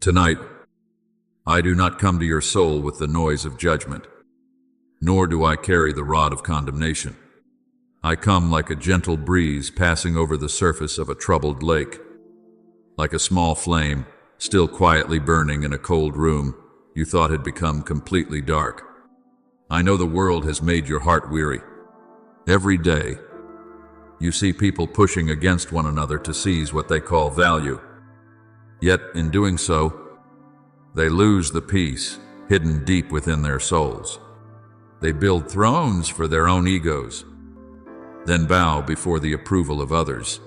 Tonight, I do not come to your soul with the noise of judgment, nor do I carry the rod of condemnation. I come like a gentle breeze passing over the surface of a troubled lake. Like a small flame, still quietly burning in a cold room you thought had become completely dark. I know the world has made your heart weary. Every day, you see people pushing against one another to seize what they call value. Yet, in doing so, they lose the peace hidden deep within their souls. They build thrones for their own egos, then bow before the approval of others.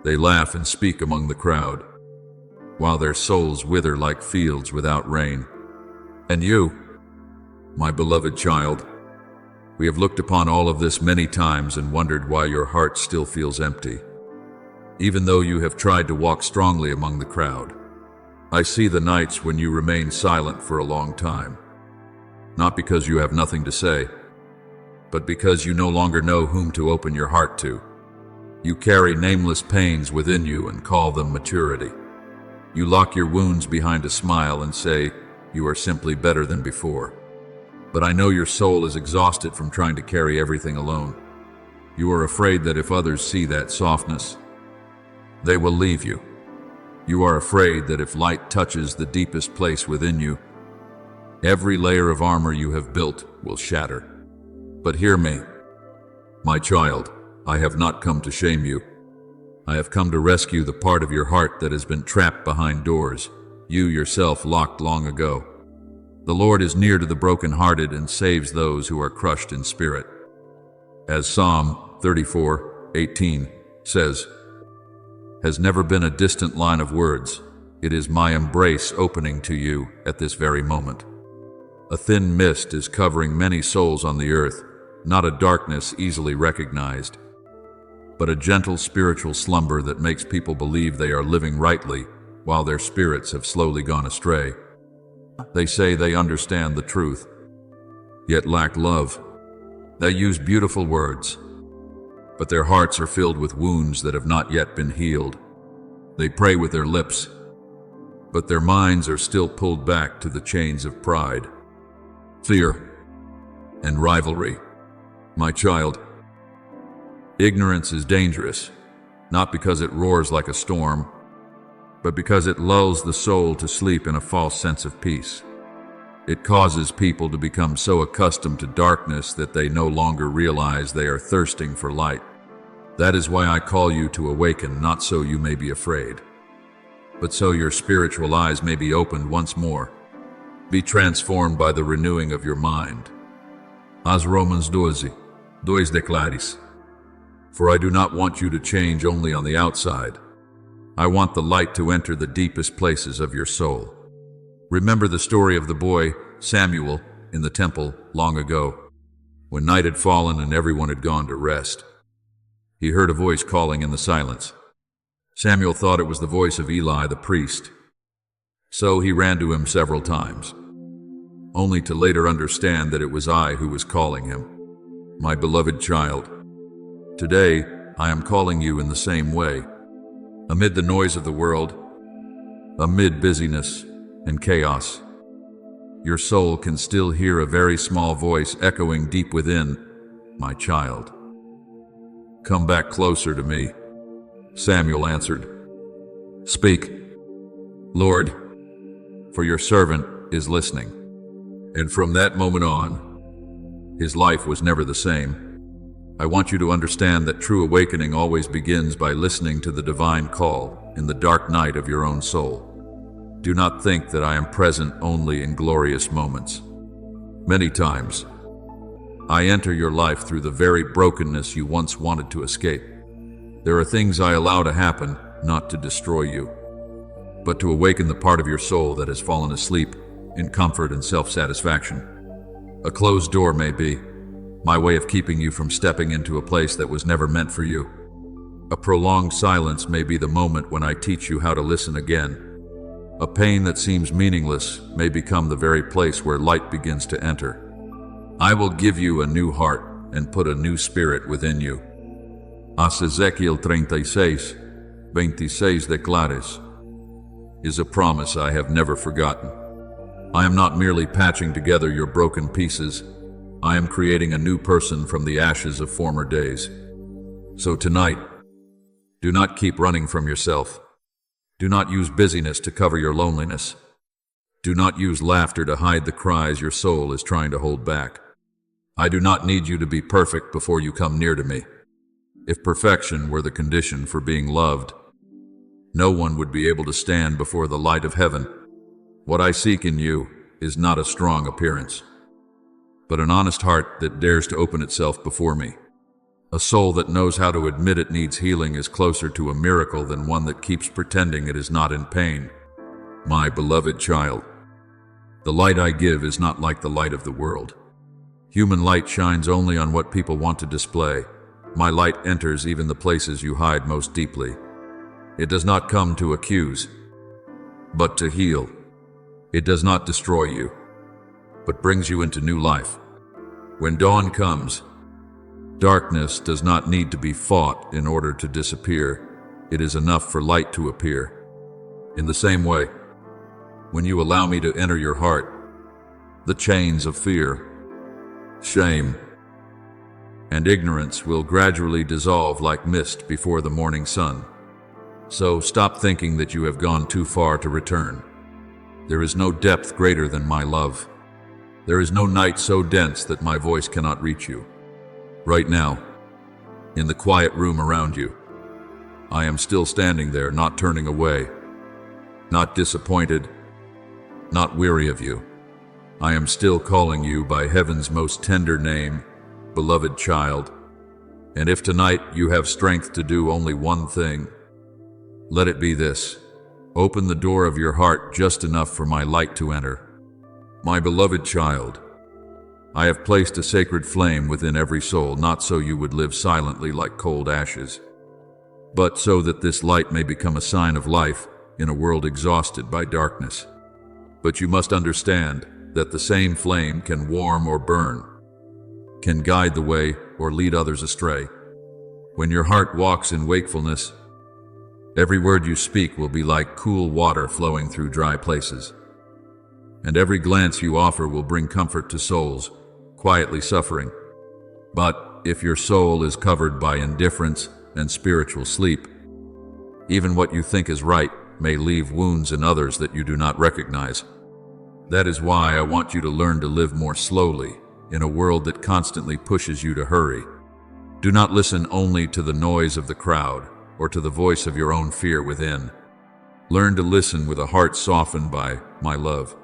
They laugh and speak among the crowd, while their souls wither like fields without rain. And you, my beloved child, we have looked upon all of this many times and wondered why your heart still feels empty. Even though you have tried to walk strongly among the crowd, I see the nights when you remain silent for a long time. Not because you have nothing to say, but because you no longer know whom to open your heart to. You carry nameless pains within you and call them maturity. You lock your wounds behind a smile and say, you are simply better than before. But I know your soul is exhausted from trying to carry everything alone. You are afraid that if others see that softness, they will leave you. You are afraid that if light touches the deepest place within you, every layer of armor you have built will shatter. But hear me, my child, I have not come to shame you. I have come to rescue the part of your heart that has been trapped behind doors you yourself locked long ago. The Lord is near to the brokenhearted and saves those who are crushed in spirit. As Psalm 34:18 says, has never been a distant line of words. It is my embrace opening to you at this very moment. A thin mist is covering many souls on the earth, not a darkness easily recognized, but a gentle spiritual slumber that makes people believe they are living rightly while their spirits have slowly gone astray. They say they understand the truth, yet lack love. They use beautiful words, but their hearts are filled with wounds that have not yet been healed. They pray with their lips, but their minds are still pulled back to the chains of pride, fear, and rivalry. My child, ignorance is dangerous, not because it roars like a storm, but because it lulls the soul to sleep in a false sense of peace. It causes people to become so accustomed to darkness that they no longer realize they are thirsting for light. That is why I call you to awaken, not so you may be afraid, but so your spiritual eyes may be opened once more. Be transformed by the renewing of your mind. As Romans 12 declares, for I do not want you to change only on the outside. I want the light to enter the deepest places of your soul. Remember the story of the boy Samuel in the temple long ago, when night had fallen and everyone had gone to rest. He heard a voice calling in the silence. Samuel thought it was the voice of Eli the priest, so he ran to him several times, only to later understand that it was I who was calling him. My beloved child, today I am calling you in the same way. Amid the noise of the world, amid busyness and chaos, your soul can still hear a very small voice echoing deep within. My child, come back closer to me. Samuel answered, speak, Lord, for your servant is listening. And from that moment on, his life was never the same. I want you to understand that true awakening always begins by listening to the divine call in the dark night of your own soul. Do not think that I am present only in glorious moments. Many times, I enter your life through the very brokenness you once wanted to escape. There are things I allow to happen, not to destroy you, but to awaken the part of your soul that has fallen asleep in comfort and self-satisfaction. A closed door may be my way of keeping you from stepping into a place that was never meant for you. A prolonged silence may be the moment when I teach you how to listen again. A pain that seems meaningless may become the very place where light begins to enter. I will give you a new heart and put a new spirit within you. As Ezequiel 36:26 declares, is a promise I have never forgotten. I am not merely patching together your broken pieces. I am creating a new person from the ashes of former days. So tonight, do not keep running from yourself. Do not use busyness to cover your loneliness. Do not use laughter to hide the cries your soul is trying to hold back. I do not need you to be perfect before you come near to me. If perfection were the condition for being loved, no one would be able to stand before the light of heaven. What I seek in you is not a strong appearance, but an honest heart that dares to open itself before me. A soul that knows how to admit it needs healing is closer to a miracle than one that keeps pretending it is not in pain. My beloved child, the light I give is not like the light of the world. Human light shines only on what people want to display. My light enters even the places you hide most deeply. It does not come to accuse, but to heal. It does not destroy you, but brings you into new life. When dawn comes, darkness does not need to be fought in order to disappear. It is enough for light to appear. In the same way, when you allow me to enter your heart, the chains of fear, shame, and ignorance will gradually dissolve like mist before the morning sun. So stop thinking that you have gone too far to return. There is no depth greater than my love. There is no night so dense that my voice cannot reach you. Right now, in the quiet room around you, I am still standing there, not turning away, not disappointed, not weary of you. I am still calling you by heaven's most tender name, beloved child. And if tonight you have strength to do only one thing, let it be this: open the door of your heart just enough for my light to enter. My beloved child, I have placed a sacred flame within every soul, not so you would live silently like cold ashes, but so that this light may become a sign of life in a world exhausted by darkness. But you must understand that the same flame can warm or burn, can guide the way or lead others astray. When your heart walks in wakefulness, every word you speak will be like cool water flowing through dry places, and every glance you offer will bring comfort to souls quietly suffering. But if your soul is covered by indifference and spiritual sleep, even what you think is right may leave wounds in others that you do not recognize. That is why I want you to learn to live more slowly in a world that constantly pushes you to hurry. Do not listen only to the noise of the crowd or to the voice of your own fear within. Learn to listen with a heart softened by my love.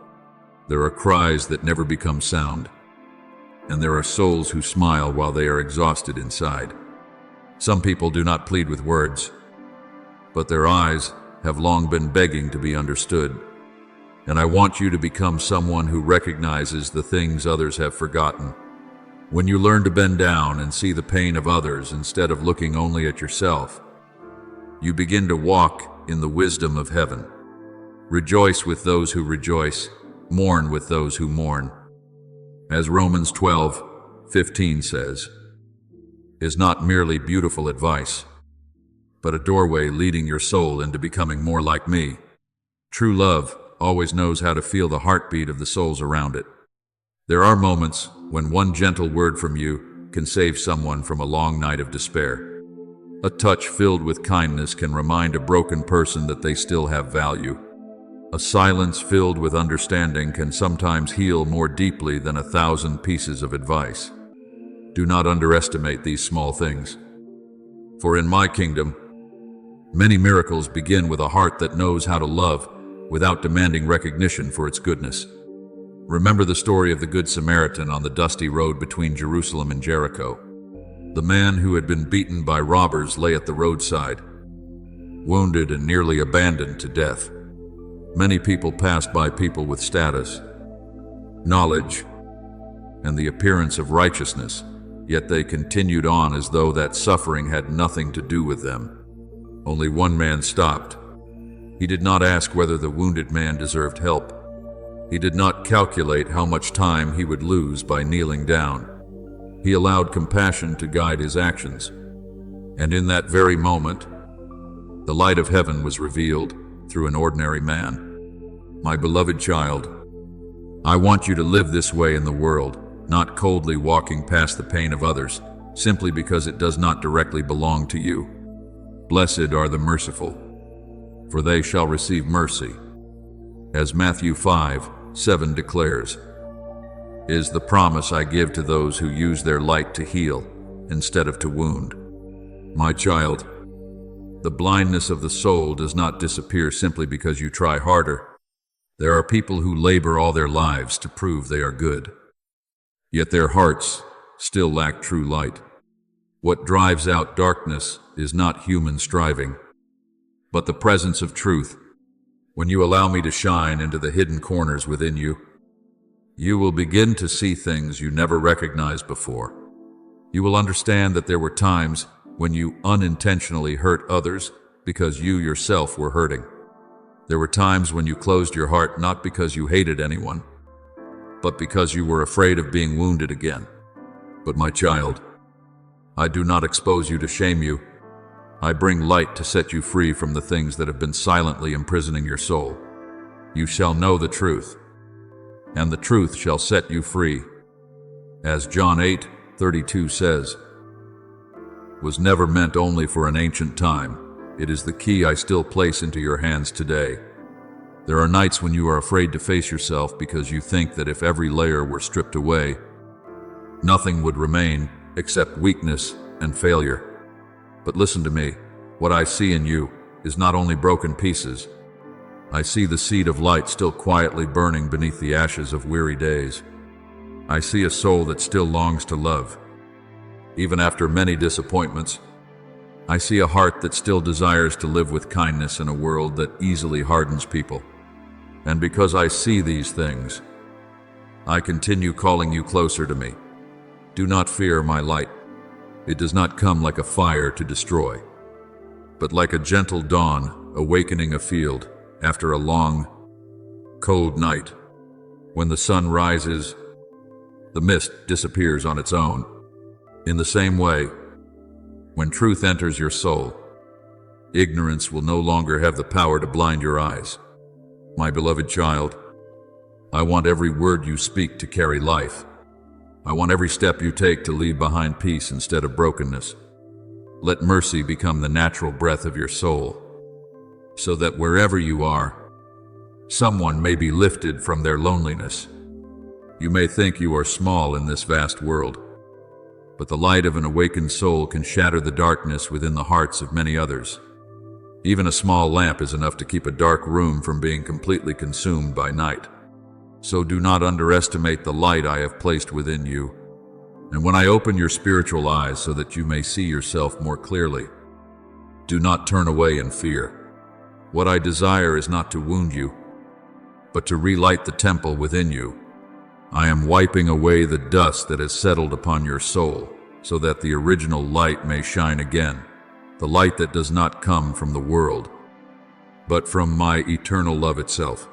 There are cries that never become sound, and there are souls who smile while they are exhausted inside. Some people do not plead with words, but their eyes have long been begging to be understood. And I want you to become someone who recognizes the things others have forgotten. When you learn to bend down and see the pain of others instead of looking only at yourself, you begin to walk in the wisdom of heaven. Rejoice with those who rejoice, mourn with those who mourn. As Romans 12:15 says, is not merely beautiful advice, but a doorway leading your soul into becoming more like me. True love always knows how to feel the heartbeat of the souls around it. There are moments when one gentle word from you can save someone from a long night of despair. A touch filled with kindness can remind a broken person that they still have value. A silence filled with understanding can sometimes heal more deeply than 1,000 pieces of advice. Do not underestimate these small things. For in my kingdom, many miracles begin with a heart that knows how to love without demanding recognition for its goodness. Remember the story of the Good Samaritan on the dusty road between Jerusalem and Jericho. The man who had been beaten by robbers lay at the roadside, wounded and nearly abandoned to death. Many people passed by people with status, knowledge, and the appearance of righteousness, yet they continued on as though that suffering had nothing to do with them. Only one man stopped. He did not ask whether the wounded man deserved help. He did not calculate how much time he would lose by kneeling down. He allowed compassion to guide his actions. And in that very moment, the light of heaven was revealed, through an ordinary man. My beloved child, I want you to live this way in the world, not coldly walking past the pain of others, simply because it does not directly belong to you. Blessed are the merciful, for they shall receive mercy. As Matthew 5:7 declares, is the promise I give to those who use their light to heal instead of to wound. My child, the blindness of the soul does not disappear simply because you try harder. There are people who labor all their lives to prove they are good, yet their hearts still lack true light. What drives out darkness is not human striving, but the presence of truth. When you allow me to shine into the hidden corners within you, you will begin to see things you never recognized before. You will understand that there were times when you unintentionally hurt others because you yourself were hurting. There were times when you closed your heart not because you hated anyone, but because you were afraid of being wounded again. But my child, I do not expose you to shame you. I bring light to set you free from the things that have been silently imprisoning your soul. You shall know the truth, and the truth shall set you free. As John 8:32 says, was never meant only for an ancient time. It is the key I still place into your hands today. There are nights when you are afraid to face yourself because you think that if every layer were stripped away, nothing would remain except weakness and failure. But listen to me. What I see in you is not only broken pieces. I see the seed of light still quietly burning beneath the ashes of weary days. I see a soul that still longs to love, even after many disappointments. I see a heart that still desires to live with kindness in a world that easily hardens people. And because I see these things, I continue calling you closer to me. Do not fear my light. It does not come like a fire to destroy, but like a gentle dawn awakening a field after a long, cold night. When the sun rises, the mist disappears on its own. In the same way, when truth enters your soul, ignorance will no longer have the power to blind your eyes. My beloved child, I want every word you speak to carry life. I want every step you take to leave behind peace instead of brokenness. Let mercy become the natural breath of your soul, so that wherever you are, someone may be lifted from their loneliness. You may think you are small in this vast world, but the light of an awakened soul can shatter the darkness within the hearts of many others. Even a small lamp is enough to keep a dark room from being completely consumed by night. So do not underestimate the light I have placed within you. And when I open your spiritual eyes so that you may see yourself more clearly, do not turn away in fear. What I desire is not to wound you, but to relight the temple within you. I am wiping away the dust that has settled upon your soul, so that the original light may shine again, the light that does not come from the world, but from my eternal love itself.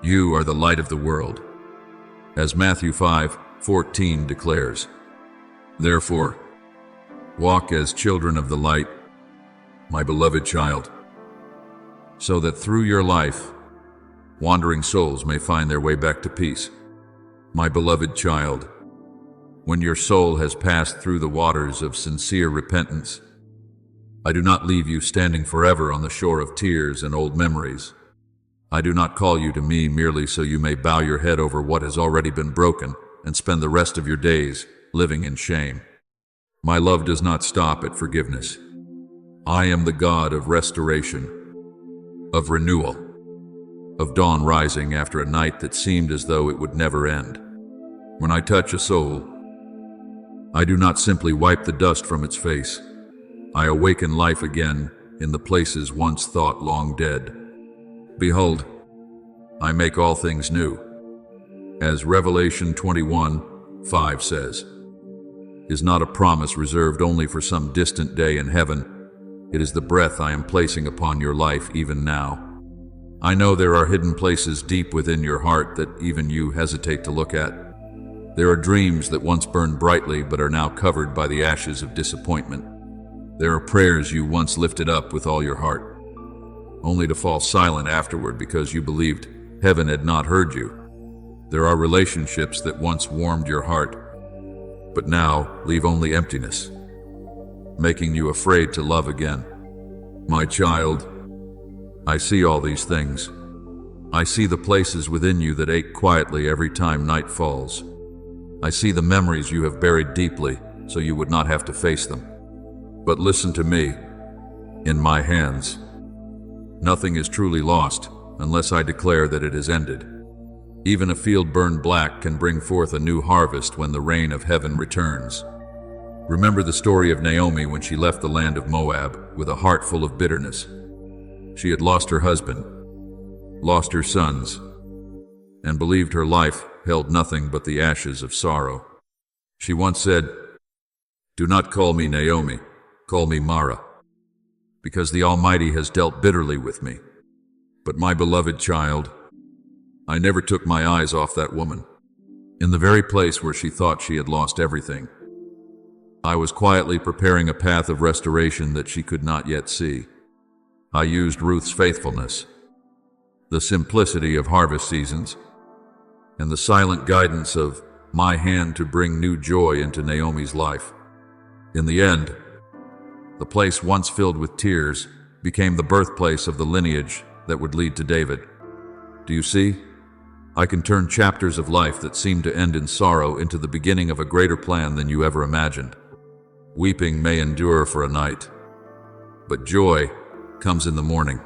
You are the light of the world, as Matthew 5:14 declares. Therefore, walk as children of the light, my beloved child, so that through your life, wandering souls may find their way back to peace. My beloved child, when your soul has passed through the waters of sincere repentance, I do not leave you standing forever on the shore of tears and old memories. I do not call you to me merely so you may bow your head over what has already been broken and spend the rest of your days living in shame. My love does not stop at forgiveness. I am the God of restoration, of renewal, of dawn rising after a night that seemed as though it would never end. When I touch a soul, I do not simply wipe the dust from its face. I awaken life again in the places once thought long dead. Behold, I make all things new. As Revelation 21:5 says, is not a promise reserved only for some distant day in heaven. It is the breath I am placing upon your life even now. I know there are hidden places deep within your heart that even you hesitate to look at. There are dreams that once burned brightly but are now covered by the ashes of disappointment. There are prayers you once lifted up with all your heart, only to fall silent afterward because you believed heaven had not heard you. There are relationships that once warmed your heart, but now leave only emptiness, making you afraid to love again. My child, I see all these things. I see the places within you that ache quietly every time night falls. I see the memories you have buried deeply so you would not have to face them. But listen to me. In my hands, nothing is truly lost unless I declare that it is ended. Even a field burned black can bring forth a new harvest when the rain of heaven returns. Remember the story of Naomi when she left the land of Moab with a heart full of bitterness. She had lost her husband, lost her sons, and believed her life held nothing but the ashes of sorrow. She once said, "Do not call me Naomi, call me Mara, because the Almighty has dealt bitterly with me." But my beloved child, I never took my eyes off that woman. In the very place where she thought she had lost everything, I was quietly preparing a path of restoration that she could not yet see. I used Ruth's faithfulness, the simplicity of harvest seasons, and the silent guidance of my hand to bring new joy into Naomi's life. In the end, the place once filled with tears became the birthplace of the lineage that would lead to David. Do you see? I can turn chapters of life that seem to end in sorrow into the beginning of a greater plan than you ever imagined. Weeping may endure for a night, but joy comes in the morning.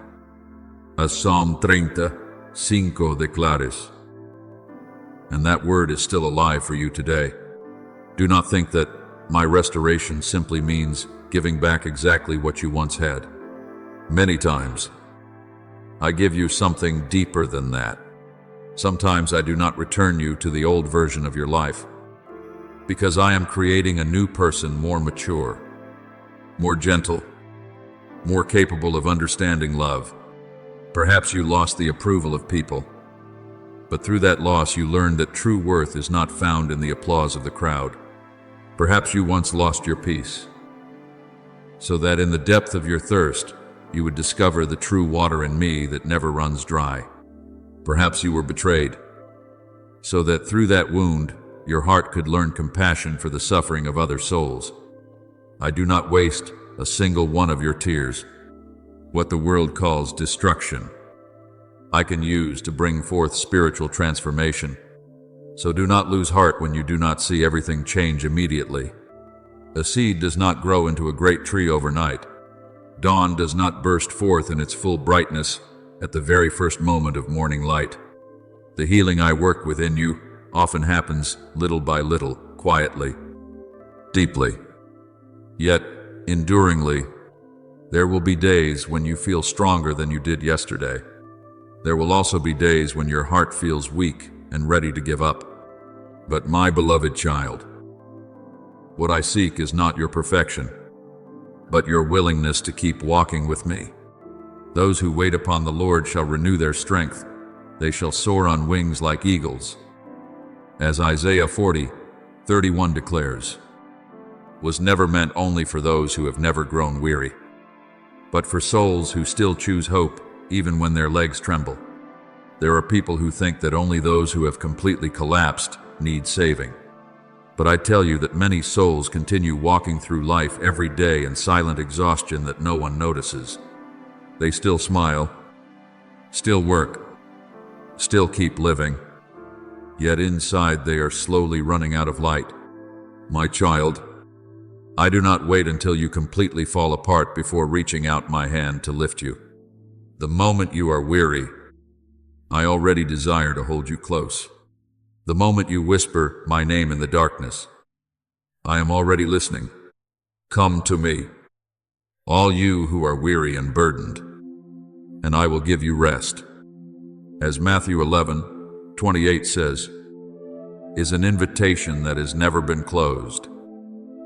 As Psalm 35 declares. And that word is still alive for you today. Do not think that my restoration simply means giving back exactly what you once had. Many times, I give you something deeper than that. Sometimes I do not return you to the old version of your life, because I am creating a new person more mature, more gentle, more capable of understanding love. Perhaps you lost the approval of people, but through that loss you learned that true worth is not found in the applause of the crowd. Perhaps you once lost your peace, so that in the depth of your thirst you would discover the true water in me that never runs dry. Perhaps you were betrayed, so that through that wound your heart could learn compassion for the suffering of other souls. I do not waste a single one of your tears. What the world calls destruction, I can use to bring forth spiritual transformation. So do not lose heart when you do not see everything change immediately. A seed does not grow into a great tree overnight. Dawn does not burst forth in its full brightness at the very first moment of morning light. The healing I work within you often happens little by little, quietly, deeply, yet enduringly. There will be days when you feel stronger than you did yesterday. There will also be days when your heart feels weak and ready to give up. But my beloved child, what I seek is not your perfection, but your willingness to keep walking with me. Those who wait upon the Lord shall renew their strength. They shall soar on wings like eagles. As Isaiah 40:31 declares, was never meant only for those who have never grown weary, but for souls who still choose hope even when their legs tremble. There are people who think that only those who have completely collapsed need saving. But I tell you that many souls continue walking through life every day in silent exhaustion that no one notices. They still smile, still work, still keep living, yet inside they are slowly running out of light. My child, I do not wait until you completely fall apart before reaching out my hand to lift you. The moment you are weary, I already desire to hold you close. The moment you whisper my name in the darkness, I am already listening. Come to me, all you who are weary and burdened, and I will give you rest. As Matthew 11:28 says, is an invitation that has never been closed.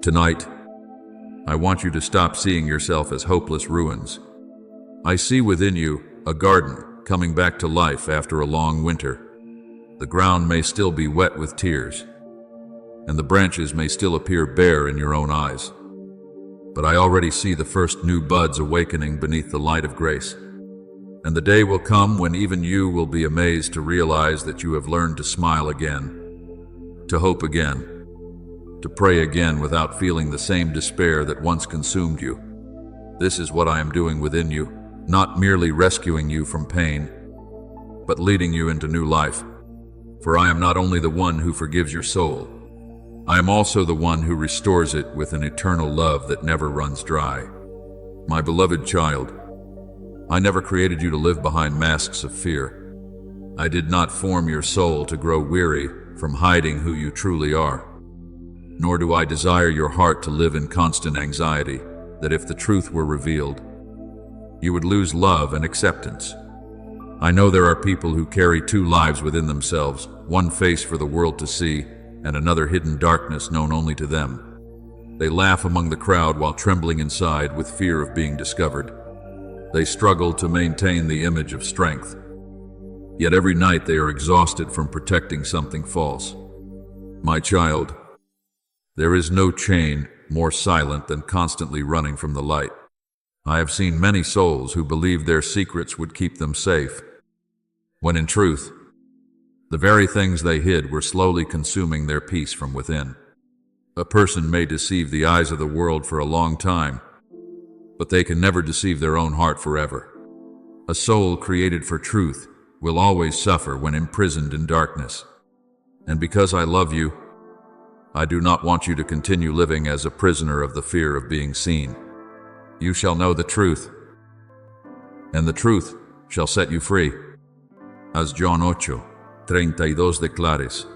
Tonight, I want you to stop seeing yourself as hopeless ruins. I see within you a garden coming back to life after a long winter. The ground may still be wet with tears, and the branches may still appear bare in your own eyes. But I already see the first new buds awakening beneath the light of grace. And the day will come when even you will be amazed to realize that you have learned to smile again, to hope again, to pray again without feeling the same despair that once consumed you. This is what I am doing within you, not merely rescuing you from pain, but leading you into new life. For I am not only the one who forgives your soul, I am also the one who restores it with an eternal love that never runs dry. My beloved child, I never created you to live behind masks of fear. I did not form your soul to grow weary from hiding who you truly are. Nor do I desire your heart to live in constant anxiety that if the truth were revealed, you would lose love and acceptance. I know there are people who carry two lives within themselves, one face for the world to see, and another hidden darkness known only to them. They laugh among the crowd while trembling inside with fear of being discovered. They struggle to maintain the image of strength. Yet every night they are exhausted from protecting something false. My child, there is no chain more silent than constantly running from the light. I have seen many souls who believed their secrets would keep them safe, when in truth, the very things they hid were slowly consuming their peace from within. A person may deceive the eyes of the world for a long time, but they can never deceive their own heart forever. A soul created for truth will always suffer when imprisoned in darkness. And because I love you, I do not want you to continue living as a prisoner of the fear of being seen. You shall know the truth, and the truth shall set you free. As John 8:32 declares,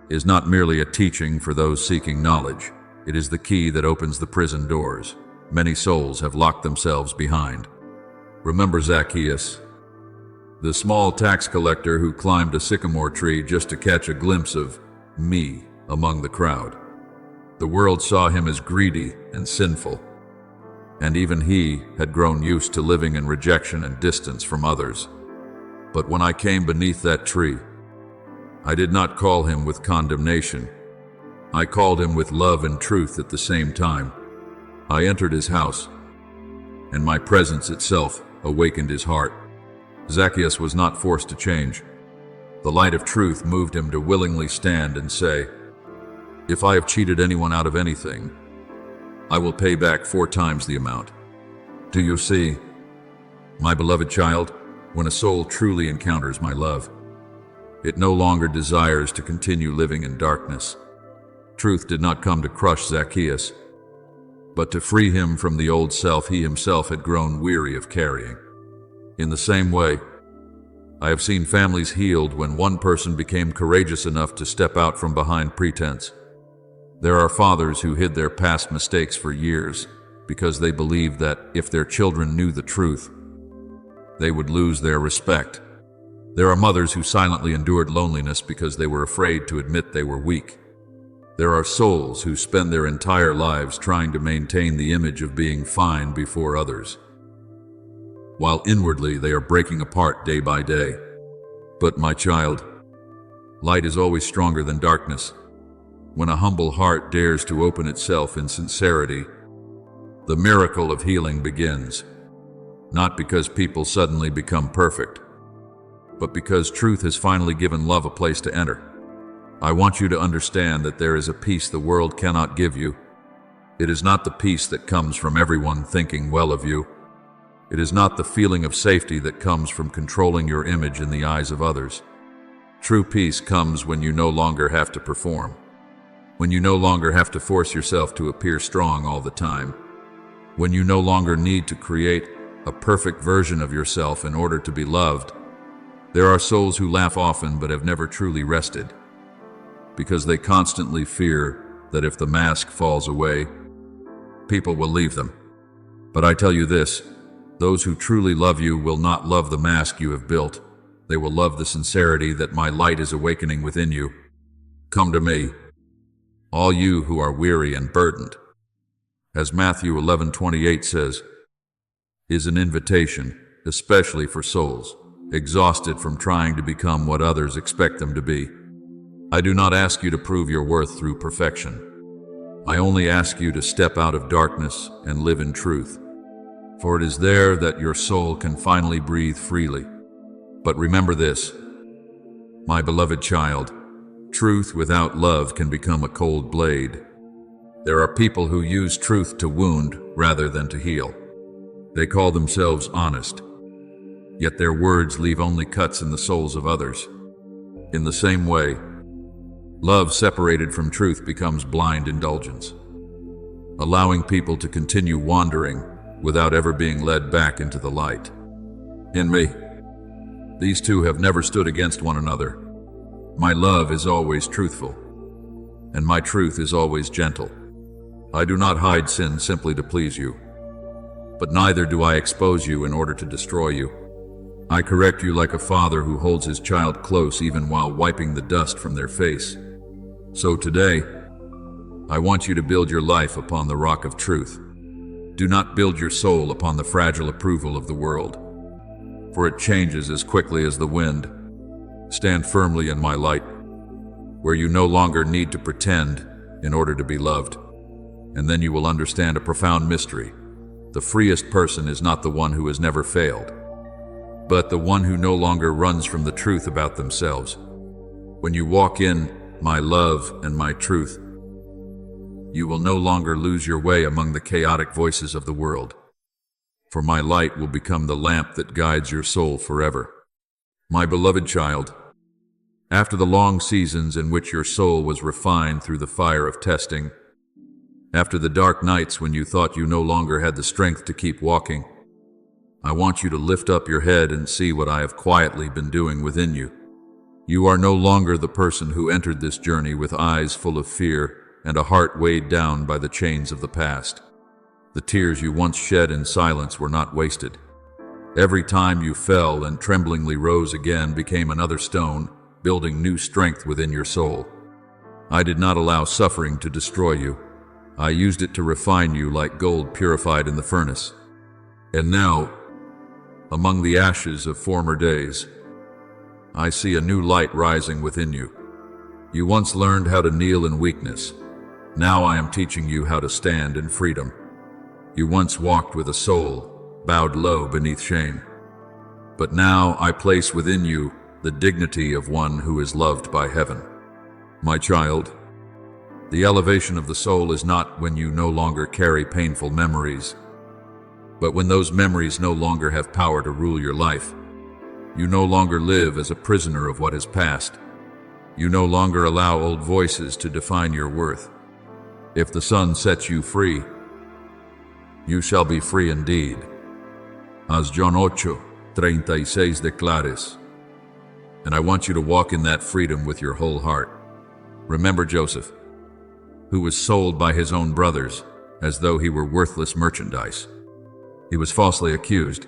is not merely a teaching for those seeking knowledge. It is the key that opens the prison doors many souls have locked themselves behind. Remember Zacchaeus, the small tax collector who climbed a sycamore tree just to catch a glimpse of me among the crowd. The world saw him as greedy and sinful, and even he had grown used to living in rejection and distance from others. But when I came beneath that tree, I did not call him with condemnation. I called him with love and truth at the same time. I entered his house, and my presence itself awakened his heart. Zacchaeus was not forced to change. The light of truth moved him to willingly stand and say, "If I have cheated anyone out of anything, I will pay back 4 times the amount." Do you see, my beloved child, when a soul truly encounters my love, it no longer desires to continue living in darkness. Truth did not come to crush Zacchaeus, but to free him from the old self he himself had grown weary of carrying. In the same way, I have seen families healed when one person became courageous enough to step out from behind pretense. There are fathers who hid their past mistakes for years because they believed that if their children knew the truth, they would lose their respect. There are mothers who silently endured loneliness because they were afraid to admit they were weak. There are souls who spend their entire lives trying to maintain the image of being fine before others, while inwardly they are breaking apart day by day. But my child, light is always stronger than darkness. When a humble heart dares to open itself in sincerity, the miracle of healing begins. Not because people suddenly become perfect, but because truth has finally given love a place to enter. I want you to understand that there is a peace the world cannot give you. It is not the peace that comes from everyone thinking well of you. It is not the feeling of safety that comes from controlling your image in the eyes of others. True peace comes when you no longer have to perform, when you no longer have to force yourself to appear strong all the time, when you no longer need to create a perfect version of yourself in order to be loved. There are souls who laugh often but have never truly rested, because they constantly fear that if the mask falls away, people will leave them. But I tell you this, those who truly love you will not love the mask you have built. They will love the sincerity that my light is awakening within you. Come to me, all you who are weary and burdened. As Matthew 11:28 says, is an invitation, especially for souls exhausted from trying to become what others expect them to be. I do not ask you to prove your worth through perfection. I only ask you to step out of darkness and live in truth. for it is there that your soul can finally breathe freely. But remember this, my beloved child, truth without love can become a cold blade. There are people who use truth to wound rather than to heal. They call themselves honest, yet their words leave only cuts in the souls of others. In the same way, love separated from truth becomes blind indulgence, allowing people to continue wandering without ever being led back into the light. In me, these two have never stood against one another. My love is always truthful, and my truth is always gentle. I do not hide sin simply to please you, but neither do I expose you in order to destroy you. I correct you like a father who holds his child close even while wiping the dust from their face. So today, I want you to build your life upon the rock of truth. Do not build your soul upon the fragile approval of the world, for it changes as quickly as the wind. Stand firmly in my light, where you no longer need to pretend in order to be loved. And then you will understand a profound mystery. The freest person is not the one who has never failed, but the one who no longer runs from the truth about themselves. When you walk in my love and my truth, you will no longer lose your way among the chaotic voices of the world, for my light will become the lamp that guides your soul forever. My beloved child, after the long seasons in which your soul was refined through the fire of testing, after the dark nights when you thought you no longer had the strength to keep walking, I want you to lift up your head and see what I have quietly been doing within you. You are no longer the person who entered this journey with eyes full of fear and a heart weighed down by the chains of the past. The tears you once shed in silence were not wasted. Every time you fell and tremblingly rose again became another stone, building new strength within your soul. I did not allow suffering to destroy you. I used it to refine you like gold purified in the furnace. And now, among the ashes of former days, I see a new light rising within you. You once learned how to kneel in weakness. Now I am teaching you how to stand in freedom. You once walked with a soul, bowed low beneath shame. But now I place within you the dignity of one who is loved by heaven. My child, the elevation of the soul is not when you no longer carry painful memories, but when those memories no longer have power to rule your life. You no longer live as a prisoner of what has passed. You no longer allow old voices to define your worth. If the sun sets you free, you shall be free indeed. As John 8:36 declares. And I want you to walk in that freedom with your whole heart. Remember Joseph, who was sold by his own brothers as though he were worthless merchandise. He was falsely accused,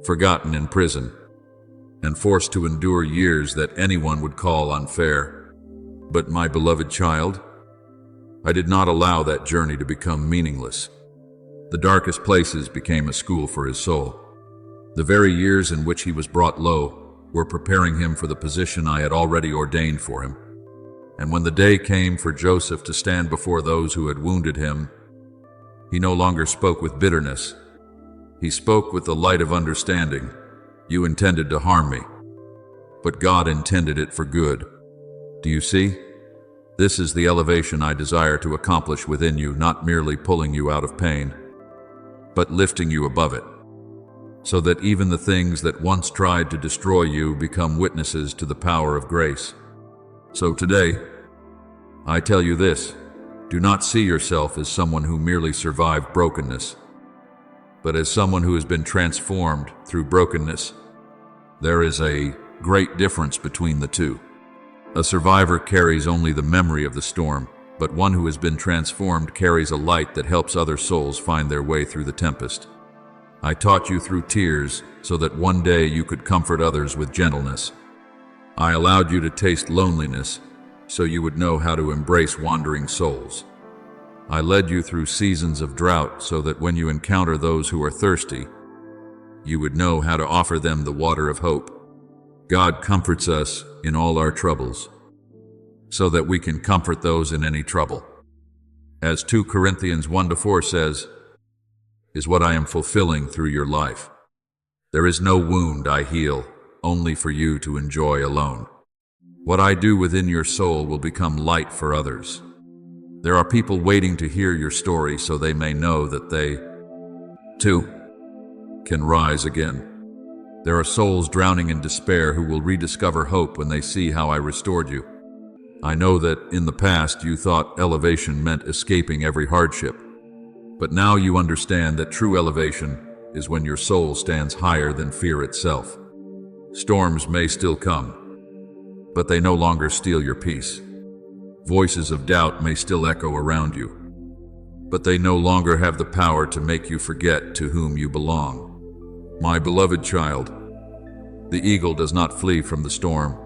forgotten in prison, and forced to endure years that anyone would call unfair. But my beloved child, I did not allow that journey to become meaningless. The darkest places became a school for his soul. The very years in which he was brought low were preparing him for the position I had already ordained for him. And when the day came for Joseph to stand before those who had wounded him, he no longer spoke with bitterness. He spoke with the light of understanding. You intended to harm me, but God intended it for good. Do you see? This is the elevation I desire to accomplish within you, not merely pulling you out of pain, but lifting you above it, so that even the things that once tried to destroy you become witnesses to the power of grace. So today, I tell you this, do not see yourself as someone who merely survived brokenness, but as someone who has been transformed through brokenness. There is a great difference between the two. A survivor carries only the memory of the storm, but one who has been transformed carries a light that helps other souls find their way through the tempest. I taught you through tears so that one day you could comfort others with gentleness. I allowed you to taste loneliness so you would know how to embrace wandering souls. I led you through seasons of drought so that when you encounter those who are thirsty, you would know how to offer them the water of hope. God comforts us in all our troubles so that we can comfort those in any trouble. As 2 Corinthians 1-4 says, is what I am fulfilling through your life. There is no wound I heal, only for you to enjoy alone. What I do within your soul will become light for others. There are people waiting to hear your story so they may know that they, too, can rise again. There are souls drowning in despair who will rediscover hope when they see how I restored you. I know that in the past you thought elevation meant escaping every hardship, but now you understand that true elevation is when your soul stands higher than fear itself. Storms may still come, but they no longer steal your peace. Voices of doubt may still echo around you, but they no longer have the power to make you forget to whom you belong. My beloved child, the eagle does not flee from the storm.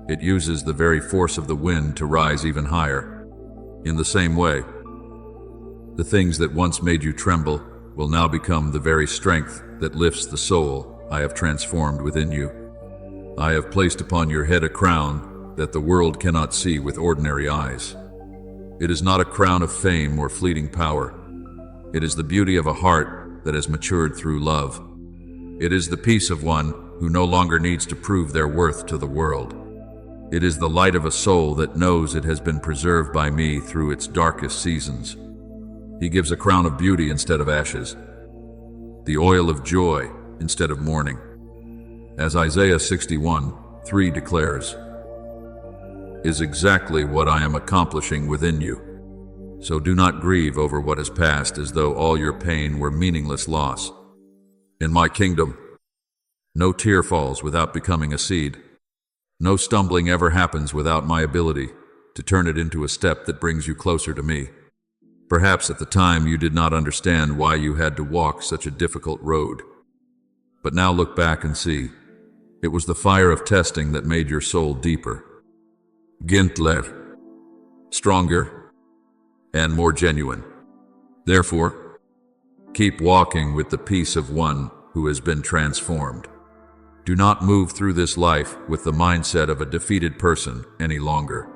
It uses the very force of the wind to rise even higher. In the same way, the things that once made you tremble will now become the very strength that lifts the soul I have transformed within you. I have placed upon your head a crown that the world cannot see with ordinary eyes. It is not a crown of fame or fleeting power. It is the beauty of a heart that has matured through love. It is the peace of one who no longer needs to prove their worth to the world. It is the light of a soul that knows it has been preserved by me through its darkest seasons. He gives a crown of beauty instead of ashes, the oil of joy instead of mourning. As Isaiah 61:3 declares, is exactly what I am accomplishing within you. So do not grieve over what has passed as though all your pain were meaningless loss. In my kingdom, no tear falls without becoming a seed. No stumbling ever happens without my ability to turn it into a step that brings you closer to me. Perhaps at the time you did not understand why you had to walk such a difficult road. But now look back and see. It was the fire of testing that made your soul deeper, gentler, stronger, and more genuine. Therefore, keep walking with the peace of one who has been transformed. Do not move through this life with the mindset of a defeated person any longer.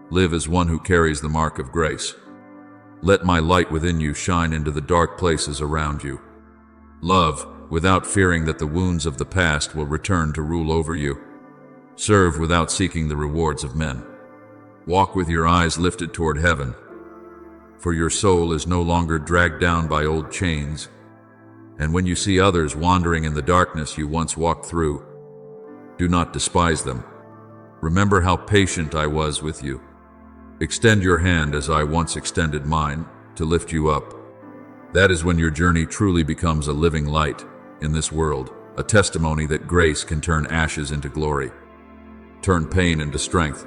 Live as one who carries the mark of grace. Let my light within you shine into the dark places around you. Love without fearing that the wounds of the past will return to rule over you. Serve without seeking the rewards of men. Walk with your eyes lifted toward heaven, for your soul is no longer dragged down by old chains. And when you see others wandering in the darkness you once walked through, do not despise them. Remember how patient I was with you. Extend your hand as I once extended mine to lift you up. That is when your journey truly becomes a living light in this world, a testimony that grace can turn ashes into glory, turn pain into strength,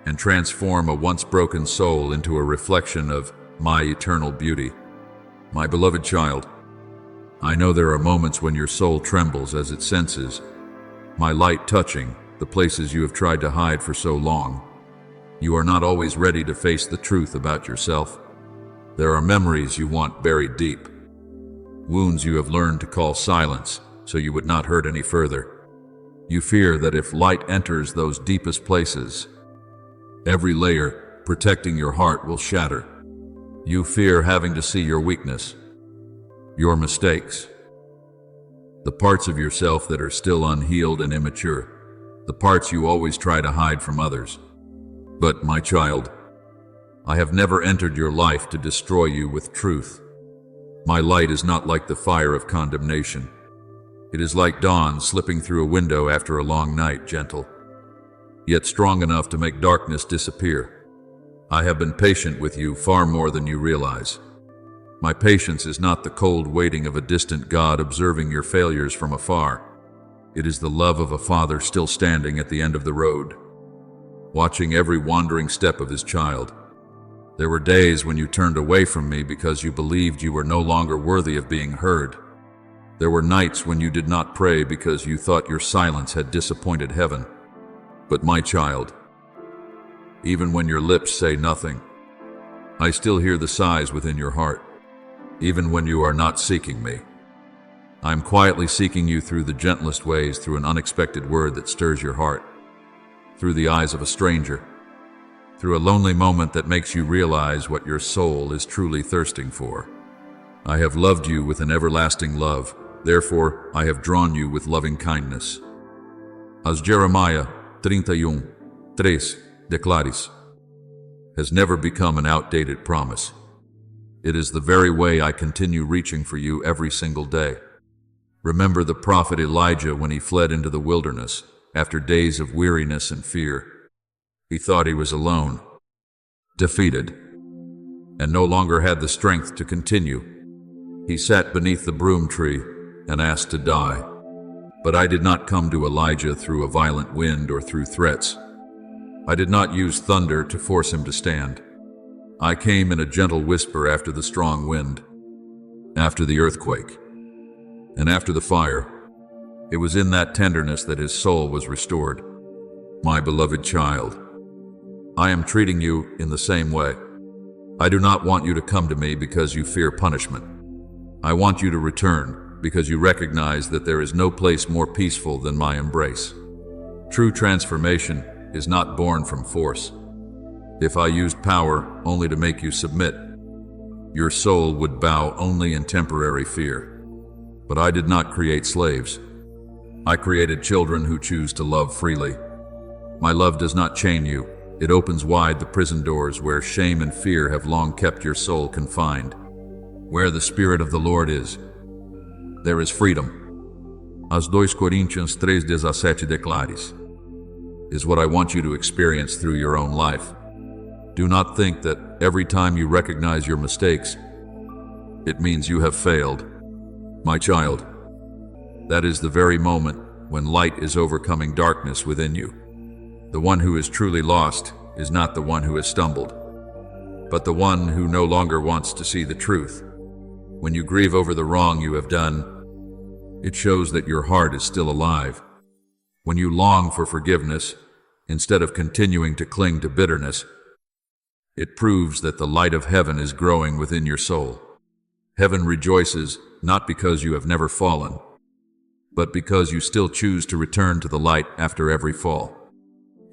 and transform a once broken soul into a reflection of my eternal beauty. My beloved child, I know there are moments when your soul trembles as it senses my light touching the places you have tried to hide for so long. You are not always ready to face the truth about yourself. There are memories you want buried deep, wounds you have learned to call silence so you would not hurt any further. You fear that if light enters those deepest places, every layer protecting your heart will shatter. You fear having to see your weakness, your mistakes, the parts of yourself that are still unhealed and immature, the parts you always try to hide from others. But, my child, I have never entered your life to destroy you with truth. My light is not like the fire of condemnation. It is like dawn slipping through a window after a long night, gentle, yet strong enough to make darkness disappear. I have been patient with you far more than you realize. My patience is not the cold waiting of a distant God observing your failures from afar. It is the love of a father still standing at the end of the road, watching every wandering step of his child. There were days when you turned away from me because you believed you were no longer worthy of being heard. There were nights when you did not pray because you thought your silence had disappointed heaven. But my child, even when your lips say nothing, I still hear the sighs within your heart. Even when you are not seeking me, I am quietly seeking you through the gentlest ways, through an unexpected word that stirs your heart, through the eyes of a stranger, through a lonely moment that makes you realize what your soul is truly thirsting for. I have loved you with an everlasting love. Therefore, I have drawn you with loving kindness. As Jeremiah 31:3 declares, has never become an outdated promise. It is the very way I continue reaching for you every single day. Remember the prophet Elijah when he fled into the wilderness after days of weariness and fear. He thought he was alone, defeated, and no longer had the strength to continue. He sat beneath the broom tree and asked to die. But I did not come to Elijah through a violent wind or through threats. I did not use thunder to force him to stand. I came in a gentle whisper after the strong wind, after the earthquake, and after the fire. It was in that tenderness that his soul was restored. My beloved child, I am treating you in the same way. I do not want you to come to me because you fear punishment. I want you to return because you recognize that there is no place more peaceful than my embrace. True transformation is not born from force. If I used power only to make you submit, your soul would bow only in temporary fear. But I did not create slaves. I created children who choose to love freely. My love does not chain you. It opens wide the prison doors where shame and fear have long kept your soul confined. Where the Spirit of the Lord is, there is freedom. As 2 Coríntios 3:17 declares, is what I want you to experience through your own life. Do not think that every time you recognize your mistakes, it means you have failed. My child, that is the very moment when light is overcoming darkness within you. The one who is truly lost is not the one who has stumbled, but the one who no longer wants to see the truth. When you grieve over the wrong you have done, it shows that your heart is still alive. When you long for forgiveness, instead of continuing to cling to bitterness, it proves that the light of heaven is growing within your soul. Heaven rejoices not because you have never fallen, but because you still choose to return to the light after every fall.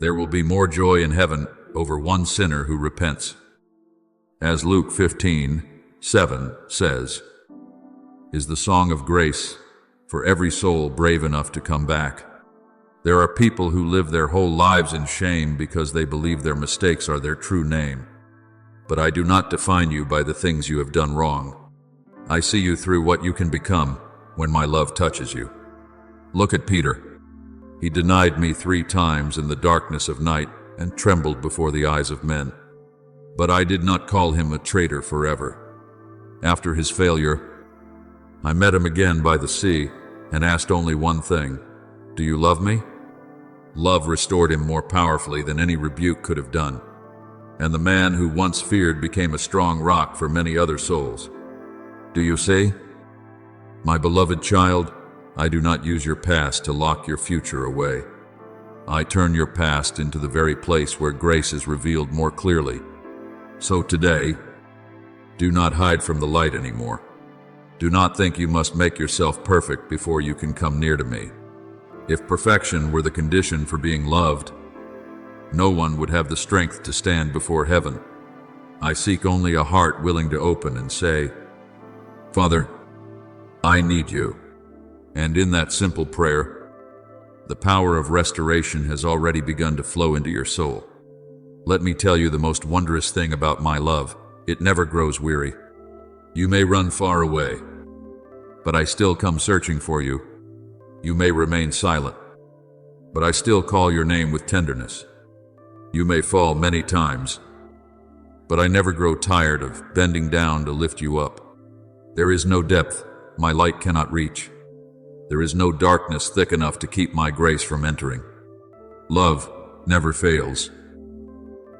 There will be more joy in heaven over one sinner who repents. As Luke 15:7 says, is the song of grace for every soul brave enough to come back. There are people who live their whole lives in shame because they believe their mistakes are their true name. But I do not define you by the things you have done wrong. I see you through what you can become when my love touches you. Look at Peter. He denied me 3 times in the darkness of night and trembled before the eyes of men. But I did not call him a traitor forever. After his failure, I met him again by the sea and asked only one thing, do you love me? Love restored him more powerfully than any rebuke could have done. And the man who once feared became a strong rock for many other souls. Do you see? My beloved child, I do not use your past to lock your future away. I turn your past into the very place where grace is revealed more clearly. So today, do not hide from the light anymore. Do not think you must make yourself perfect before you can come near to me. If perfection were the condition for being loved, no one would have the strength to stand before heaven. I seek only a heart willing to open and say, Father, I need you. And in that simple prayer, the power of restoration has already begun to flow into your soul. Let me tell you the most wondrous thing about my love. It never grows weary. You may run far away, but I still come searching for you. You may remain silent, but I still call your name with tenderness. You may fall many times, but I never grow tired of bending down to lift you up. There is no depth my light cannot reach. There is no darkness thick enough to keep my grace from entering. Love never fails.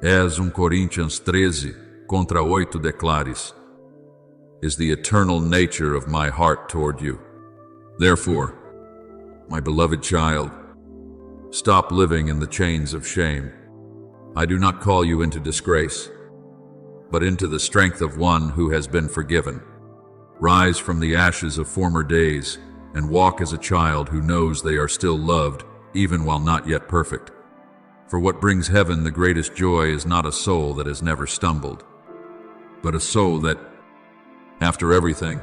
As 1 Coríntios 13:8 declares, is the eternal nature of my heart toward you. Therefore, my beloved child, stop living in the chains of shame. I do not call you into disgrace, but into the strength of one who has been forgiven. Rise from the ashes of former days and walk as a child who knows they are still loved, even while not yet perfect. For what brings heaven the greatest joy is not a soul that has never stumbled, but a soul that after everything,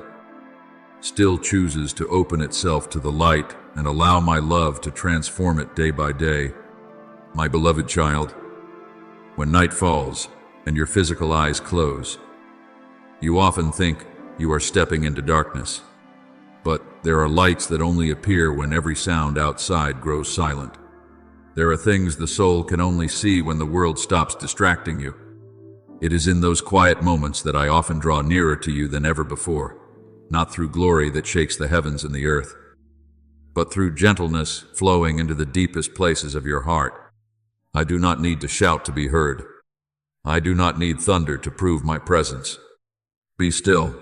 still chooses to open itself to the light and allow my love to transform it day by day. My beloved child, when night falls and your physical eyes close, you often think you are stepping into darkness. But there are lights that only appear when every sound outside grows silent. There are things the soul can only see when the world stops distracting you. It is in those quiet moments that I often draw nearer to you than ever before, not through glory that shakes the heavens and the earth, but through gentleness flowing into the deepest places of your heart. I do not need to shout to be heard. I do not need thunder to prove my presence. Be still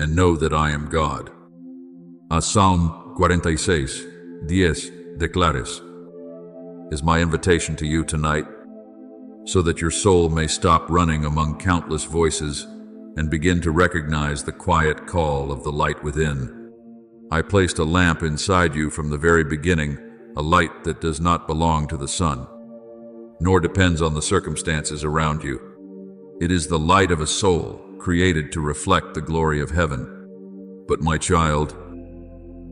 and know that I am God. A Psalm 46:10 declares, is my invitation to you tonight, so that your soul may stop running among countless voices and begin to recognize the quiet call of the light within. I placed a lamp inside you from the very beginning, a light that does not belong to the sun, nor depends on the circumstances around you. It is the light of a soul created to reflect the glory of heaven. But my child,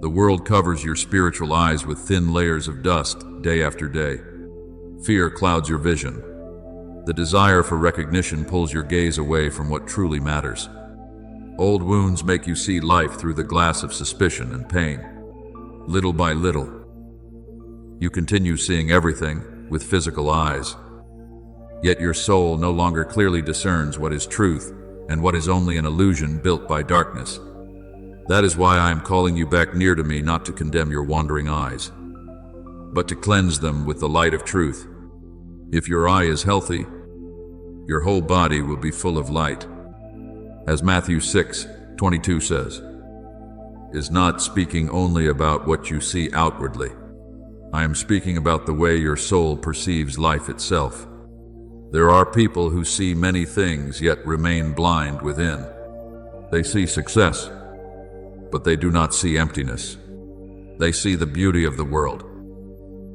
the world covers your spiritual eyes with thin layers of dust day after day. Fear clouds your vision. The desire for recognition pulls your gaze away from what truly matters. Old wounds make you see life through the glass of suspicion and pain. Little by little, you continue seeing everything with physical eyes. Yet your soul no longer clearly discerns what is truth and what is only an illusion built by darkness. That is why I am calling you back near to me, not to condemn your wandering eyes, but to cleanse them with the light of truth. If your eye is healthy, your whole body will be full of light. As Matthew 6:22 says, is not speaking only about what you see outwardly. I am speaking about the way your soul perceives life itself. There are people who see many things yet remain blind within. They see success, but they do not see emptiness. They see the beauty of the world,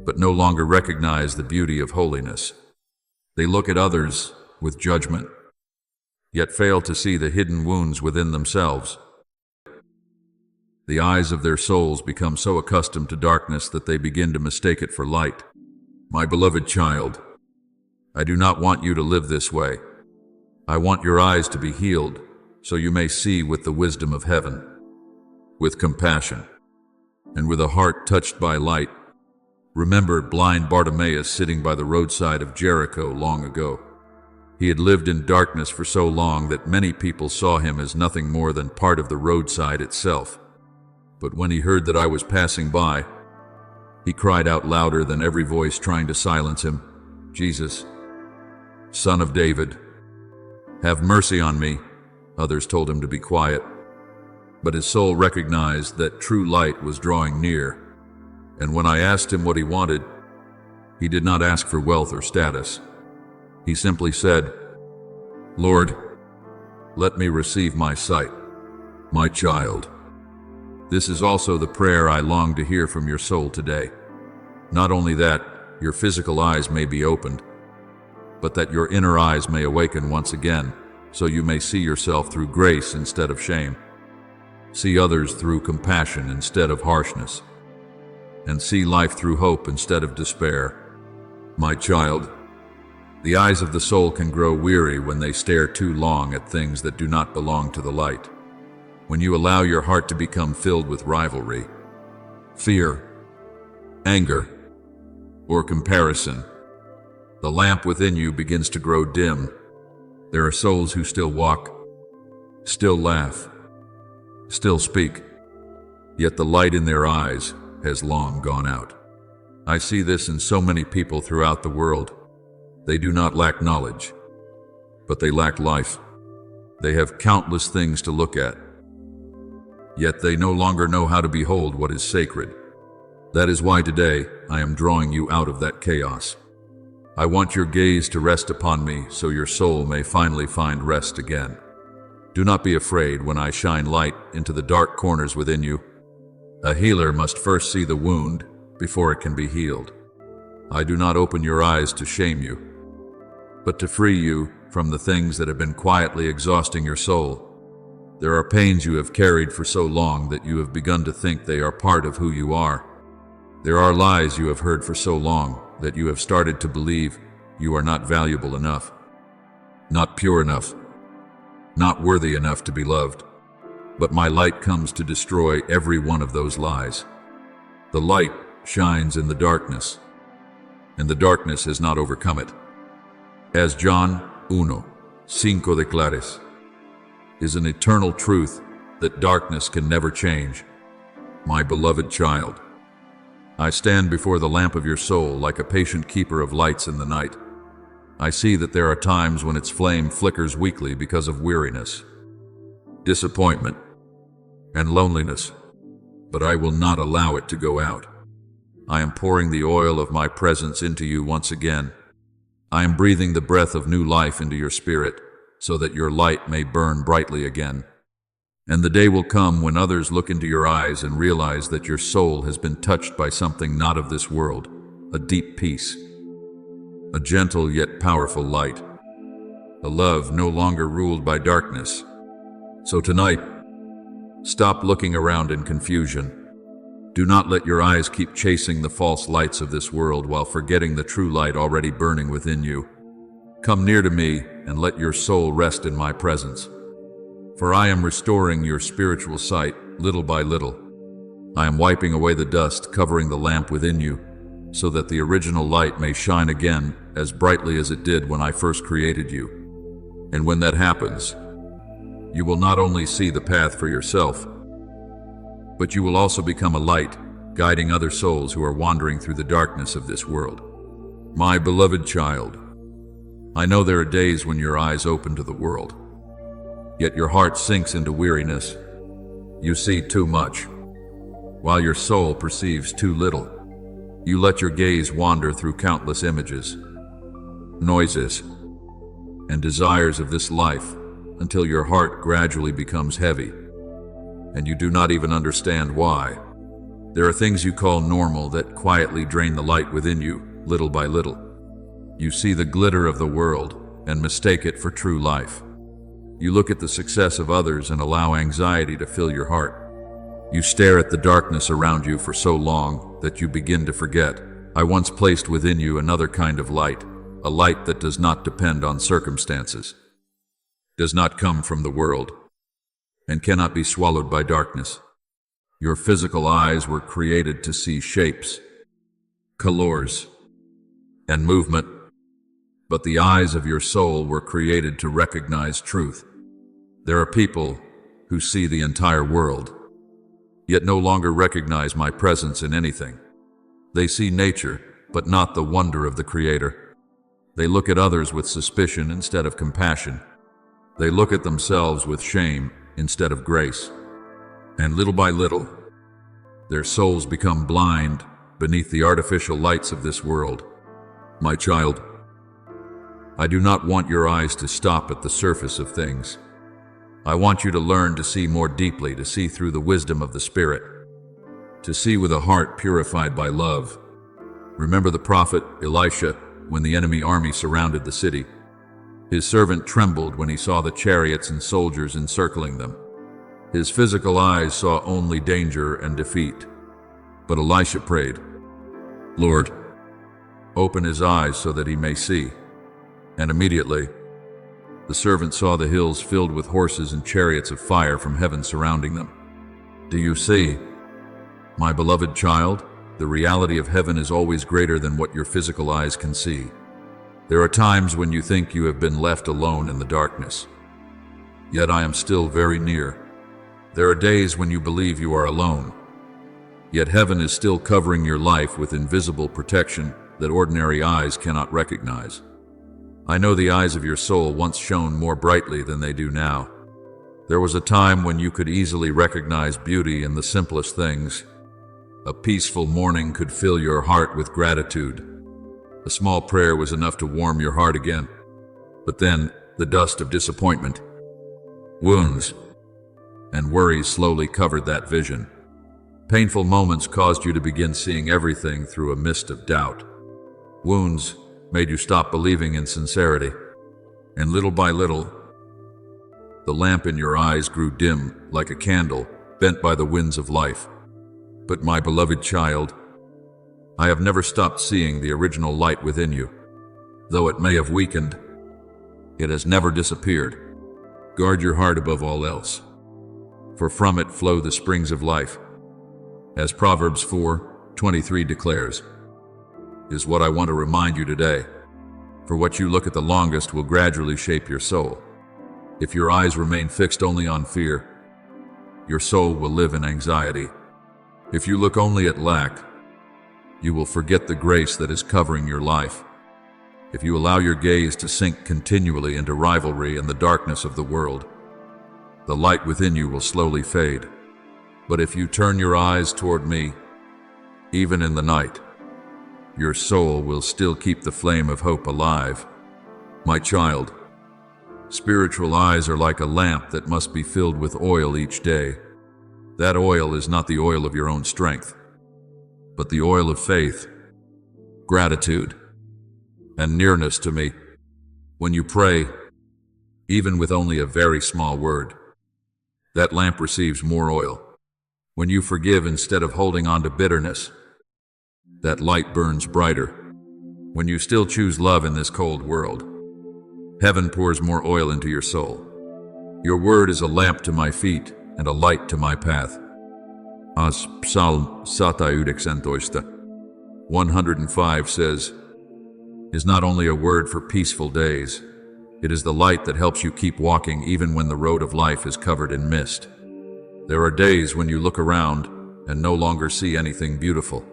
but no longer recognize the beauty of holiness. They look at others with judgment, yet fail to see the hidden wounds within themselves. The eyes of their souls become so accustomed to darkness that they begin to mistake it for light. My beloved child, I do not want you to live this way. I want your eyes to be healed so you may see with the wisdom of heaven, with compassion, and with a heart touched by light. Remember blind Bartimaeus sitting by the roadside of Jericho long ago. He had lived in darkness for so long that many people saw him as nothing more than part of the roadside itself. But when he heard that I was passing by, he cried out louder than every voice trying to silence him, Jesus, Son of David, have mercy on me. Others told him to be quiet, but his soul recognized that true light was drawing near. And when I asked him what he wanted, he did not ask for wealth or status. He simply said, Lord, let me receive my sight, my child. This is also the prayer I long to hear from your soul today. Not only that your physical eyes may be opened, but that your inner eyes may awaken once again, so you may see yourself through grace instead of shame. See others through compassion instead of harshness, and see life through hope instead of despair. My child, the eyes of the soul can grow weary when they stare too long at things that do not belong to the light. When you allow your heart to become filled with rivalry, fear, anger, or comparison, the lamp within you begins to grow dim. There are souls who still walk, still laugh, still speak, yet the light in their eyes has long gone out. I see this in so many people throughout the world. They do not lack knowledge, but they lack life. They have countless things to look at, yet they no longer know how to behold what is sacred. That is why today I am drawing you out of that chaos. I want your gaze to rest upon me so your soul may finally find rest again. Do not be afraid when I shine light into the dark corners within you. A healer must first see the wound before it can be healed. I do not open your eyes to shame you, but to free you from the things that have been quietly exhausting your soul. There are pains you have carried for so long that you have begun to think they are part of who you are. There are lies you have heard for so long that you have started to believe you are not valuable enough, not pure enough, not worthy enough to be loved. But my light comes to destroy every one of those lies. The light shines in the darkness, and the darkness has not overcome it. As John 1:5 declares, is an eternal truth that darkness can never change. My beloved child, I stand before the lamp of your soul like a patient keeper of lights in the night. I see that there are times when its flame flickers weakly because of weariness, disappointment, and loneliness, but I will not allow it to go out. I am pouring the oil of my presence into you once again. I am breathing the breath of new life into your spirit, so that your light may burn brightly again. And the day will come when others look into your eyes and realize that your soul has been touched by something not of this world, a deep peace, a gentle yet powerful light, a love no longer ruled by darkness. So tonight, stop looking around in confusion. Do not let your eyes keep chasing the false lights of this world while forgetting the true light already burning within you. Come near to me and let your soul rest in my presence. For I am restoring your spiritual sight little by little. I am wiping away the dust covering the lamp within you, so that the original light may shine again as brightly as it did when I first created you. And when that happens, you will not only see the path for yourself, but you will also become a light, guiding other souls who are wandering through the darkness of this world. My beloved child, I know there are days when your eyes open to the world, yet your heart sinks into weariness. You see too much, while your soul perceives too little. You let your gaze wander through countless images, noises, and desires of this life until your heart gradually becomes heavy, and you do not even understand why. There are things you call normal that quietly drain the light within you, little by little. You see the glitter of the world and mistake it for true life. You look at the success of others and allow anxiety to fill your heart. You stare at the darkness around you for so long that you begin to forget, I once placed within you another kind of light, a light that does not depend on circumstances, does not come from the world, and cannot be swallowed by darkness. Your physical eyes were created to see shapes, colors, and movement, but the eyes of your soul were created to recognize truth. There are people who see the entire world, yet no longer recognize my presence in anything. They see nature, but not the wonder of the Creator. They look at others with suspicion instead of compassion. They look at themselves with shame instead of grace. And little by little, their souls become blind beneath the artificial lights of this world. My child, I do not want your eyes to stop at the surface of things. I want you to learn to see more deeply, to see through the wisdom of the Spirit, to see with a heart purified by love. Remember the prophet Elisha when the enemy army surrounded the city. His servant trembled when he saw the chariots and soldiers encircling them. His physical eyes saw only danger and defeat. But Elisha prayed, Lord, open his eyes so that he may see. And immediately, the servant saw the hills filled with horses and chariots of fire from heaven surrounding them. Do you see, my beloved child, the reality of heaven is always greater than what your physical eyes can see. There are times when you think you have been left alone in the darkness. Yet I am still very near. There are days when you believe you are alone. Yet heaven is still covering your life with invisible protection that ordinary eyes cannot recognize. I know the eyes of your soul once shone more brightly than they do now. There was a time when you could easily recognize beauty in the simplest things. A peaceful morning could fill your heart with gratitude. A small prayer was enough to warm your heart again. But then, the dust of disappointment, wounds, and worries slowly covered that vision. Painful moments caused you to begin seeing everything through a mist of doubt. Wounds made you stop believing in sincerity. And little by little, The lamp in your eyes grew dim, like a candle, bent by the winds of life. But my beloved child, I have never stopped seeing the original light within you. Though it may have weakened, it has never disappeared. Guard your heart above all else, for from it flow the springs of life. As Proverbs 4:23 declares, is what I want to remind you today. For what you look at the longest will gradually shape your soul. If your eyes remain fixed only on fear, your soul will live in anxiety. If you look only at lack, you will forget the grace that is covering your life. If you allow your gaze to sink continually into rivalry and the darkness of the world, the light within you will slowly fade. But if you turn your eyes toward me, even in the night, your soul will still keep the flame of hope alive. My child, spiritual eyes are like a lamp that must be filled with oil each day. That oil is not the oil of your own strength, but the oil of faith, gratitude, and nearness to me. When you pray, even with only a very small word, that lamp receives more oil. When you forgive instead of holding on to bitterness, that light burns brighter. When you still choose love in this cold world, heaven pours more oil into your soul. Your word is a lamp to my feet and a light to my path. As Psalm 105 says, is not only a word for peaceful days, it is the light that helps you keep walking even when the road of life is covered in mist. There are days when you look around and no longer see anything beautiful.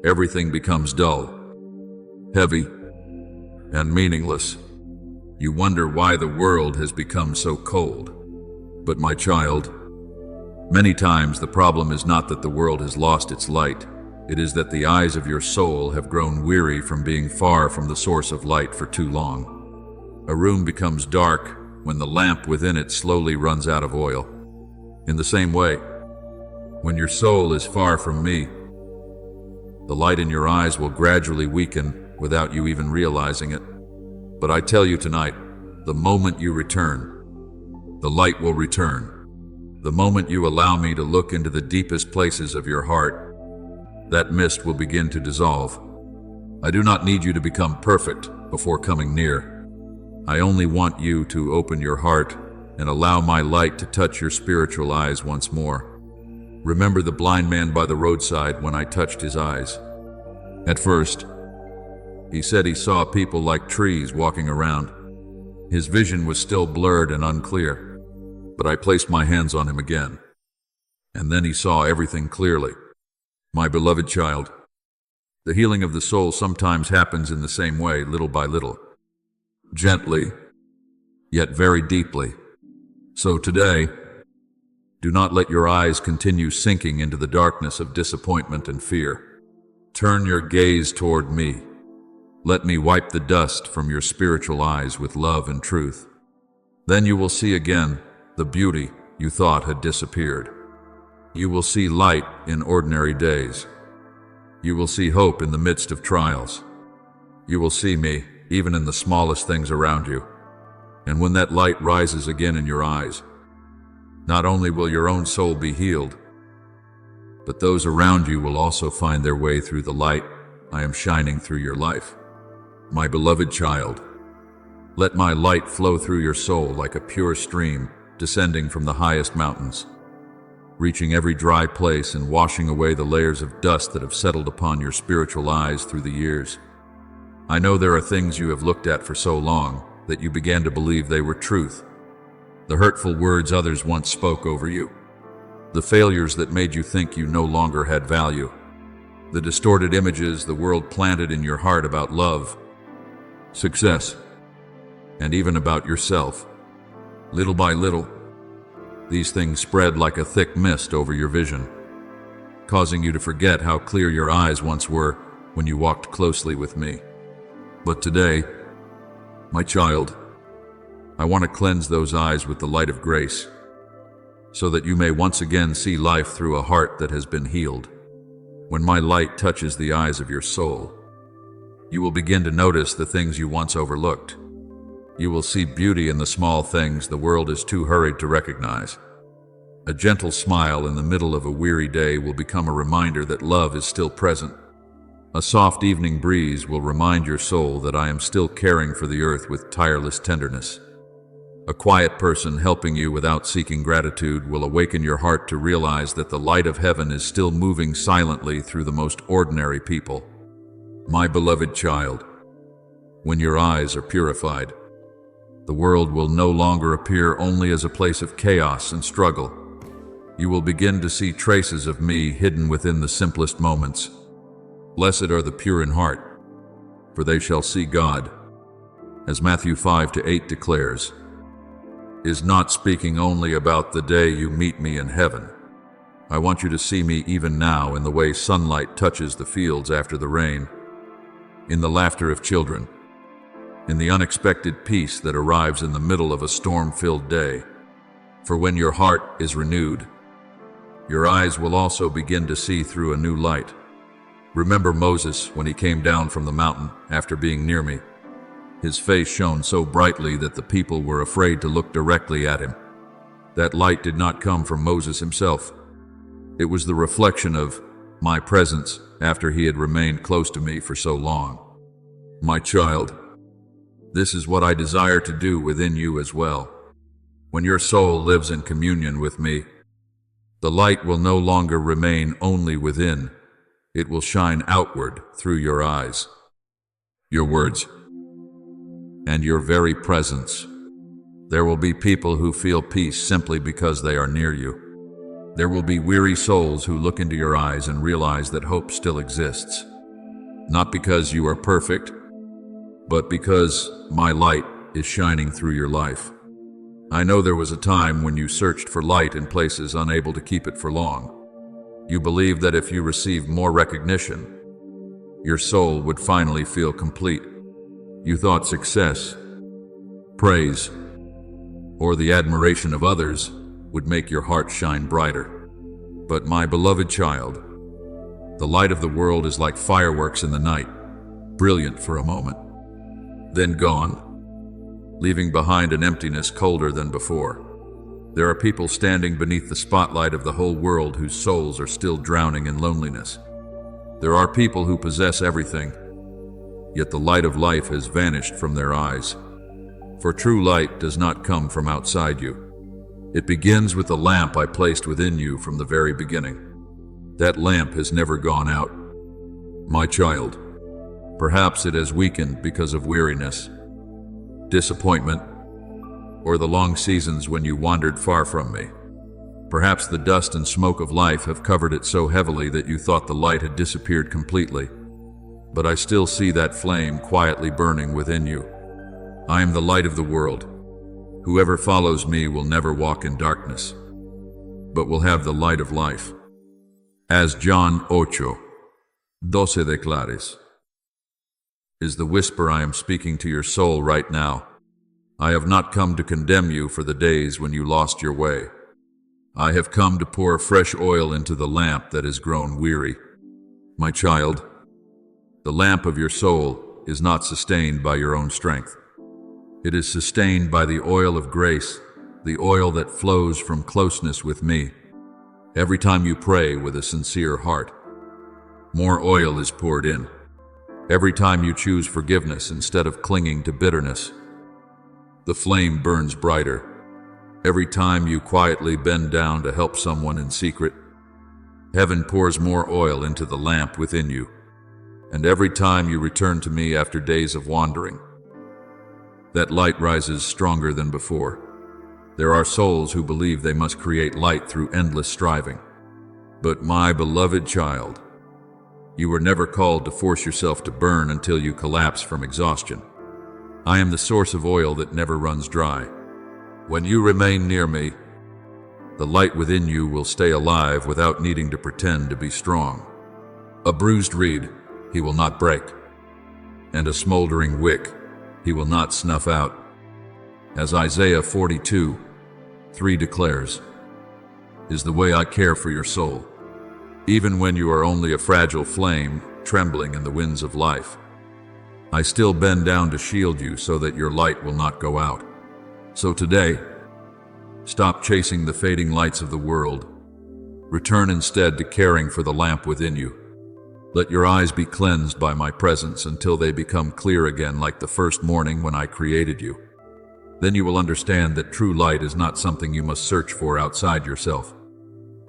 Everything becomes dull, heavy, and meaningless. You wonder why the world has become so cold. But my child, many times the problem is not that the world has lost its light. It is that the eyes of your soul have grown weary from being far from the source of light for too long. A room becomes dark when the lamp within it slowly runs out of oil. In the same way, when your soul is far from me, the light in your eyes will gradually weaken without you even realizing it. But I tell you tonight, the moment you return, the light will return. The moment you allow me to look into the deepest places of your heart, that mist will begin to dissolve. I do not need you to become perfect before coming near. I only want you to open your heart and allow my light to touch your spiritual eyes once more. Remember the blind man by the roadside when I touched his eyes. At first, he said he saw people like trees walking around. His vision was still blurred and unclear, but I placed my hands on him again, and then he saw everything clearly. My beloved child, the healing of the soul sometimes happens in the same way, little by little, gently, yet very deeply. So today, do not let your eyes continue sinking into the darkness of disappointment and fear. Turn your gaze toward me. Let me wipe the dust from your spiritual eyes with love and truth. Then you will see again the beauty you thought had disappeared. You will see light in ordinary days. You will see hope in the midst of trials. You will see me even in the smallest things around you. And when that light rises again in your eyes, not only will your own soul be healed, but those around you will also find their way through the light I am shining through your life. My beloved child, let my light flow through your soul like a pure stream descending from the highest mountains, reaching every dry place and washing away the layers of dust that have settled upon your spiritual eyes through the years. I know there are things you have looked at for so long that you began to believe they were truth. The hurtful words others once spoke over you, the failures that made you think you no longer had value, the distorted images the world planted in your heart about love, success, and even about yourself. Little by little, these things spread like a thick mist over your vision, causing you to forget how clear your eyes once were when you walked closely with me. But today, my child, I want to cleanse those eyes with the light of grace, so that you may once again see life through a heart that has been healed. When my light touches the eyes of your soul, you will begin to notice the things you once overlooked. You will see beauty in the small things the world is too hurried to recognize. A gentle smile in the middle of a weary day will become a reminder that love is still present. A soft evening breeze will remind your soul that I am still caring for the earth with tireless tenderness. A quiet person helping you without seeking gratitude will awaken your heart to realize that the light of heaven is still moving silently through the most ordinary people. My beloved child, when your eyes are purified, the world will no longer appear only as a place of chaos and struggle. You will begin to see traces of me hidden within the simplest moments. Blessed are the pure in heart, for they shall see God. As Matthew 5-8 declares, is not speaking only about the day you meet me in heaven. I want you to see me even now in the way sunlight touches the fields after the rain, in the laughter of children, in the unexpected peace that arrives in the middle of a storm-filled day. For when your heart is renewed, your eyes will also begin to see through a new light. Remember Moses when he came down from the mountain after being near me. His face shone so brightly that the people were afraid to look directly at him. That light did not come from Moses himself. It was the reflection of my presence after he had remained close to me for so long. My child, this is what I desire to do within you as well. When your soul lives in communion with me, the light will no longer remain only within. It will shine outward through your eyes, your words, and your very presence. There will be people who feel peace simply because they are near you. There will be weary souls who look into your eyes and realize that hope still exists. Not because you are perfect, but because my light is shining through your life. I know there was a time when you searched for light in places unable to keep it for long. You believed that if you received more recognition, your soul would finally feel complete. You thought success, praise, or the admiration of others would make your heart shine brighter. But my beloved child, the light of the world is like fireworks in the night, brilliant for a moment, then gone, leaving behind an emptiness colder than before. There are people standing beneath the spotlight of the whole world whose souls are still drowning in loneliness. There are people who possess everything, yet the light of life has vanished from their eyes. For true light does not come from outside you. It begins with the lamp I placed within you from the very beginning. That lamp has never gone out. My child, perhaps it has weakened because of weariness, disappointment, or the long seasons when you wandered far from me. Perhaps the dust and smoke of life have covered it so heavily that you thought the light had disappeared completely. But I still see that flame quietly burning within you. I am the light of the world. Whoever follows me will never walk in darkness, but will have the light of life. As John 8:12 declares, is the whisper I am speaking to your soul right now. I have not come to condemn you for the days when you lost your way. I have come to pour fresh oil into the lamp that has grown weary. My child, the lamp of your soul is not sustained by your own strength. It is sustained by the oil of grace, the oil that flows from closeness with me. Every time you pray with a sincere heart, more oil is poured in. Every time you choose forgiveness instead of clinging to bitterness, the flame burns brighter. Every time you quietly bend down to help someone in secret, heaven pours more oil into the lamp within you. And every time you return to me after days of wandering, that light rises stronger than before. There are souls who believe they must create light through endless striving. But my beloved child, you were never called to force yourself to burn until you collapse from exhaustion. I am the source of oil that never runs dry. When you remain near me, the light within you will stay alive without needing to pretend to be strong. A bruised reed he will not break, and a smoldering wick he will not snuff out. As Isaiah 42:3 declares, is the way I care for your soul, even when you are only a fragile flame trembling in the winds of life. I still bend down to shield you so that your light will not go out. So today, stop chasing the fading lights of the world. Return instead to caring for the lamp within you. Let your eyes be cleansed by my presence until they become clear again like the first morning when I created you. Then you will understand that true light is not something you must search for outside yourself.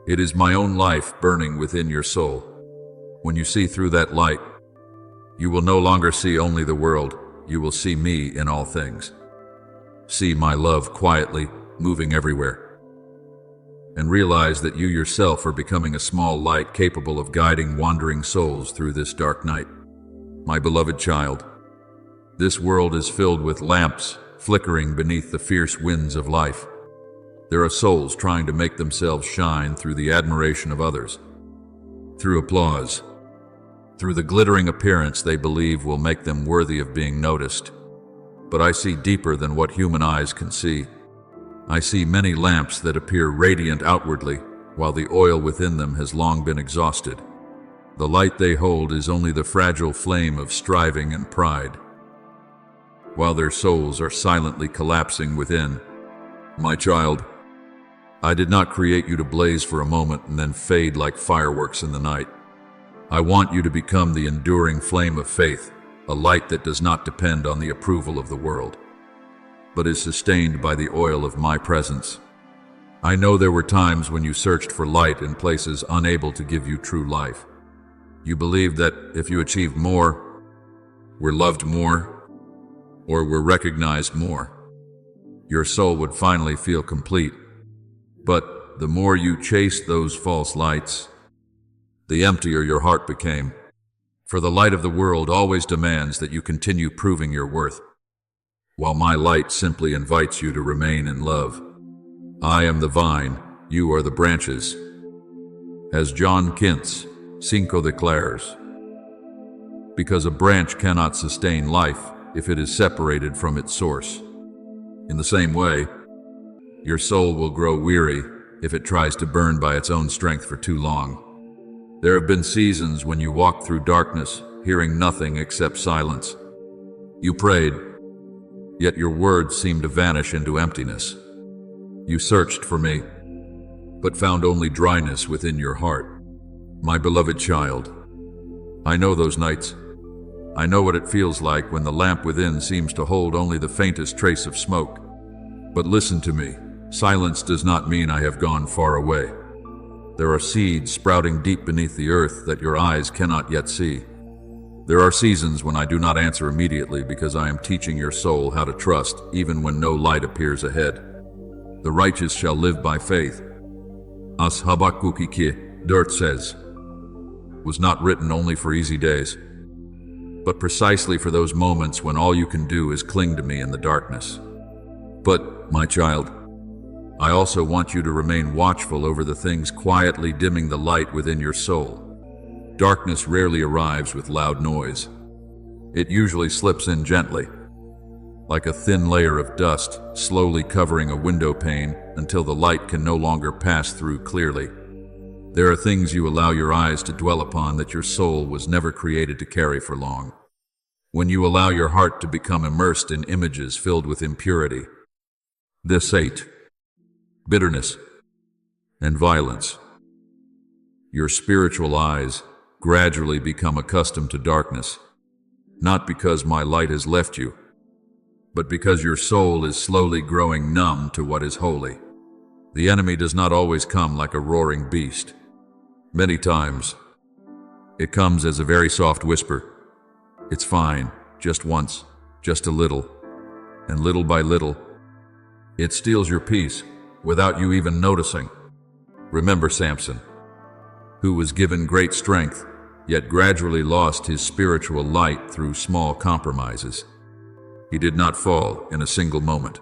It is my own life burning within your soul. When you see through that light, you will no longer see only the world, you will see me in all things. See my love quietly moving everywhere. And realize that you yourself are becoming a small light capable of guiding wandering souls through this dark night. My beloved child, this world is filled with lamps flickering beneath the fierce winds of life. There are souls trying to make themselves shine through the admiration of others, through applause, through the glittering appearance they believe will make them worthy of being noticed. But I see deeper than what human eyes can see. I see many lamps that appear radiant outwardly, while the oil within them has long been exhausted. The light they hold is only the fragile flame of striving and pride, while their souls are silently collapsing within. My child, I did not create you to blaze for a moment and then fade like fireworks in the night. I want you to become the enduring flame of faith, a light that does not depend on the approval of the world, but is sustained by the oil of my presence. I know there were times when you searched for light in places unable to give you true life. You believed that if you achieved more, were loved more, or were recognized more, your soul would finally feel complete. But the more you chased those false lights, the emptier your heart became. For the light of the world always demands that you continue proving your worth, while my light simply invites you to remain in love. I am the vine, you are the branches. As John Kintz, Cinco declares, because a branch cannot sustain life if it is separated from its source. In the same way, your soul will grow weary if it tries to burn by its own strength for too long. There have been seasons when you walked through darkness, hearing nothing except silence. You prayed, yet your words seemed to vanish into emptiness. You searched for me, but found only dryness within your heart. My beloved child, I know those nights. I know what it feels like when the lamp within seems to hold only the faintest trace of smoke. But listen to me, silence does not mean I have gone far away. There are seeds sprouting deep beneath the earth that your eyes cannot yet see. There are seasons when I do not answer immediately because I am teaching your soul how to trust even when no light appears ahead. The righteous shall live by faith. As Habakkuk 2 says, was not written only for easy days, but precisely for those moments when all you can do is cling to me in the darkness. But, my child, I also want you to remain watchful over the things quietly dimming the light within your soul. Darkness rarely arrives with loud noise. It usually slips in gently, like a thin layer of dust slowly covering a window pane until the light can no longer pass through clearly. There are things you allow your eyes to dwell upon that your soul was never created to carry for long. When you allow your heart to become immersed in images filled with impurity, hate, bitterness, and violence, your spiritual eyes gradually become accustomed to darkness, not because my light has left you, but because your soul is slowly growing numb to what is holy. The enemy does not always come like a roaring beast. Many times, it comes as a very soft whisper. It's fine, just once, just a little, and little by little, it steals your peace without you even noticing. Remember Samson, who was given great strength, yet gradually lost his spiritual light through small compromises. He did not fall in a single moment.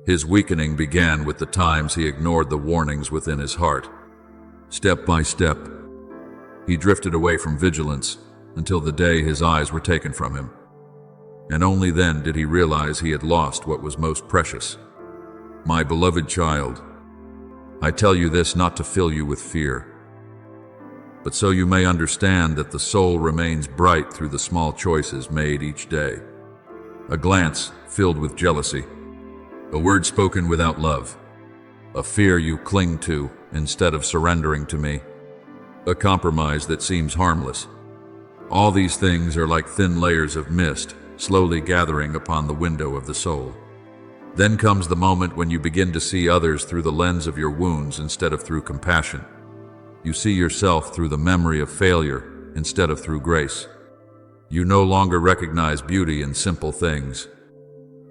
His weakening began with the times he ignored the warnings within his heart. Step by step, he drifted away from vigilance until the day his eyes were taken from him. And only then did he realize he had lost what was most precious. My beloved child, I tell you this not to fill you with fear, but so you may understand that the soul remains bright through the small choices made each day. A glance filled with jealousy, a word spoken without love, a fear you cling to instead of surrendering to me, a compromise that seems harmless. All these things are like thin layers of mist, slowly gathering upon the window of the soul. Then comes the moment when you begin to see others through the lens of your wounds instead of through compassion. You see yourself through the memory of failure instead of through grace. You no longer recognize beauty in simple things.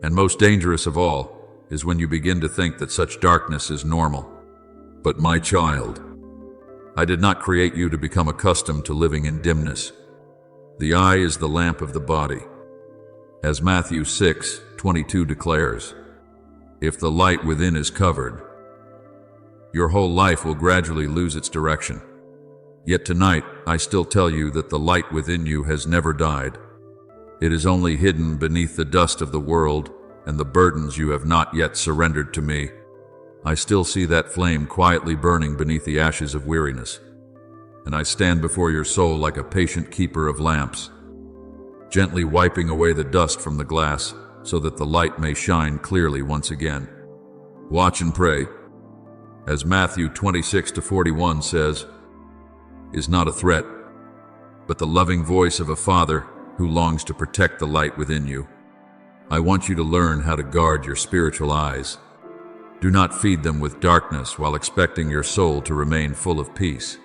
And most dangerous of all is when you begin to think that such darkness is normal. But my child, I did not create you to become accustomed to living in dimness. The eye is the lamp of the body. As Matthew 6:22 declares, if the light within is covered, your whole life will gradually lose its direction. Yet tonight, I still tell you that the light within you has never died. It is only hidden beneath the dust of the world and the burdens you have not yet surrendered to me. I still see that flame quietly burning beneath the ashes of weariness. And I stand before your soul like a patient keeper of lamps, gently wiping away the dust from the glass so that the light may shine clearly once again. Watch and pray. As Matthew 26:41 says, is not a threat, but the loving voice of a father who longs to protect the light within you. I want you to learn how to guard your spiritual eyes. Do not feed them with darkness while expecting your soul to remain full of peace.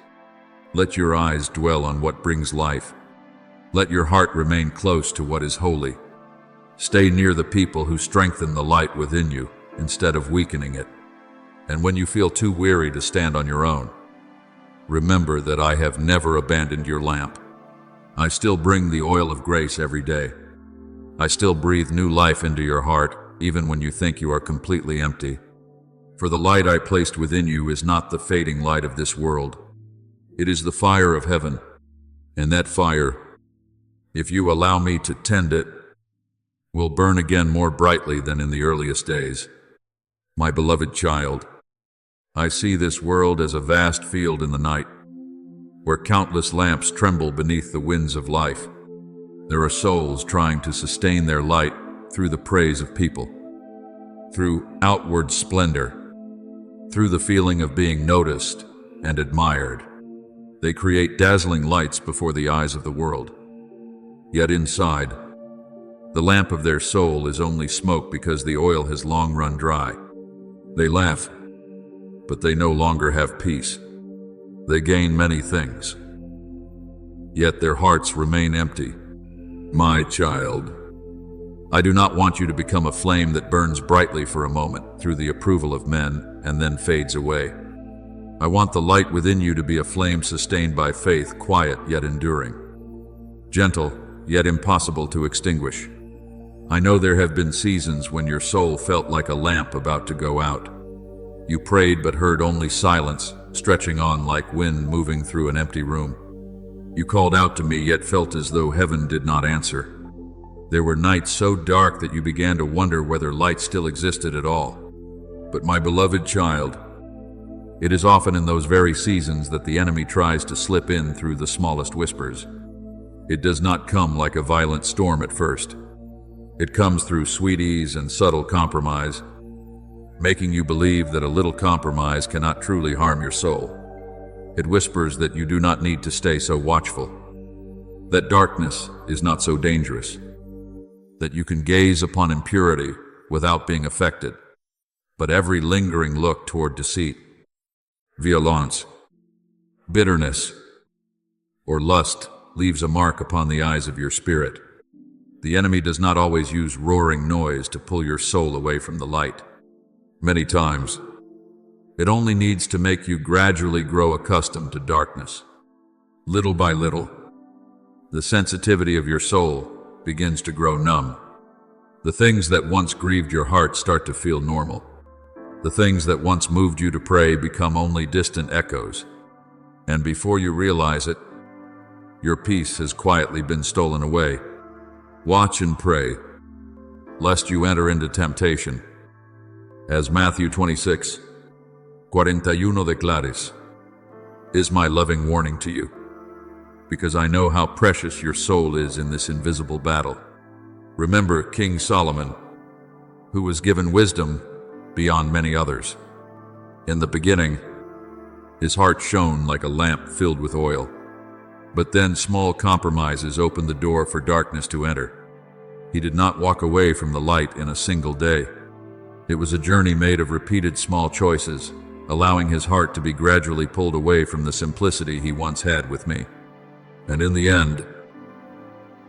Let your eyes dwell on what brings life. Let your heart remain close to what is holy. Stay near the people who strengthen the light within you instead of weakening it. And when you feel too weary to stand on your own, remember that I have never abandoned your lamp. I still bring the oil of grace every day. I still breathe new life into your heart, even when you think you are completely empty. For the light I placed within you is not the fading light of this world. It is the fire of heaven. And that fire, if you allow me to tend it, will burn again more brightly than in the earliest days. My beloved child, I see this world as a vast field in the night, where countless lamps tremble beneath the winds of life. There are souls trying to sustain their light through the praise of people, through outward splendor, through the feeling of being noticed and admired. They create dazzling lights before the eyes of the world. Yet inside, the lamp of their soul is only smoke because the oil has long run dry. They laugh, but they no longer have peace. They gain many things, yet their hearts remain empty. My child, I do not want you to become a flame that burns brightly for a moment through the approval of men and then fades away. I want the light within you to be a flame sustained by faith, quiet yet enduring, gentle yet impossible to extinguish. I know there have been seasons when your soul felt like a lamp about to go out. You prayed but heard only silence, stretching on like wind moving through an empty room. You called out to me yet felt as though heaven did not answer. There were nights so dark that you began to wonder whether light still existed at all. But my beloved child, it is often in those very seasons that the enemy tries to slip in through the smallest whispers. It does not come like a violent storm at first. It comes through sweet ease and subtle compromise, making you believe that a little compromise cannot truly harm your soul. It whispers that you do not need to stay so watchful, that darkness is not so dangerous, that you can gaze upon impurity without being affected, but every lingering look toward deceit, violence, bitterness, or lust leaves a mark upon the eyes of your spirit. The enemy does not always use roaring noise to pull your soul away from the light. Many times, it only needs to make you gradually grow accustomed to darkness. Little by little, the sensitivity of your soul begins to grow numb. The things that once grieved your heart start to feel normal. The things that once moved you to pray become only distant echoes. And before you realize it, your peace has quietly been stolen away. Watch and pray, lest you enter into temptation. As Matthew 26:41 declares, is my loving warning to you, because I know how precious your soul is in this invisible battle. Remember King Solomon, who was given wisdom beyond many others. In the beginning, his heart shone like a lamp filled with oil, but then small compromises opened the door for darkness to enter. He did not walk away from the light in a single day. It was a journey made of repeated small choices, allowing his heart to be gradually pulled away from the simplicity he once had with me. And in the end,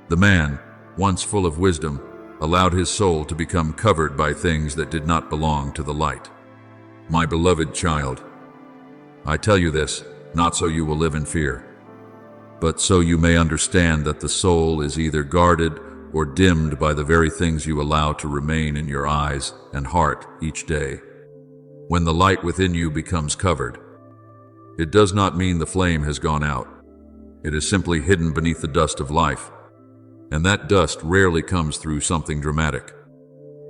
the man, once full of wisdom, allowed his soul to become covered by things that did not belong to the light. My beloved child, I tell you this, not so you will live in fear, but so you may understand that the soul is either guarded or dimmed by the very things you allow to remain in your eyes and heart each day. When the light within you becomes covered, it does not mean the flame has gone out. It is simply hidden beneath the dust of life, and that dust rarely comes through something dramatic.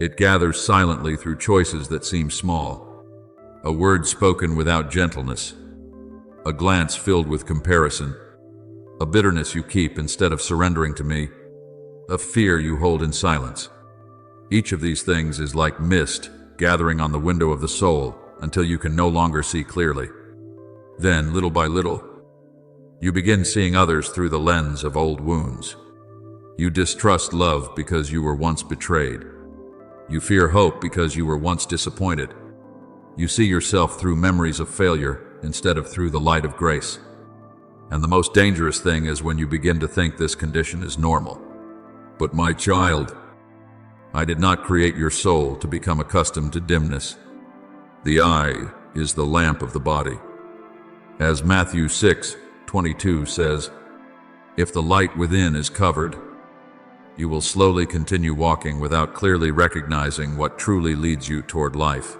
It gathers silently through choices that seem small, a word spoken without gentleness, a glance filled with comparison, a bitterness you keep instead of surrendering to me, a fear you hold in silence. Each of these things is like mist gathering on the window of the soul until you can no longer see clearly. Then, little by little, you begin seeing others through the lens of old wounds. You distrust love because you were once betrayed. You fear hope because you were once disappointed. You see yourself through memories of failure instead of through the light of grace. And the most dangerous thing is when you begin to think this condition is normal. But my child, I did not create your soul to become accustomed to dimness. The eye is the lamp of the body. As Matthew 6:22 says, if the light within is covered, you will slowly continue walking without clearly recognizing what truly leads you toward life.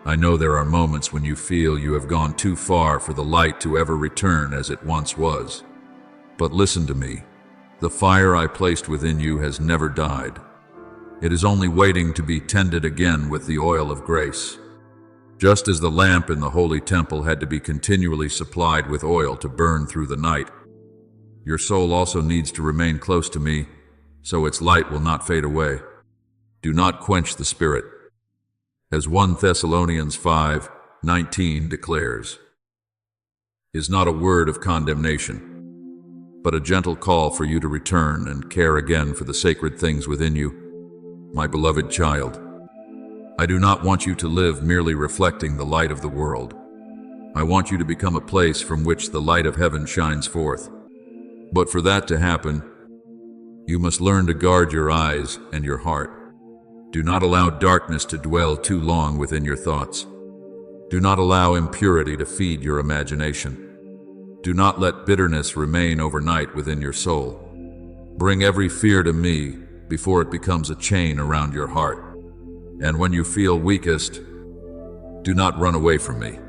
I know there are moments when you feel you have gone too far for the light to ever return as it once was. But listen to me. The fire I placed within you has never died. It is only waiting to be tended again with the oil of grace. Just as the lamp in the holy temple had to be continually supplied with oil to burn through the night, your soul also needs to remain close to me, so its light will not fade away. Do not quench the Spirit. As 1 Thessalonians 5:19 declares, is not a word of condemnation, but a gentle call for you to return and care again for the sacred things within you. My beloved child, I do not want you to live merely reflecting the light of the world. I want you to become a place from which the light of heaven shines forth. But for that to happen, you must learn to guard your eyes and your heart. Do not allow darkness to dwell too long within your thoughts. Do not allow impurity to feed your imagination. Do not let bitterness remain overnight within your soul. Bring every fear to me before it becomes a chain around your heart. And when you feel weakest, do not run away from me.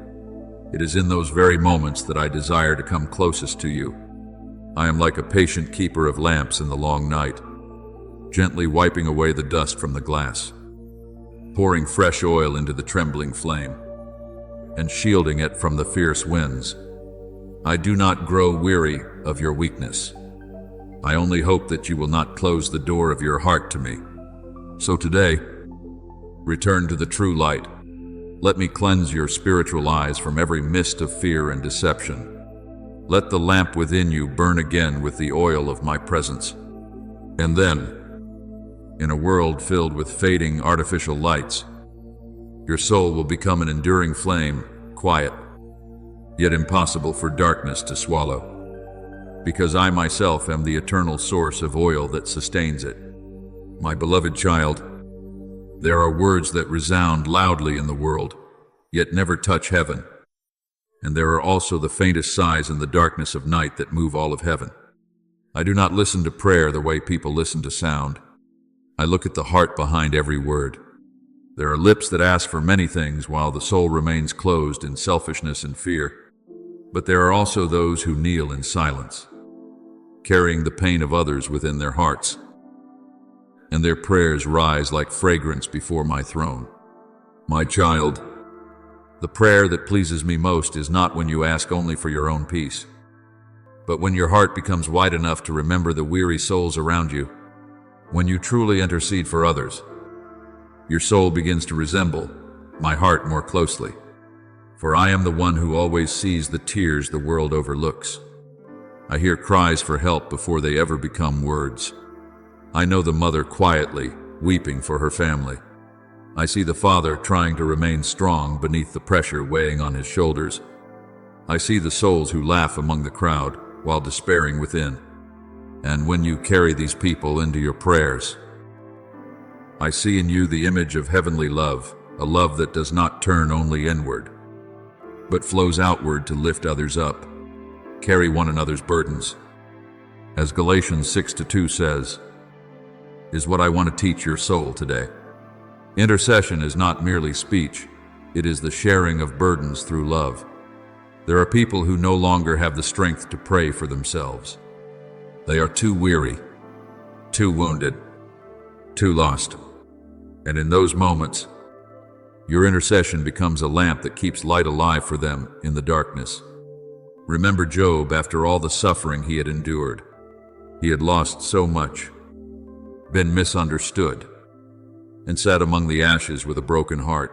It is in those very moments that I desire to come closest to you. I am like a patient keeper of lamps in the long night, gently wiping away the dust from the glass, pouring fresh oil into the trembling flame, and shielding it from the fierce winds. I do not grow weary of your weakness. I only hope that you will not close the door of your heart to me. So today, return to the true light. Let me cleanse your spiritual eyes from every mist of fear and deception. Let the lamp within you burn again with the oil of my presence. And then, in a world filled with fading artificial lights, your soul will become an enduring flame, quiet, yet impossible for darkness to swallow. Because I myself am the eternal source of oil that sustains it. My beloved child, there are words that resound loudly in the world, yet never touch heaven. And there are also the faintest sighs in the darkness of night that move all of heaven. I do not listen to prayer the way people listen to sound. I look at the heart behind every word. There are lips that ask for many things while the soul remains closed in selfishness and fear. But there are also those who kneel in silence, carrying the pain of others within their hearts. And their prayers rise like fragrance before my throne. My child, The prayer that pleases me most is not when you ask only for your own peace, but when your heart becomes wide enough to remember the weary souls around you. When you truly intercede for others, your soul begins to resemble my heart more closely. For I am the one who always sees the tears the world overlooks. I hear cries for help before they ever become words. I know the mother quietly weeping for her family. I see the father trying to remain strong beneath the pressure weighing on his shoulders. I see the souls who laugh among the crowd while despairing within. And when you carry these people into your prayers, I see in you the image of heavenly love, a love that does not turn only inward, but flows outward to lift others up. Carry one another's burdens. As Galatians 6:2 says, is what I want to teach your soul today. Intercession is not merely speech, it is the sharing of burdens through love. There are people who no longer have the strength to pray for themselves. They are too weary, too wounded, too lost. And in those moments, your intercession becomes a lamp that keeps light alive for them in the darkness. Remember Job after all the suffering he had endured. He had lost so much, been misunderstood, and sat among the ashes with a broken heart.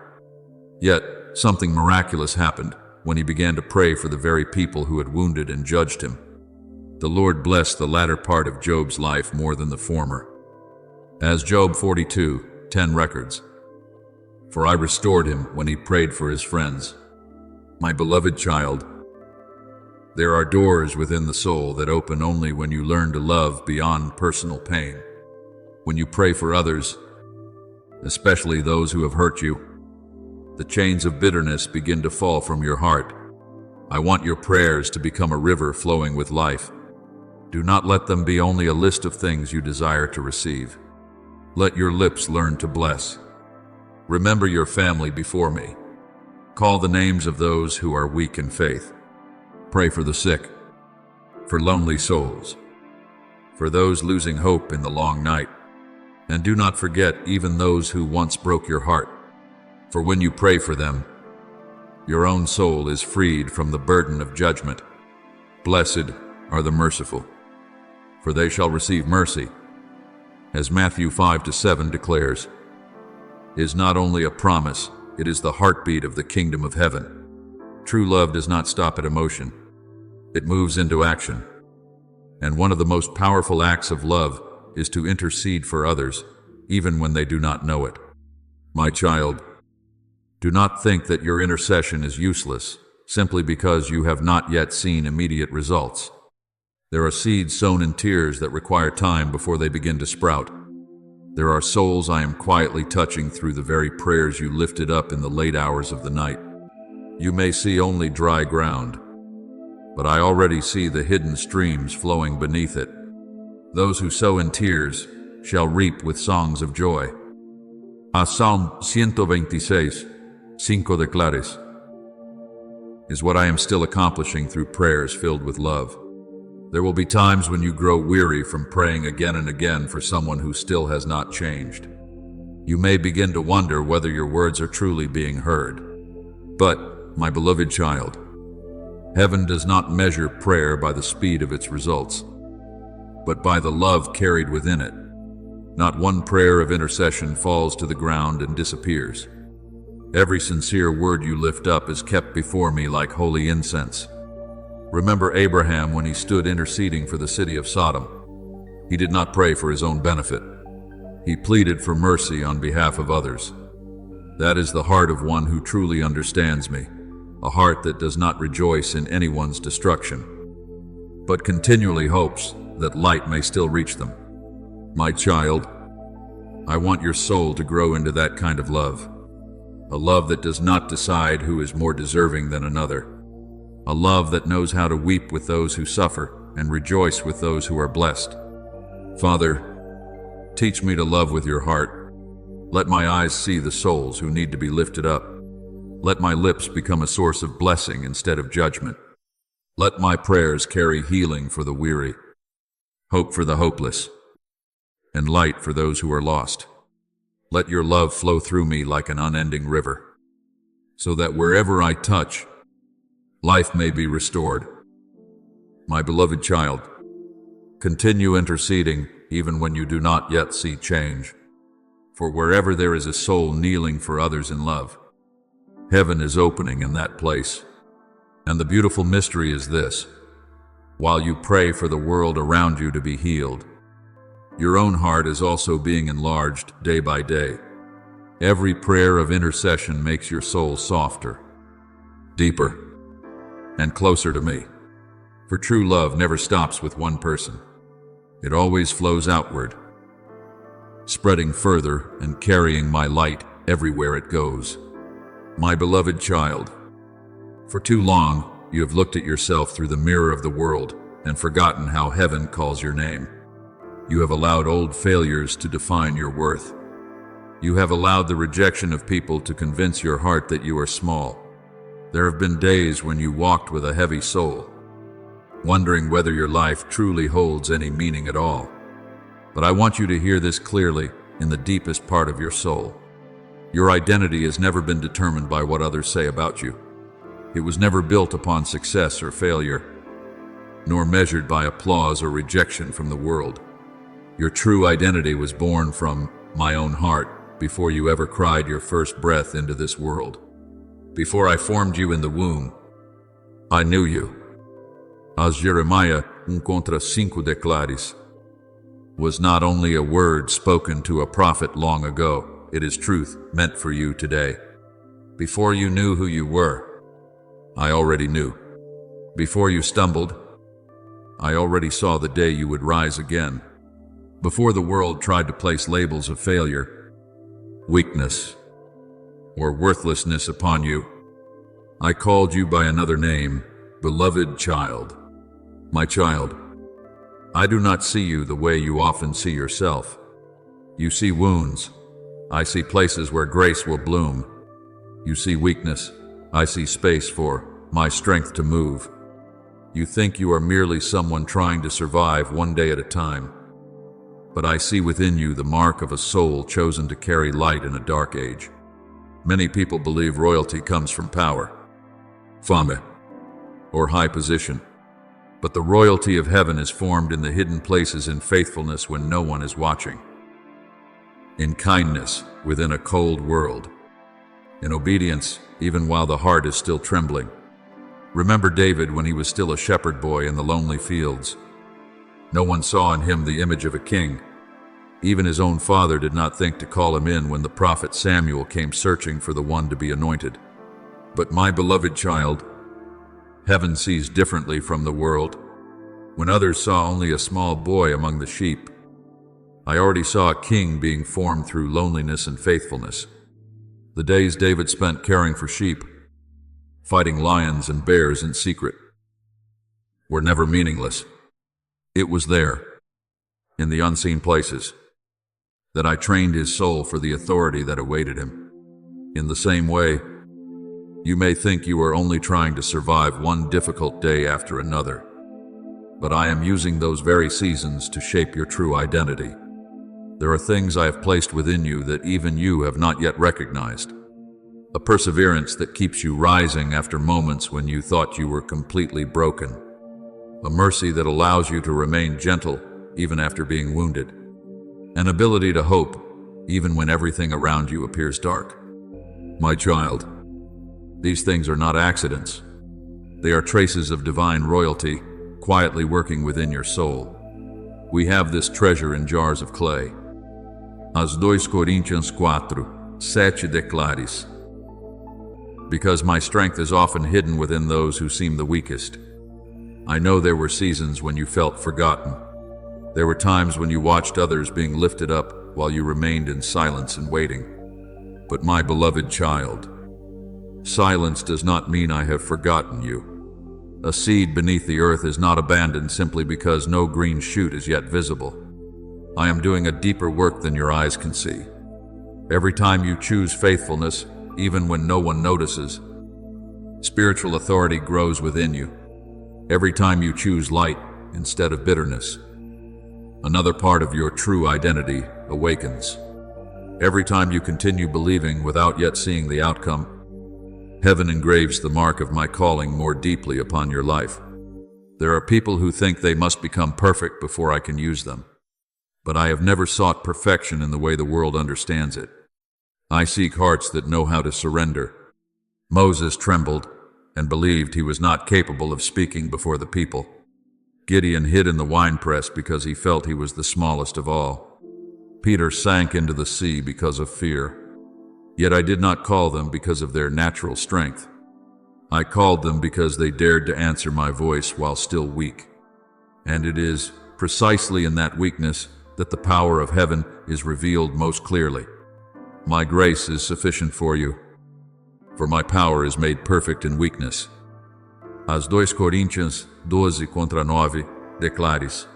Yet, something miraculous happened when he began to pray for the very people who had wounded and judged him. The Lord blessed the latter part of Job's life more than the former. As Job 42:10 records, for I restored him when he prayed for his friends. My beloved child, there are doors within the soul that open only when you learn to love beyond personal pain. When you pray for others, especially those who have hurt you, the chains of bitterness begin to fall from your heart. I want your prayers to become a river flowing with life. Do not let them be only a list of things you desire to receive. Let your lips learn to bless. Remember your family before me. Call the names of those who are weak in faith. Pray for the sick, for lonely souls, for those losing hope in the long night. And do not forget even those who once broke your heart. For when you pray for them, your own soul is freed from the burden of judgment. Blessed are the merciful, for they shall receive mercy. As Matthew 5:7 declares, is not only a promise, it is the heartbeat of the kingdom of heaven. True love does not stop at emotion. It moves into action. And one of the most powerful acts of love is to intercede for others, even when they do not know it. My child, do not think that your intercession is useless simply because you have not yet seen immediate results. There are seeds sown in tears that require time before they begin to sprout. There are souls I am quietly touching through the very prayers you lifted up in the late hours of the night. You may see only dry ground, but I already see the hidden streams flowing beneath it. Those who sow in tears shall reap with songs of joy. A Psalm 126:5 declares, is what I am still accomplishing through prayers filled with love. There will be times when you grow weary from praying again and again for someone who still has not changed. You may begin to wonder whether your words are truly being heard. But, my beloved child, heaven does not measure prayer by the speed of its results, but by the love carried within it. Not one prayer of intercession falls to the ground and disappears. Every sincere word you lift up is kept before me like holy incense. Remember Abraham when he stood interceding for the city of Sodom. He did not pray for his own benefit. He pleaded for mercy on behalf of others. That is the heart of one who truly understands me, a heart that does not rejoice in anyone's destruction, but continually hopes that light may still reach them. My child, I want your soul to grow into that kind of love, a love that does not decide who is more deserving than another, a love that knows how to weep with those who suffer and rejoice with those who are blessed. Father, teach me to love with your heart. Let my eyes see the souls who need to be lifted up. Let my lips become a source of blessing instead of judgment. Let my prayers carry healing for the weary, hope for the hopeless, and light for those who are lost. Let your love flow through me like an unending river. so that wherever I touch, life may be restored. My beloved child, continue interceding even when you do not yet see change. For wherever there is a soul kneeling for others in love, heaven is opening in that place. And the beautiful mystery is this: while you pray for the world around you to be healed, your own heart is also being enlarged day by day. Every prayer of intercession makes your soul softer, deeper, and closer to me. For true love never stops with one person. It always flows outward, spreading further and carrying my light everywhere it goes. My beloved child, for too long you have looked at yourself through the mirror of the world and forgotten how heaven calls your name. You have allowed old failures to define your worth. You have allowed the rejection of people to convince your heart that you are small. There have been days when you walked with a heavy soul, wondering whether your life truly holds any meaning at all. But I want you to hear this clearly in the deepest part of your soul. Your identity has never been determined by what others say about you. It was never built upon success or failure, nor measured by applause or rejection from the world. Your true identity was born from my own heart before you ever cried your first breath into this world. Before I formed you in the womb, I knew you. As Jeremiah 1:5 declares, was not only a word spoken to a prophet long ago, it is truth meant for you today. Before you knew who you were, I already knew. Before you stumbled, I already saw the day you would rise again. Before the world tried to place labels of failure, weakness, or worthlessness upon you, I called you by another name, beloved child. My child, I do not see you the way you often see yourself. You see wounds. I see places where grace will bloom. You see weakness. I see space for my strength to move. You think you are merely someone trying to survive one day at a time. But I see within you the mark of a soul chosen to carry light in a dark age. Many people believe royalty comes from power, fame, or high position. But the royalty of heaven is formed in the hidden places in faithfulness when no one is watching, in kindness within a cold world, in obedience even while the heart is still trembling. Remember David when he was still a shepherd boy in the lonely fields. No one saw in him the image of a king. Even his own father did not think to call him in when the prophet Samuel came searching for the one to be anointed. But my beloved child, heaven sees differently from the world. When others saw only a small boy among the sheep, I already saw a king being formed through loneliness and faithfulness. The days David spent caring for sheep, fighting lions and bears in secret, were never meaningless. It was there, in the unseen places, that I trained his soul for the authority that awaited him. In the same way, you may think you are only trying to survive one difficult day after another, but I am using those very seasons to shape your true identity. There are things I have placed within you that even you have not yet recognized. A perseverance that keeps you rising after moments when you thought you were completely broken. A mercy that allows you to remain gentle even after being wounded. An ability to hope even when everything around you appears dark. My child, these things are not accidents. They are traces of divine royalty quietly working within your soul. We have this treasure in jars of clay. As 2 Coríntios 4:7 declares, because my strength is often hidden within those who seem the weakest. I know there were seasons when you felt forgotten. There were times when you watched others being lifted up while you remained in silence and waiting. But my beloved child, silence does not mean I have forgotten you. A seed beneath the earth is not abandoned simply because no green shoot is yet visible. I am doing a deeper work than your eyes can see. Every time you choose faithfulness, even when no one notices, spiritual authority grows within you. Every time you choose light instead of bitterness, another part of your true identity awakens. Every time you continue believing without yet seeing the outcome, Heaven engraves the mark of my calling more deeply upon your life. There are people who think they must become perfect before I can use them. But I have never sought perfection in the way the world understands it. I seek hearts that know how to surrender. Moses trembled and believed he was not capable of speaking before the people. Gideon hid in the winepress because he felt he was the smallest of all. Peter sank into the sea because of fear. Yet I did not call them because of their natural strength. I called them because they dared to answer my voice while still weak. And it is precisely in that weakness that the power of heaven is revealed most clearly. My grace is sufficient for you, for my power is made perfect in weakness. As 2 Coríntios 12:9 declares,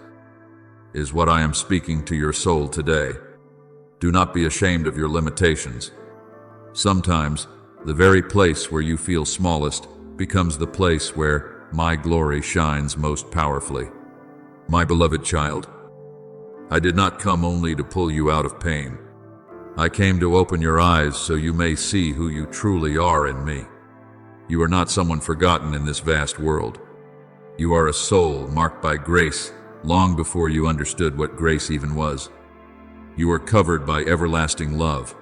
is what I am speaking to your soul today. Do not be ashamed of your limitations. Sometimes, the very place where you feel smallest becomes the place where my glory shines most powerfully. My beloved child, I did not come only to pull you out of pain. I came to open your eyes so you may see who you truly are in me. You are not someone forgotten in this vast world. You are a soul marked by grace long before you understood what grace even was. You are covered by everlasting love.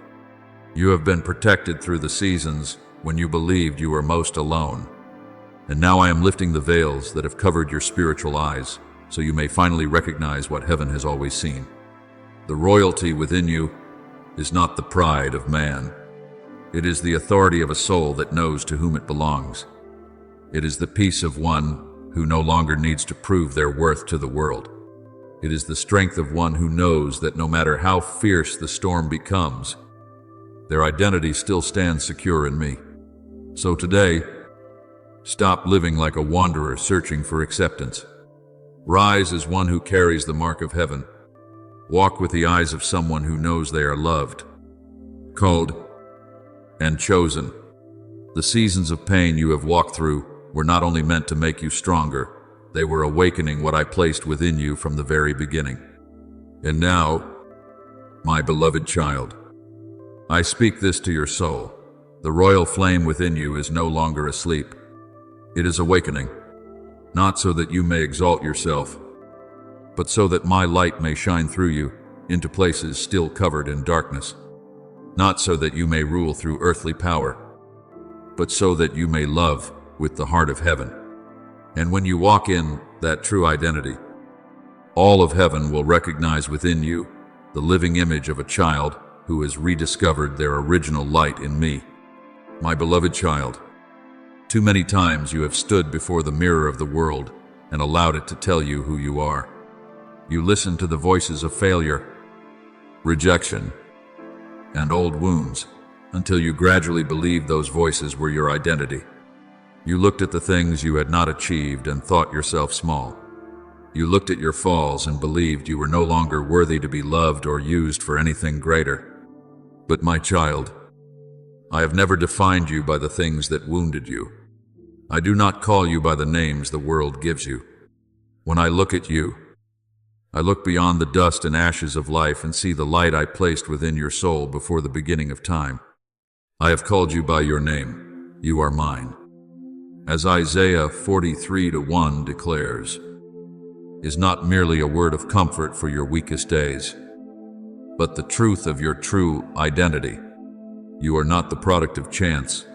You have been protected through the seasons when you believed you were most alone. And now I am lifting the veils that have covered your spiritual eyes, so you may finally recognize what heaven has always seen. The royalty within you is not the pride of man. It is the authority of a soul that knows to whom it belongs. It is the peace of one who no longer needs to prove their worth to the world. It is the strength of one who knows that no matter how fierce the storm becomes, their identity still stands secure in me. So today, stop living like a wanderer searching for acceptance. Rise as one who carries the mark of heaven. Walk with the eyes of someone who knows they are loved, called, and chosen. The seasons of pain you have walked through were not only meant to make you stronger, they were awakening what I placed within you from the very beginning. And now, my beloved child, I speak this to your soul. The royal flame within you is no longer asleep. It is awakening, not so that you may exalt yourself, but so that my light may shine through you into places still covered in darkness. Not so that you may rule through earthly power, but so that you may love with the heart of heaven. And when you walk in that true identity, all of heaven will recognize within you the living image of a child who has rediscovered their original light in me. My beloved child, too many times you have stood before the mirror of the world and allowed it to tell you who you are. You listened to the voices of failure, rejection, and old wounds until you gradually believed those voices were your identity. You looked at the things you had not achieved and thought yourself small. You looked at your falls and believed you were no longer worthy to be loved or used for anything greater. But my child, I have never defined you by the things that wounded you. I do not call you by the names the world gives you. When I look at you, I look beyond the dust and ashes of life and see the light I placed within your soul before the beginning of time. I have called you by your name. You are mine. As Isaiah 43:1 declares, is not merely a word of comfort for your weakest days, but the truth of your true identity. You are not the product of chance.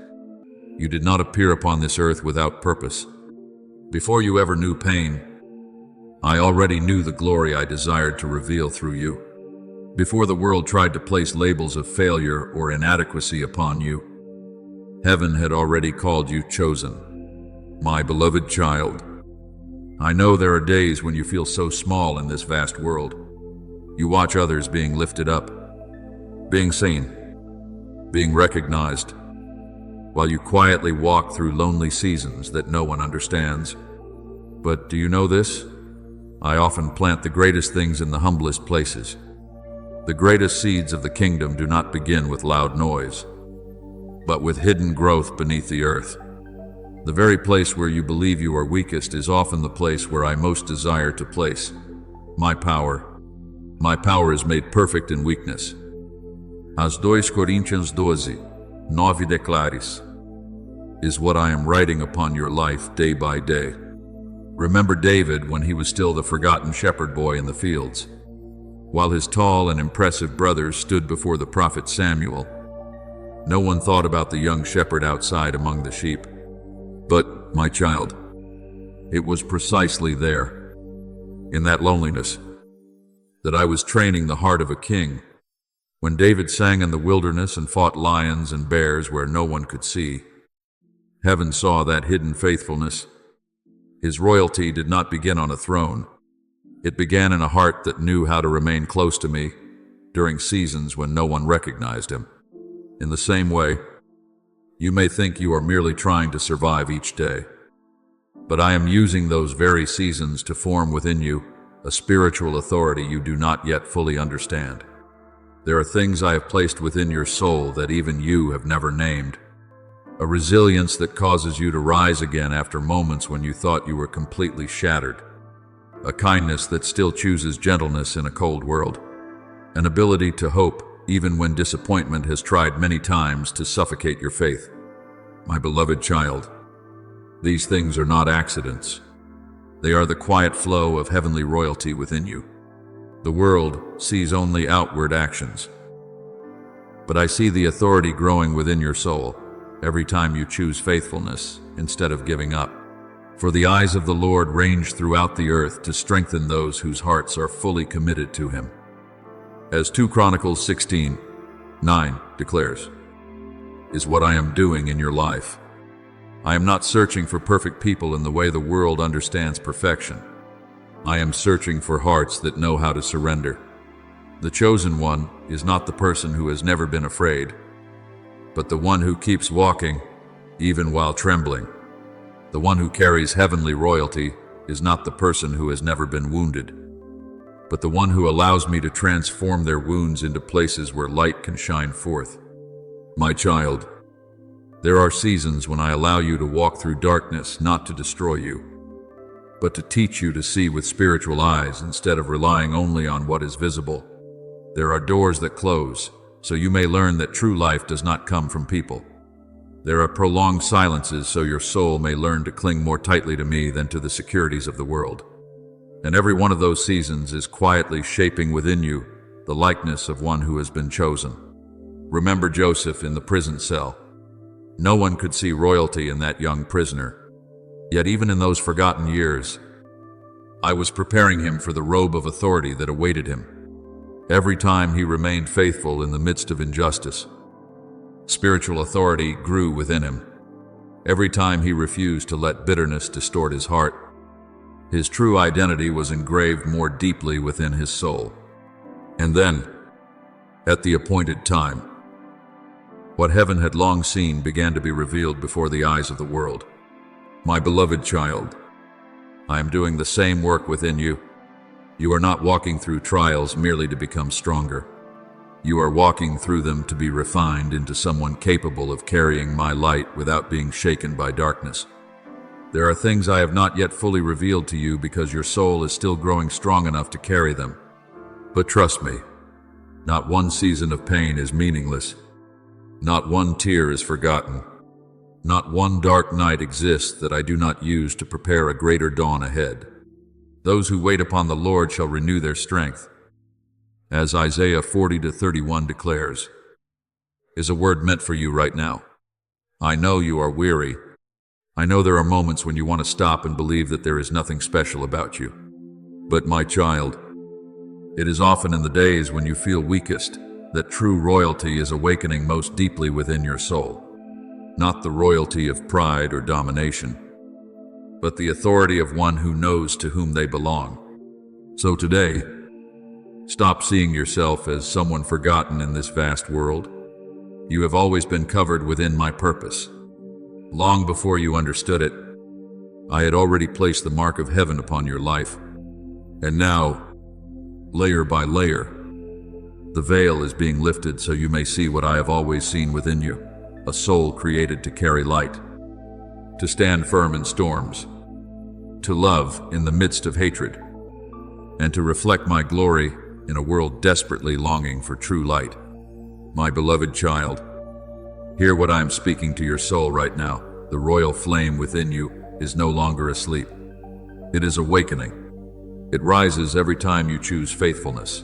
You did not appear upon this earth without purpose. Before you ever knew pain, I already knew the glory I desired to reveal through you. Before the world tried to place labels of failure or inadequacy upon you, heaven had already called you chosen. My beloved child, I know there are days when you feel so small in this vast world. You watch others being lifted up, being seen, being recognized, while you quietly walk through lonely seasons that no one understands. But do you know this? I often plant the greatest things in the humblest places. The greatest seeds of the kingdom do not begin with loud noise, but with hidden growth beneath the earth. The very place where you believe you are weakest is often the place where I most desire to place my power. My power is made perfect in weakness. As 2 Coríntios 12:9 declares, is what I am writing upon your life day by day. Remember David when he was still the forgotten shepherd boy in the fields, while his tall and impressive brothers stood before the prophet Samuel. No one thought about the young shepherd outside among the sheep. But, my child, it was precisely there, in that loneliness, that I was training the heart of a king. When David sang in the wilderness and fought lions and bears where no one could see, heaven saw that hidden faithfulness. His royalty did not begin on a throne. It began in a heart that knew how to remain close to me during seasons when no one recognized him. In the same way, you may think you are merely trying to survive each day, but I am using those very seasons to form within you a spiritual authority you do not yet fully understand. There are things I have placed within your soul that even you have never named. A resilience that causes you to rise again after moments when you thought you were completely shattered. A kindness that still chooses gentleness in a cold world. An ability to hope even when disappointment has tried many times to suffocate your faith. My beloved child, these things are not accidents. They are the quiet flow of heavenly royalty within you. The world sees only outward actions, but I see the authority growing within your soul every time you choose faithfulness instead of giving up. For the eyes of the Lord range throughout the earth to strengthen those whose hearts are fully committed to Him. As 2 Chronicles 16:9 declares, is what I am doing in your life. I am not searching for perfect people in the way the world understands perfection. I am searching for hearts that know how to surrender. The chosen one is not the person who has never been afraid, but the one who keeps walking even while trembling. The one who carries heavenly royalty is not the person who has never been wounded, but the one who allows me to transform their wounds into places where light can shine forth. My child, there are seasons when I allow you to walk through darkness not to destroy you, but to teach you to see with spiritual eyes instead of relying only on what is visible. There are doors that close, so you may learn that true life does not come from people. There are prolonged silences, so your soul may learn to cling more tightly to me than to the securities of the world. And every one of those seasons is quietly shaping within you the likeness of one who has been chosen. Remember Joseph in the prison cell. No one could see royalty in that young prisoner. Yet even in those forgotten years, I was preparing him for the robe of authority that awaited him. Every time he remained faithful in the midst of injustice, spiritual authority grew within him. Every time he refused to let bitterness distort his heart, his true identity was engraved more deeply within his soul. And then, at the appointed time, what heaven had long seen began to be revealed before the eyes of the world. My beloved child, I am doing the same work within you. You are not walking through trials merely to become stronger. You are walking through them to be refined into someone capable of carrying my light without being shaken by darkness. There are things I have not yet fully revealed to you because your soul is still growing strong enough to carry them. But trust me, not one season of pain is meaningless. Not one tear is forgotten. Not one dark night exists that I do not use to prepare a greater dawn ahead. Those who wait upon the Lord shall renew their strength. As Isaiah 40:31 declares, is a word meant for you right now. I know you are weary. I know there are moments when you want to stop and believe that there is nothing special about you. But my child, it is often in the days when you feel weakest that true royalty is awakening most deeply within your soul. Not the royalty of pride or domination, but the authority of one who knows to whom they belong. So today, stop seeing yourself as someone forgotten in this vast world. You have always been covered within my purpose. Long before you understood it, I had already placed the mark of heaven upon your life. And now, layer by layer, the veil is being lifted so you may see what I have always seen within you, a soul created to carry light, to stand firm in storms, to love in the midst of hatred, and to reflect my glory in a world desperately longing for true light. My beloved child, hear what I am speaking to your soul right now. The royal flame within you is no longer asleep. It is awakening. It rises every time you choose faithfulness.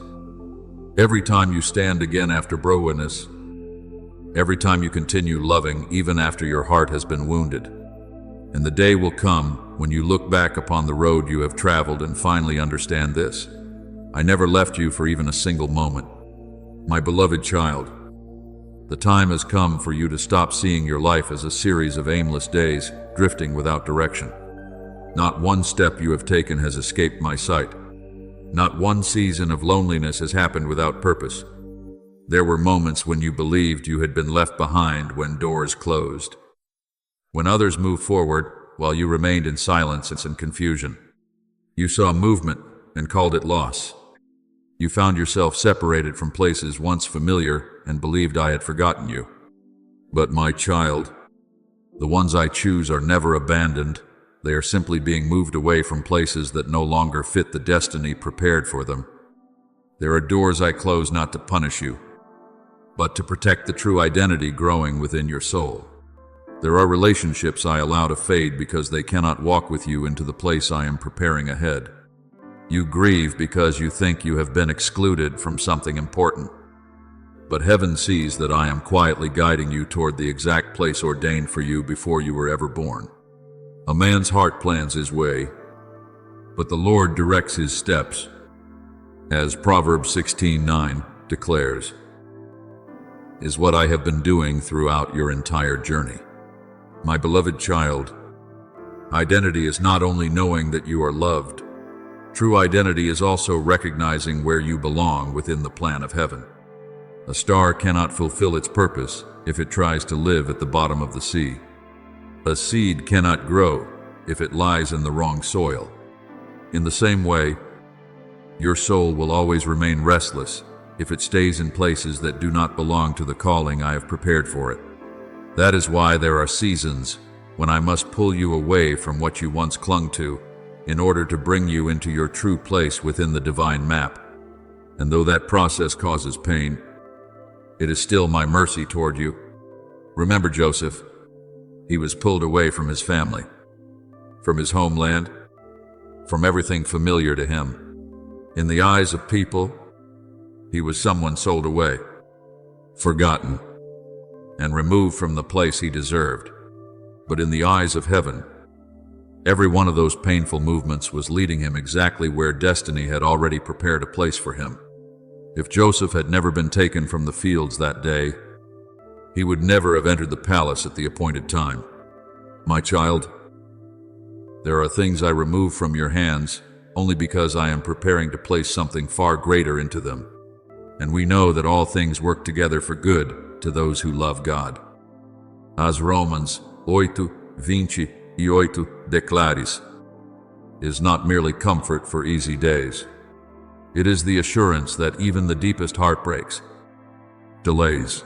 Every time you stand again after brokenness. Every time you continue loving even after your heart has been wounded. And the day will come when you look back upon the road you have traveled and finally understand this. I never left you for even a single moment. My beloved child, the time has come for you to stop seeing your life as a series of aimless days, drifting without direction. Not one step you have taken has escaped my sight. Not one season of loneliness has happened without purpose. There were moments when you believed you had been left behind when doors closed. When others moved forward, while you remained in silence and confusion. You saw movement and called it loss. You found yourself separated from places once familiar and believed I had forgotten you. But my child, the ones I choose are never abandoned. They are simply being moved away from places that no longer fit the destiny prepared for them. There are doors I close not to punish you, but to protect the true identity growing within your soul. There are relationships I allow to fade because they cannot walk with you into the place I am preparing ahead. You grieve because you think you have been excluded from something important. But heaven sees that I am quietly guiding you toward the exact place ordained for you before you were ever born. A man's heart plans his way, but the Lord directs his steps, as Proverbs 16:9 declares, is what I have been doing throughout your entire journey. My beloved child, identity is not only knowing that you are loved. True identity is also recognizing where you belong within the plan of heaven. A star cannot fulfill its purpose if it tries to live at the bottom of the sea. A seed cannot grow if it lies in the wrong soil. In the same way, your soul will always remain restless if it stays in places that do not belong to the calling I have prepared for it. That is why there are seasons when I must pull you away from what you once clung to in order to bring you into your true place within the divine map. And though that process causes pain, it is still my mercy toward you. Remember Joseph. He was pulled away from his family, from his homeland, from everything familiar to him. In the eyes of people, he was someone sold away, forgotten, and removed from the place he deserved. But in the eyes of heaven, every one of those painful movements was leading him exactly where destiny had already prepared a place for him. If Joseph had never been taken from the fields that day, he would never have entered the palace at the appointed time. My child, there are things I remove from your hands only because I am preparing to place something far greater into them. And we know that all things work together for good to those who love God. As Romans 8:28 declares, is not merely comfort for easy days. It is the assurance that even the deepest heartbreaks, delays,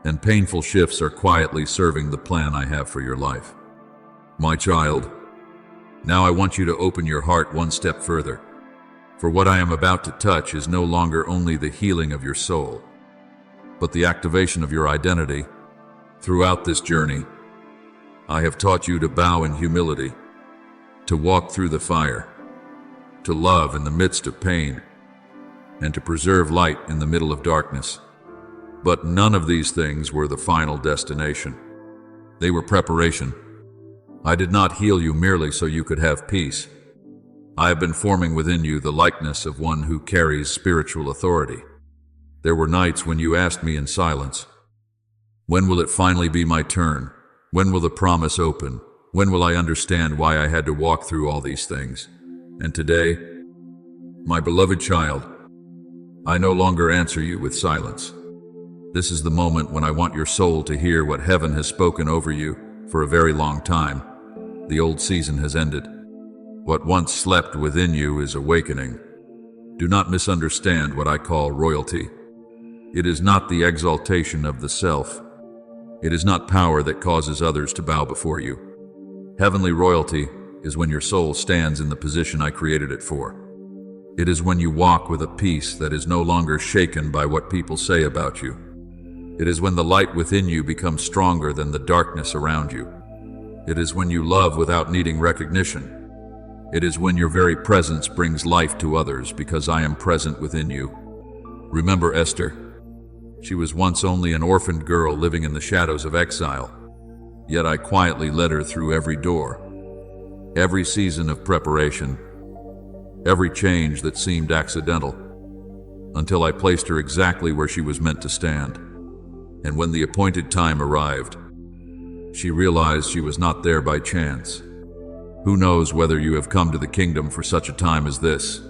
and painful shifts are quietly serving the plan I have for your life. My child, now I want you to open your heart one step further, for what I am about to touch is no longer only the healing of your soul, but the activation of your identity. Throughout this journey, I have taught you to bow in humility, to walk through the fire, to love in the midst of pain, and to preserve light in the middle of darkness. But none of these things were the final destination. They were preparation. I did not heal you merely so you could have peace. I have been forming within you the likeness of one who carries spiritual authority. There were nights when you asked me in silence, when will it finally be my turn? When will the promise open? When will I understand why I had to walk through all these things? And today, my beloved child, I no longer answer you with silence. This is the moment when I want your soul to hear what heaven has spoken over you for a very long time. The old season has ended. What once slept within you is awakening. Do not misunderstand what I call royalty. It is not the exaltation of the self. It is not power that causes others to bow before you. Heavenly royalty is when your soul stands in the position I created it for. It is when you walk with a peace that is no longer shaken by what people say about you. It is when the light within you becomes stronger than the darkness around you. It is when you love without needing recognition. It is when your very presence brings life to others because I am present within you. Remember Esther? She was once only an orphaned girl living in the shadows of exile. Yet I quietly led her through every door, every season of preparation, every change that seemed accidental, until I placed her exactly where she was meant to stand. And when the appointed time arrived, she realized she was not there by chance. Who knows whether you have come to the kingdom for such a time as this,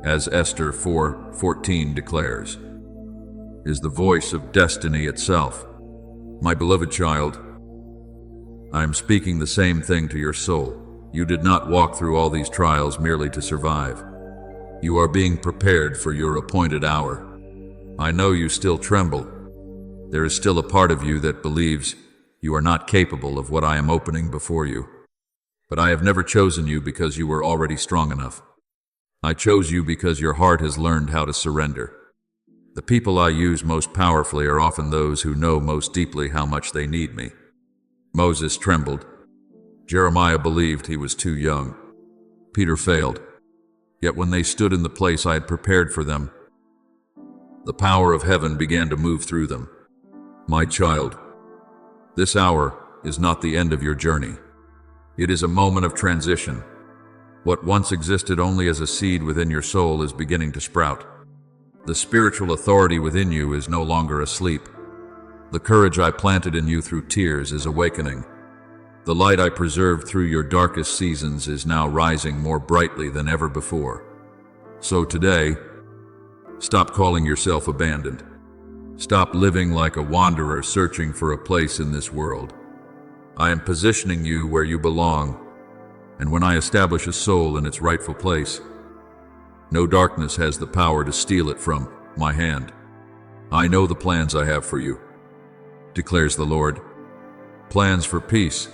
as Esther 4:14 declares, is the voice of destiny itself. My beloved child, I am speaking the same thing to your soul. You did not walk through all these trials merely to survive. You are being prepared for your appointed hour. I know you still tremble. There is still a part of you that believes you are not capable of what I am opening before you. But I have never chosen you because you were already strong enough. I chose you because your heart has learned how to surrender. The people I use most powerfully are often those who know most deeply how much they need me. Moses trembled. Jeremiah believed he was too young. Peter failed. Yet when they stood in the place I had prepared for them, the power of heaven began to move through them. My child, this hour is not the end of your journey. It is a moment of transition. What once existed only as a seed within your soul is beginning to sprout. The spiritual authority within you is no longer asleep. The courage I planted in you through tears is awakening. The light I preserved through your darkest seasons is now rising more brightly than ever before. So today, stop calling yourself abandoned. Stop living like a wanderer searching for a place in this world. I am positioning you where you belong, and when I establish a soul in its rightful place, no darkness has the power to steal it from my hand. I know the plans I have for you, declares the Lord. Plans for peace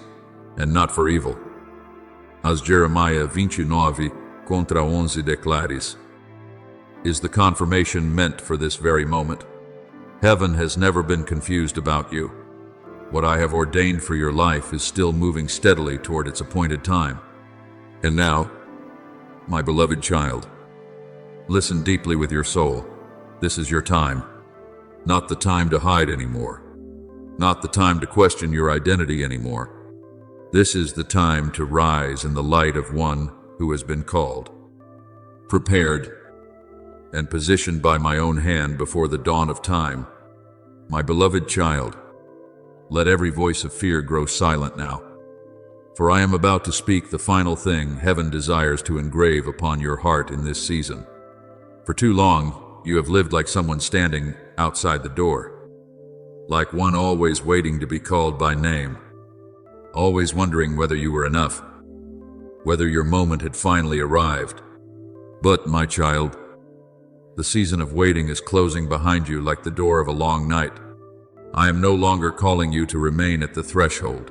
and not for evil. As Jeremiah 29:11 declares, is the confirmation meant for this very moment. Heaven has never been confused about you. What I have ordained for your life is still moving steadily toward its appointed time. And now, my beloved child, listen deeply with your soul. This is your time. Not the time to hide anymore. Not the time to question your identity anymore. This is the time to rise in the light of one who has been called, prepared, and positioned by my own hand before the dawn of time. My beloved child, let every voice of fear grow silent now, for I am about to speak the final thing heaven desires to engrave upon your heart in this season. For too long, you have lived like someone standing outside the door, like one always waiting to be called by name, always wondering whether you were enough, whether your moment had finally arrived. But, my child, the season of waiting is closing behind you like the door of a long night. I am no longer calling you to remain at the threshold.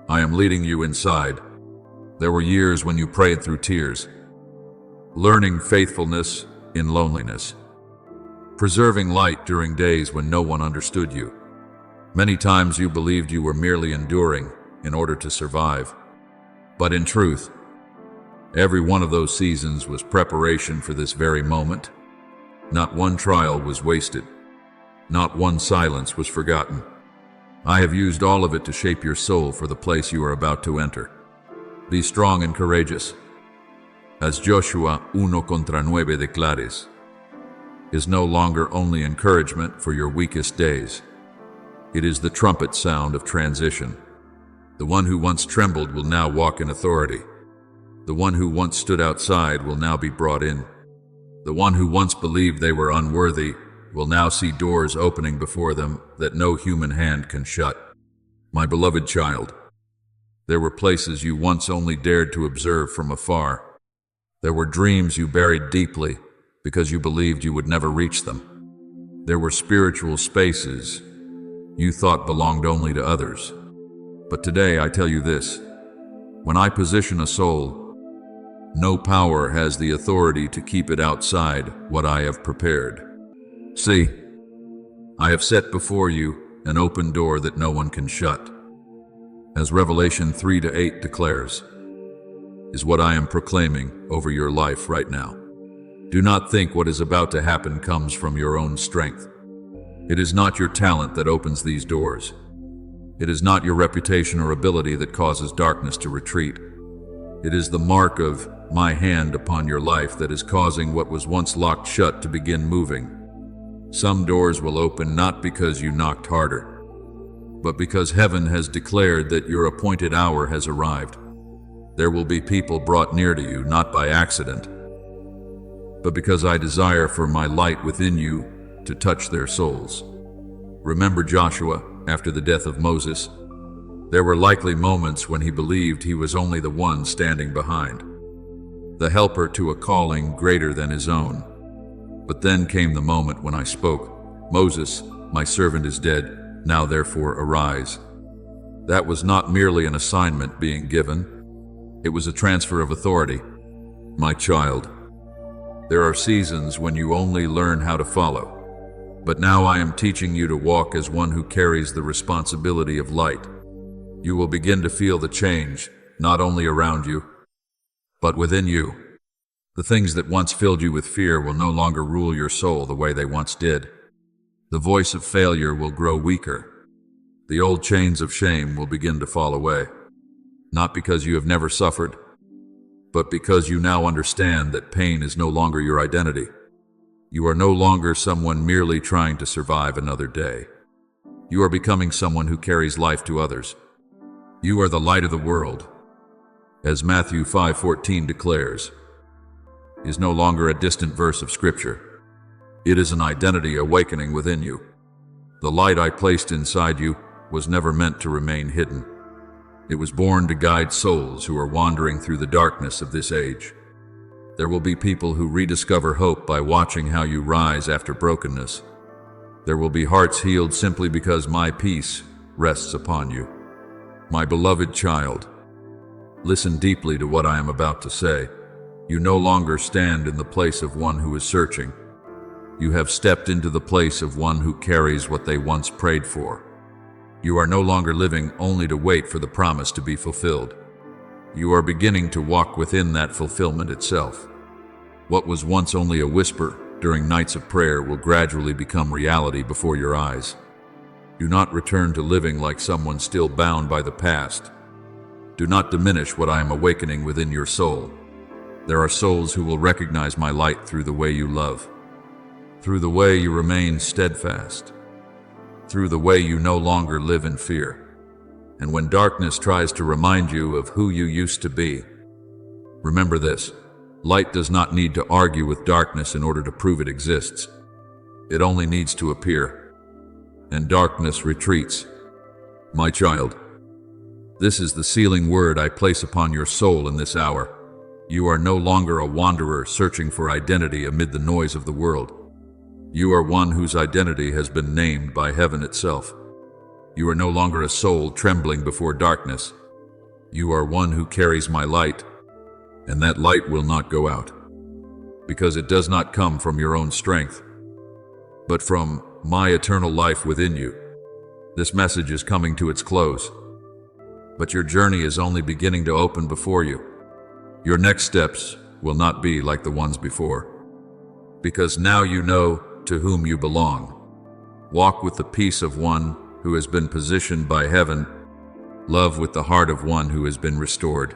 I am leading you inside. There were years when you prayed through tears, learning faithfulness in loneliness, preserving light during days when no one understood you. Many times you believed you were merely enduring in order to survive. But in truth, every one of those seasons was preparation for this very moment. Not one trial was wasted. Not one silence was forgotten. I have used all of it to shape your soul for the place you are about to enter. Be strong and courageous. As Joshua 1:9 declares, is no longer only encouragement for your weakest days. It is the trumpet sound of transition. The one who once trembled will now walk in authority. The one who once stood outside will now be brought in. The one who once believed they were unworthy will now see doors opening before them that no human hand can shut. My beloved child, there were places you once only dared to observe from afar. There were dreams you buried deeply because you believed you would never reach them. There were spiritual spaces you thought belonged only to others. But today I tell you this: when I position a soul, no power has the authority to keep it outside what I have prepared. See, I have set before you an open door that no one can shut. as Revelation 3-8 declares, is what I am proclaiming over your life right now. Do not think what is about to happen comes from your own strength. It is not your talent that opens these doors. It is not your reputation or ability that causes darkness to retreat. It is the mark of my hand upon your life that is causing what was once locked shut to begin moving. Some doors will open not because you knocked harder, but because heaven has declared that your appointed hour has arrived. There will be people brought near to you not by accident, but because I desire for my light within you to touch their souls. Remember Joshua after the death of Moses? There were likely moments when he believed he was only the one standing behind, the helper to a calling greater than his own. But then came the moment when I spoke, "Moses, my servant is dead, now therefore arise." That was not merely an assignment being given, it was a transfer of authority. My child, there are seasons when you only learn how to follow, but now I am teaching you to walk as one who carries the responsibility of light. You will begin to feel the change, not only around you, but within you. The things that once filled you with fear will no longer rule your soul the way they once did. The voice of failure will grow weaker. The old chains of shame will begin to fall away, not because you have never suffered, but because you now understand that pain is no longer your identity. You are no longer someone merely trying to survive another day. You are becoming someone who carries life to others. You are the light of the world. As Matthew 5:14 declares, is no longer a distant verse of Scripture. It is an identity awakening within you. The light I placed inside you was never meant to remain hidden. It was born to guide souls who are wandering through the darkness of this age. There will be people who rediscover hope by watching how you rise after brokenness. There will be hearts healed simply because my peace rests upon you. My beloved child, listen deeply to what I am about to say. You no longer stand in the place of one who is searching. You have stepped into the place of one who carries what they once prayed for. You are no longer living only to wait for the promise to be fulfilled. You are beginning to walk within that fulfillment itself. What was once only a whisper during nights of prayer will gradually become reality before your eyes. Do not return to living like someone still bound by the past. Do not diminish what I am awakening within your soul. There are souls who will recognize my light through the way you love, through the way you remain steadfast, through the way you no longer live in fear. And when darkness tries to remind you of who you used to be, remember this: light does not need to argue with darkness in order to prove it exists. It only needs to appear, and darkness retreats. My child, this is the sealing word I place upon your soul in this hour. You are no longer a wanderer searching for identity amid the noise of the world. You are one whose identity has been named by heaven itself. You are no longer a soul trembling before darkness. You are one who carries my light, and that light will not go out, because it does not come from your own strength, but from my eternal life within you. This message is coming to its close, but your journey is only beginning to open before you. Your next steps will not be like the ones before, because now you know to whom you belong. Walk with the peace of one who has been positioned by heaven. Love with the heart of one who has been restored.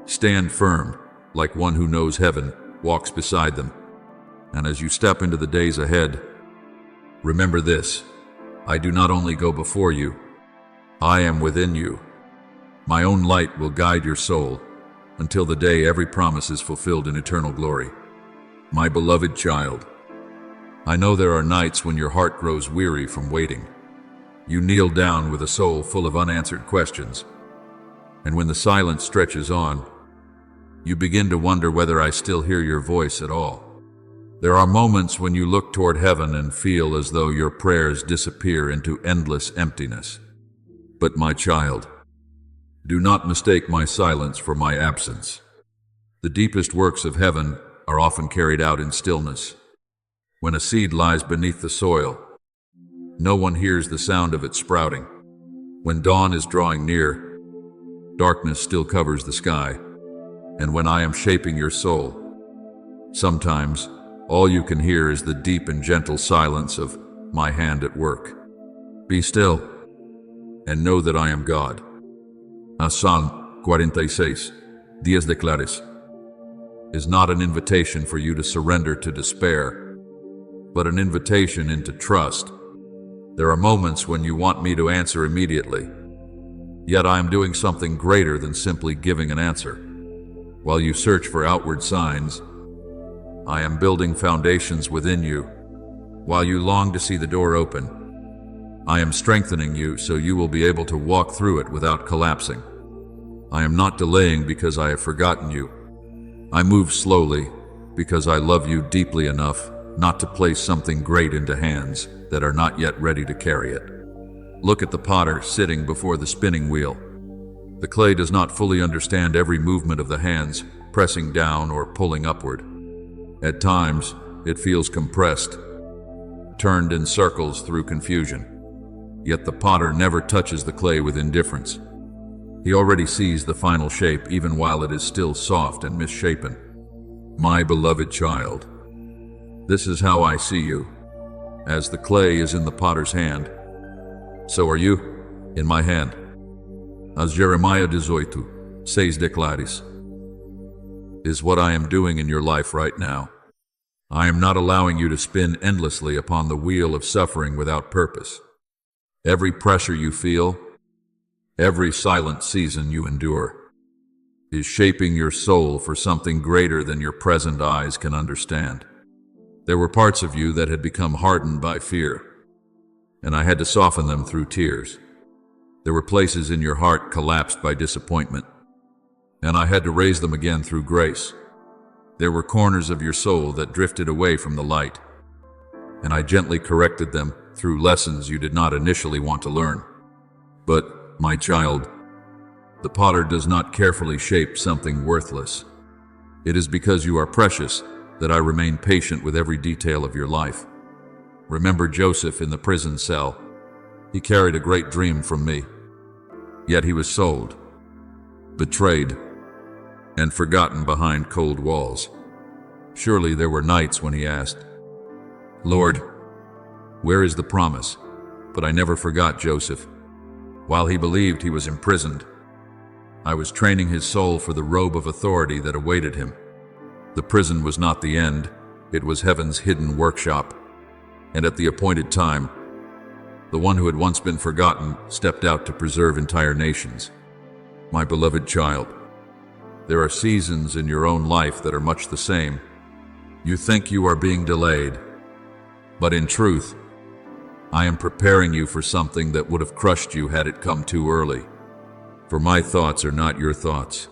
Stand firm like one who knows heaven walks beside them. And as you step into the days ahead, remember this: I do not only go before you, I am within you. My own light will guide your soul until the day every promise is fulfilled in eternal glory. My beloved child, I know there are nights when your heart grows weary from waiting. You kneel down with a soul full of unanswered questions, and when the silence stretches on, you begin to wonder whether I still hear your voice at all. There are moments when you look toward heaven and feel as though your prayers disappear into endless emptiness. But my child, do not mistake my silence for my absence. The deepest works of heaven are often carried out in stillness. When a seed lies beneath the soil, no one hears the sound of it sprouting. When dawn is drawing near, Darkness still covers the sky, and when I am shaping your soul, sometimes all you can hear is the deep and gentle silence of my hand at work. Be still, and know that I am God. Psalm 46, Dias de Claris, is not an invitation for you to surrender to despair, but an invitation into trust. There are moments when you want me to answer immediately, yet I am doing something greater than simply giving an answer. While you search for outward signs, I am building foundations within you. While you long to see the door open, I am strengthening you so you will be able to walk through it without collapsing. I am not delaying because I have forgotten you. I move slowly because I love you deeply enough not to place something great into hands that are not yet ready to carry it. Look at the potter sitting before the spinning wheel. The clay does not fully understand every movement of the hands, pressing down or pulling upward. At times, it feels compressed, turned in circles through confusion. Yet the potter never touches the clay with indifference. He already sees the final shape even while it is still soft and misshapen. My beloved child, this is how I see you. As the clay is in the potter's hand, so are you in my hand. As Jeremiah 18, 6 de Claris, is what I am doing in your life right now. I am not allowing you to spin endlessly upon the wheel of suffering without purpose. Every pressure you feel, every silent season you endure, is shaping your soul for something greater than your present eyes can understand. There were parts of you that had become hardened by fear, and I had to soften them through tears. There were places in your heart collapsed by disappointment, and I had to raise them again through grace. There were corners of your soul that drifted away from the light, and I gently corrected them through lessons you did not initially want to learn. But, my child, the potter does not carefully shape something worthless. It is because you are precious that I remain patient with every detail of your life. Remember Joseph in the prison cell. He carried a great dream from me. Yet he was sold, betrayed, and forgotten behind cold walls. Surely there were nights when he asked, Lord, where is the promise? But I never forgot Joseph. While he believed he was imprisoned, I was training his soul for the robe of authority that awaited him. The prison was not the end, it was heaven's hidden workshop. And at the appointed time, the one who had once been forgotten stepped out to preserve entire nations. My beloved child, there are seasons in your own life that are much the same. You think you are being delayed, but in truth, I am preparing you for something that would have crushed you had it come too early. For my thoughts are not your thoughts.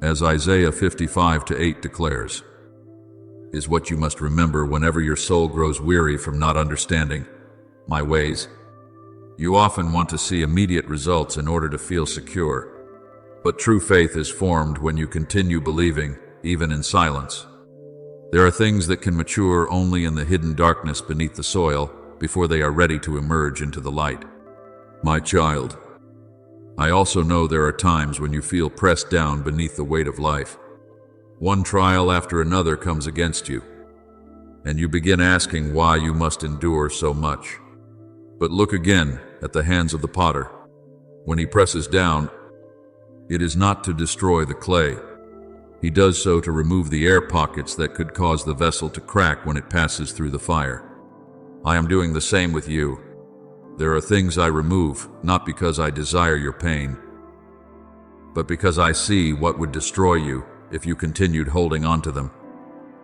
As Isaiah 55:8 declares, is what you must remember whenever your soul grows weary from not understanding my ways. You often want to see immediate results in order to feel secure, but true faith is formed when you continue believing, even in silence. There are things that can mature only in the hidden darkness beneath the soil before they are ready to emerge into the light. My child, I also know there are times when you feel pressed down beneath the weight of life. One trial after another comes against you, and you begin asking why you must endure so much. But look again at the hands of the potter. When he presses down, it is not to destroy the clay. He does so to remove the air pockets that could cause the vessel to crack when it passes through the fire. I am doing the same with you. There are things I remove, not because I desire your pain, but because I see what would destroy you if you continued holding on to them.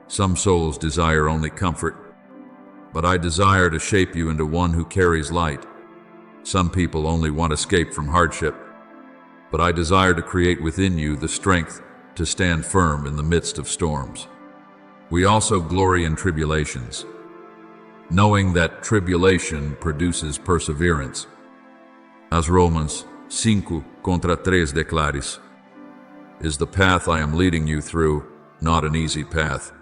Some souls desire only comfort, but I desire to shape you into one who carries light. Some people only want escape from hardship, but I desire to create within you the strength to stand firm in the midst of storms. We also glory in tribulations, knowing that tribulation produces perseverance. As Romans 5:3 de Claris, is the path I am leading you through, not an easy path,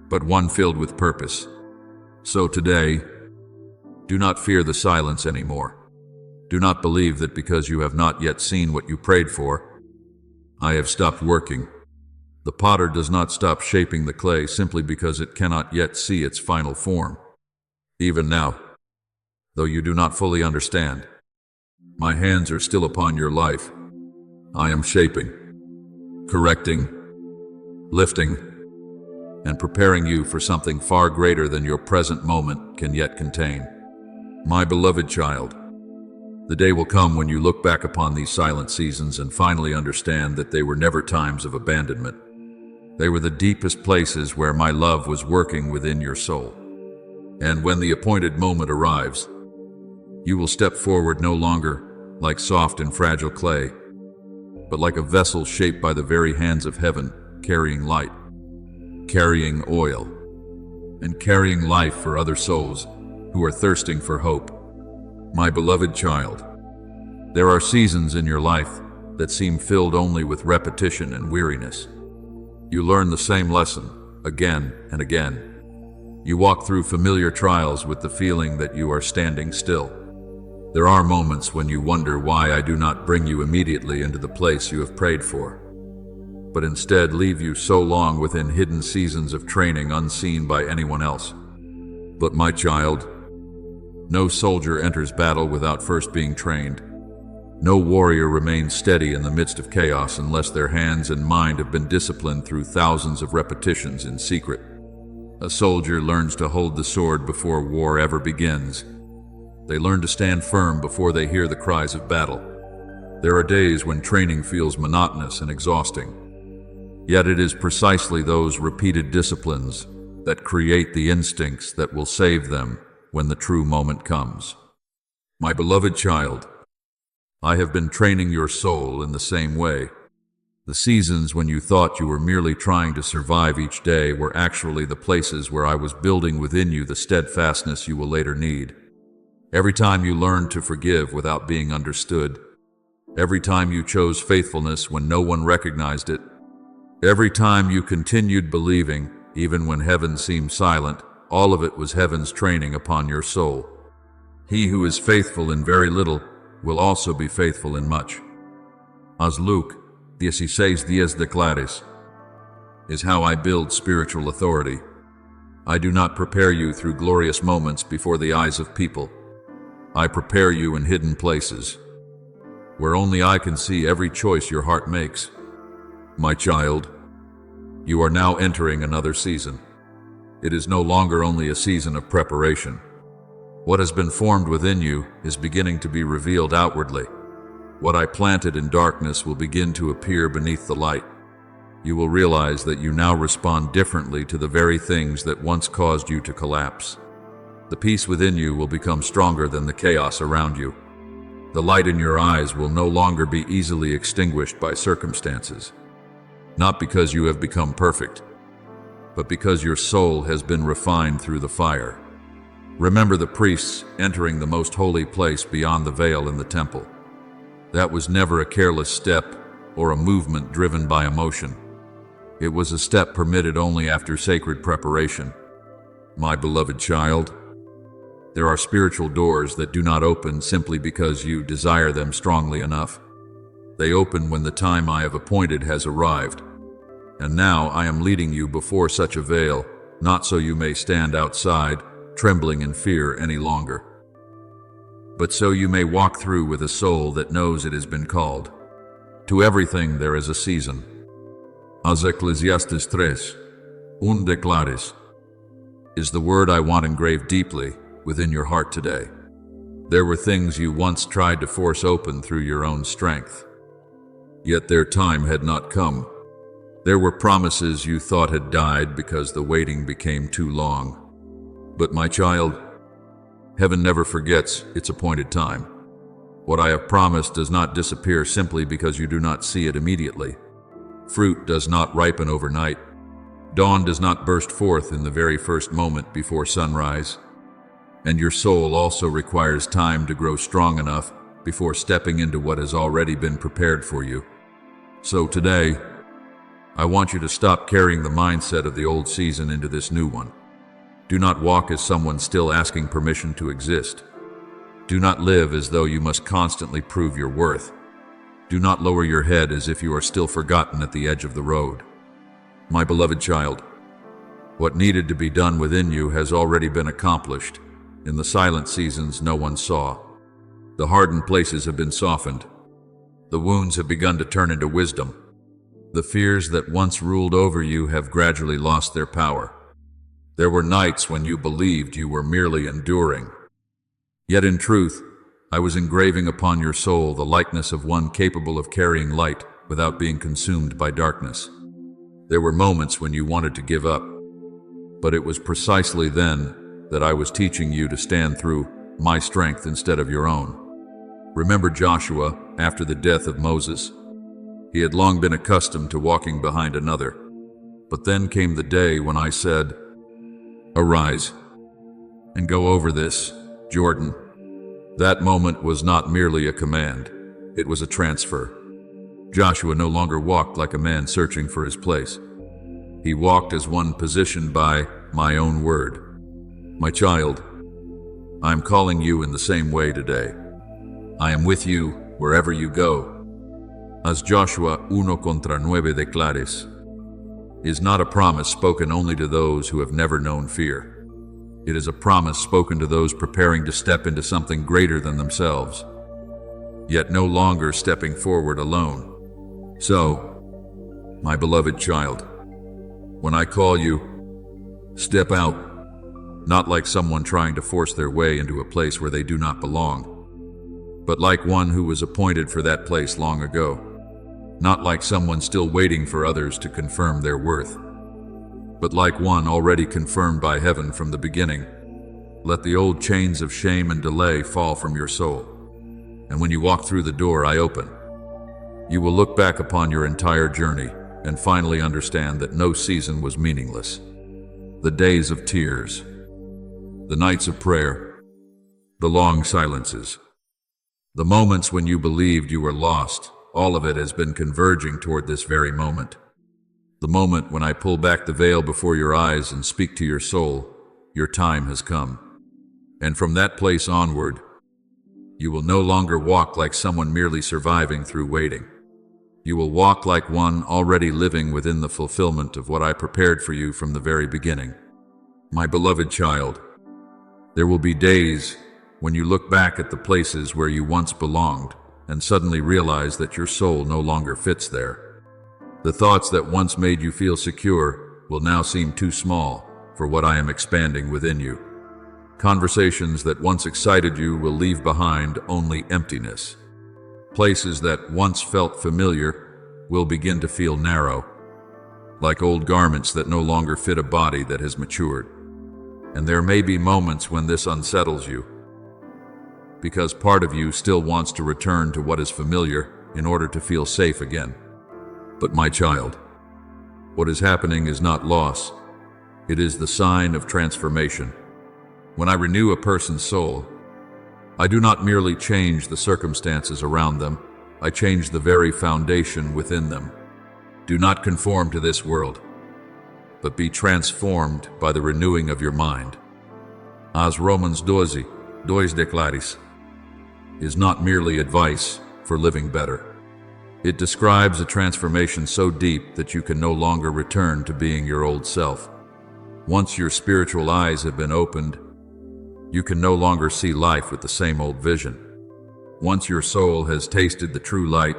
but one filled with purpose. So today, do not fear the silence anymore. Do not believe that because you have not yet seen what you prayed for, I have stopped working. The potter does not stop shaping the clay simply because it cannot yet see its final form. Even now, though you do not fully understand, my hands are still upon your life. I am shaping, correcting, lifting, and preparing you for something far greater than your present moment can yet contain. My beloved child, the day will come when you look back upon these silent seasons and finally understand that they were never times of abandonment. They were the deepest places where my love was working within your soul. And when the appointed moment arrives, you will step forward no longer like soft and fragile clay, but like a vessel shaped by the very hands of heaven, carrying light, carrying oil, and carrying life for other souls who are thirsting for hope. My beloved child, there are seasons in your life that seem filled only with repetition and weariness. You learn the same lesson again and again. You walk through familiar trials with the feeling that you are standing still. There are moments when you wonder why I do not bring you immediately into the place you have prayed for, but instead leave you so long within hidden seasons of training unseen by anyone else. But my child, no soldier enters battle without first being trained. No warrior remains steady in the midst of chaos unless their hands and mind have been disciplined through thousands of repetitions in secret. A soldier learns to hold the sword before war ever begins. They learn to stand firm before they hear the cries of battle. There are days when training feels monotonous and exhausting. Yet it is precisely those repeated disciplines that create the instincts that will save them when the true moment comes. My beloved child, I have been training your soul in the same way. The seasons when you thought you were merely trying to survive each day were actually the places where I was building within you the steadfastness you will later need. Every time you learned to forgive without being understood, every time you chose faithfulness when no one recognized it, every time you continued believing even when heaven seemed silent, all of it was heaven's training upon your soul. He who is faithful in very little will also be faithful in much. As Luke 16:10 declares, is how I build spiritual authority. I do not prepare you through glorious moments before the eyes of people. I prepare you in hidden places, where only I can see every choice your heart makes. My child, you are now entering another season. It is no longer only a season of preparation. What has been formed within you is beginning to be revealed outwardly. What I planted in darkness will begin to appear beneath the light. You will realize that you now respond differently to the very things that once caused you to collapse. The peace within you will become stronger than the chaos around you. The light in your eyes will no longer be easily extinguished by circumstances. Not because you have become perfect, but because your soul has been refined through the fire. Remember the priests entering the most holy place beyond the veil in the temple. That was never a careless step or a movement driven by emotion. It was a step permitted only after sacred preparation. My beloved child, there are spiritual doors that do not open simply because you desire them strongly enough. They open when the time I have appointed has arrived. And now I am leading you before such a veil, not so you may stand outside, trembling in fear any longer, but so you may walk through with a soul that knows it has been called. To everything there is a season. As Ecclesiastes 3:1 declares, is the word I want engraved deeply within your heart today. There were things you once tried to force open through your own strength, yet their time had not come. There were promises you thought had died because the waiting became too long. But my child, heaven never forgets its appointed time. What I have promised does not disappear simply because you do not see it immediately. Fruit does not ripen overnight. Dawn does not burst forth in the very first moment before sunrise. And your soul also requires time to grow strong enough before stepping into what has already been prepared for you. So today, I want you to stop carrying the mindset of the old season into this new one. Do not walk as someone still asking permission to exist. Do not live as though you must constantly prove your worth. Do not lower your head as if you are still forgotten at the edge of the road. My beloved child, what needed to be done within you has already been accomplished. In the silent seasons no one saw. The hardened places have been softened. The wounds have begun to turn into wisdom. The fears that once ruled over you have gradually lost their power. There were nights when you believed you were merely enduring. Yet in truth, I was engraving upon your soul the likeness of one capable of carrying light without being consumed by darkness. There were moments when you wanted to give up, but it was precisely then that I was teaching you to stand through my strength instead of your own. Remember Joshua after the death of Moses? He had long been accustomed to walking behind another, but then came the day when I said, "Arise and go over this Jordan." That moment was not merely a command, it was a transfer. Joshua no longer walked like a man searching for his place. He walked as one positioned by my own word. My child, I am calling you in the same way today. I am with you wherever you go. As Joshua 1:9 declares, is not a promise spoken only to those who have never known fear. It is a promise spoken to those preparing to step into something greater than themselves, yet no longer stepping forward alone. So, my beloved child, when I call you, step out, not like someone trying to force their way into a place where they do not belong, but like one who was appointed for that place long ago, not like someone still waiting for others to confirm their worth, but like one already confirmed by heaven from the beginning. Let the old chains of shame and delay fall from your soul, and when you walk through the door I open, you will look back upon your entire journey and finally understand that no season was meaningless. The days of tears, the nights of prayer, the long silences, the moments when you believed you were lost, all of it has been converging toward this very moment. The moment when I pull back the veil before your eyes and speak to your soul, your time has come. And from that place onward, you will no longer walk like someone merely surviving through waiting. You will walk like one already living within the fulfillment of what I prepared for you from the very beginning. My beloved child, there will be days when you look back at the places where you once belonged and suddenly realize that your soul no longer fits there. The thoughts that once made you feel secure will now seem too small for what I am expanding within you. Conversations that once excited you will leave behind only emptiness. Places that once felt familiar will begin to feel narrow, like old garments that no longer fit a body that has matured. And there may be moments when this unsettles you, because part of you still wants to return to what is familiar in order to feel safe again. But my child, what is happening is not loss. It is the sign of transformation. When I renew a person's soul, I do not merely change the circumstances around them, I change the very foundation within them. Do not conform to this world, but be transformed by the renewing of your mind. As Romans 12 declares, is not merely advice for living better. It describes a transformation so deep that you can no longer return to being your old self. Once your spiritual eyes have been opened, you can no longer see life with the same old vision. Once your soul has tasted the true light,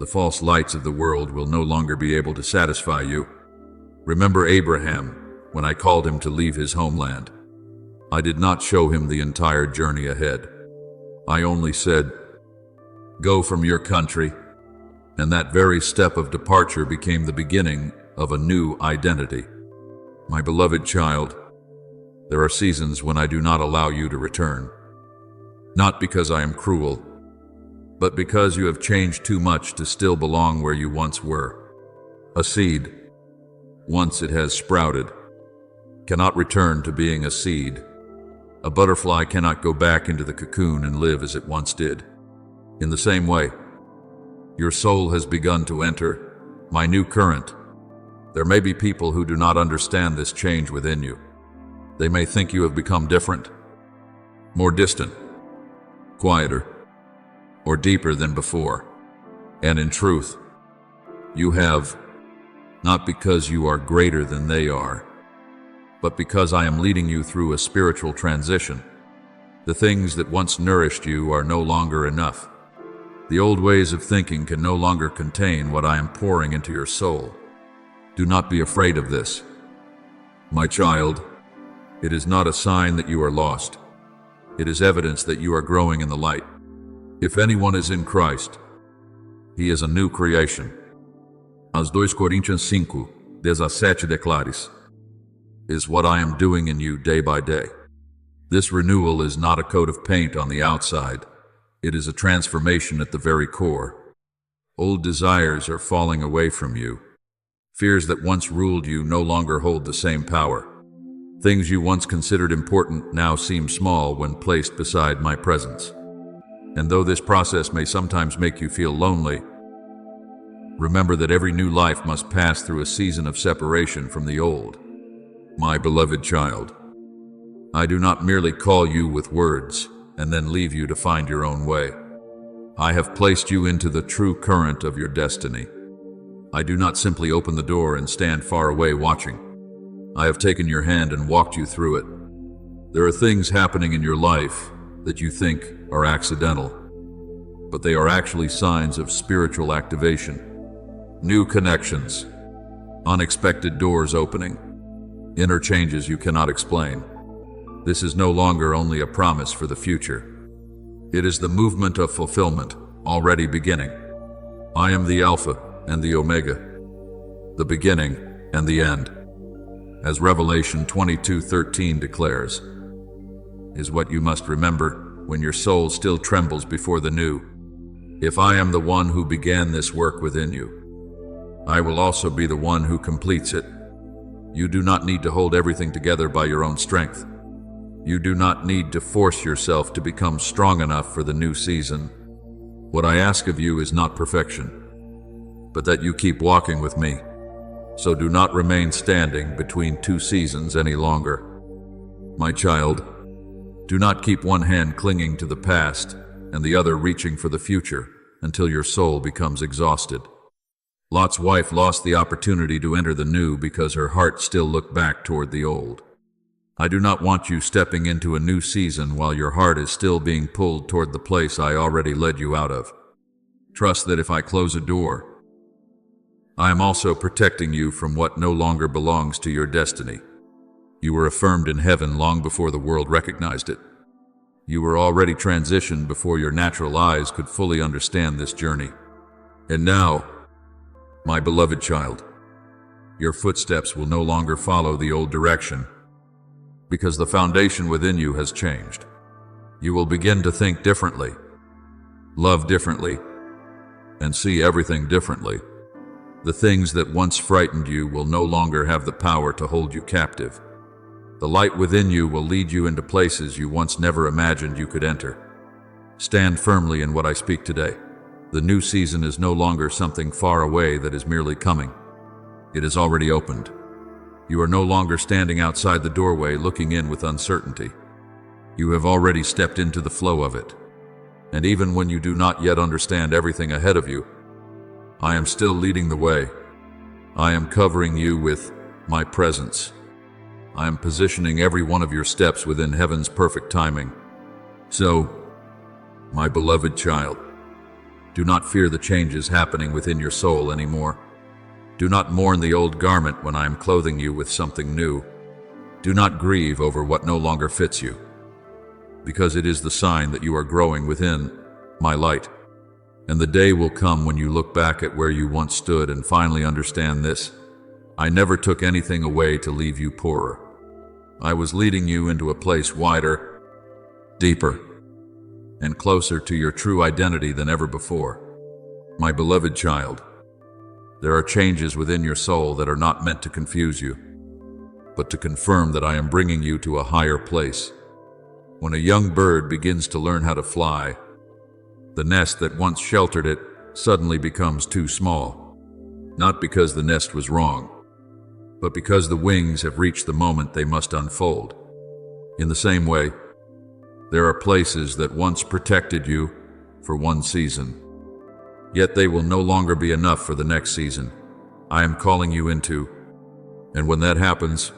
the false lights of the world will no longer be able to satisfy you. Remember Abraham when I called him to leave his homeland. I did not show him the entire journey ahead. I only said, "Go from your country," and that very step of departure became the beginning of a new identity. My beloved child, there are seasons when I do not allow you to return. Not because I am cruel, but because you have changed too much to still belong where you once were. A seed, once it has sprouted, cannot return to being a seed. A butterfly cannot go back into the cocoon and live as it once did. In the same way, your soul has begun to enter my new current. There may be people who do not understand this change within you. They may think you have become different, more distant, quieter, or deeper than before. And in truth, you have, not because you are greater than they are, but because I am leading you through a spiritual transition. The things that once nourished you are no longer enough. The old ways of thinking can no longer contain what I am pouring into your soul. Do not be afraid of this. My child, it is not a sign that you are lost. It is evidence that you are growing in the light. If anyone is in Christ, he is a new creation. As 2 Coríntios 5:17 declares, is what I am doing in you day by day. This renewal is not a coat of paint on the outside. It is a transformation at the very core. Old desires are falling away from you. Fears that once ruled you no longer hold the same power. Things you once considered important now seem small when placed beside my presence. And though this process may sometimes make you feel lonely, remember that every new life must pass through a season of separation from the old. My beloved child, I do not merely call you with words and then leave you to find your own way. I have placed you into the true current of your destiny. I do not simply open the door and stand far away watching. I have taken your hand and walked you through it. There are things happening in your life that you think are accidental, but they are actually signs of spiritual activation. New connections, unexpected doors opening, inner changes you cannot explain. This is no longer only a promise for the future. It is the movement of fulfillment already beginning. I am the Alpha and the Omega, the beginning and the end. As Revelation 22:13 declares, is what you must remember when your soul still trembles before the new. If I am the one who began this work within you, I will also be the one who completes it. You do not need to hold everything together by your own strength. You do not need to force yourself to become strong enough for the new season. What I ask of you is not perfection, but that you keep walking with me. So do not remain standing between two seasons any longer. My child, do not keep one hand clinging to the past and the other reaching for the future until your soul becomes exhausted. Lot's wife lost the opportunity to enter the new because her heart still looked back toward the old. I do not want you stepping into a new season while your heart is still being pulled toward the place I already led you out of. Trust that if I close a door, I am also protecting you from what no longer belongs to your destiny. You were affirmed in heaven long before the world recognized it. You were already transitioned before your natural eyes could fully understand this journey. And now, my beloved child, your footsteps will no longer follow the old direction, because the foundation within you has changed. You will begin to think differently, love differently, and see everything differently. The things that once frightened you will no longer have the power to hold you captive. The light within you will lead you into places you once never imagined you could enter. Stand firmly in what I speak today. The new season is no longer something far away that is merely coming. It is already opened. You are no longer standing outside the doorway looking in with uncertainty. You have already stepped into the flow of it. And even when you do not yet understand everything ahead of you, I am still leading the way. I am covering you with my presence. I am positioning every one of your steps within heaven's perfect timing. So, my beloved child, do not fear the changes happening within your soul anymore. Do not mourn the old garment when I am clothing you with something new. Do not grieve over what no longer fits you, because it is the sign that you are growing within my light. And the day will come when you look back at where you once stood and finally understand this. I never took anything away to leave you poorer. I was leading you into a place wider, deeper, and closer to your true identity than ever before. My beloved child, there are changes within your soul that are not meant to confuse you, but to confirm that I am bringing you to a higher place. When a young bird begins to learn how to fly, the nest that once sheltered it suddenly becomes too small, not because the nest was wrong, but because the wings have reached the moment they must unfold. In the same way, There are places that once protected you for one season, yet they will no longer be enough for the next season I am calling you into. And when that happens,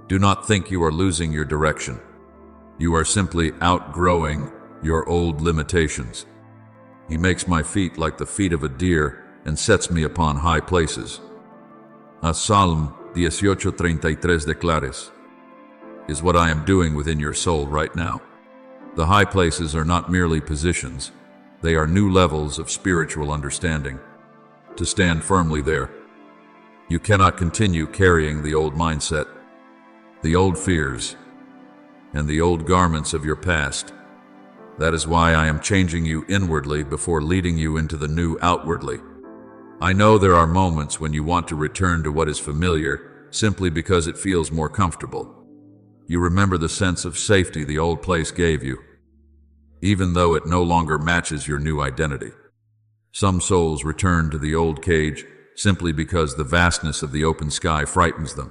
do not think you are losing your direction. You are simply outgrowing your old limitations. He makes my feet like the feet of a deer and sets me upon high places. A Psalm 18:33 declares, is what I am doing within your soul right now. The high places are not merely positions, they are new levels of spiritual understanding. To stand firmly there, you cannot continue carrying the old mindset, the old fears, and the old garments of your past. That is why I am changing you inwardly before leading you into the new outwardly. I know there are moments when you want to return to what is familiar simply because it feels more comfortable. You remember the sense of safety the old place gave you, even though it no longer matches your new identity. Some souls return to the old cage simply because the vastness of the open sky frightens them.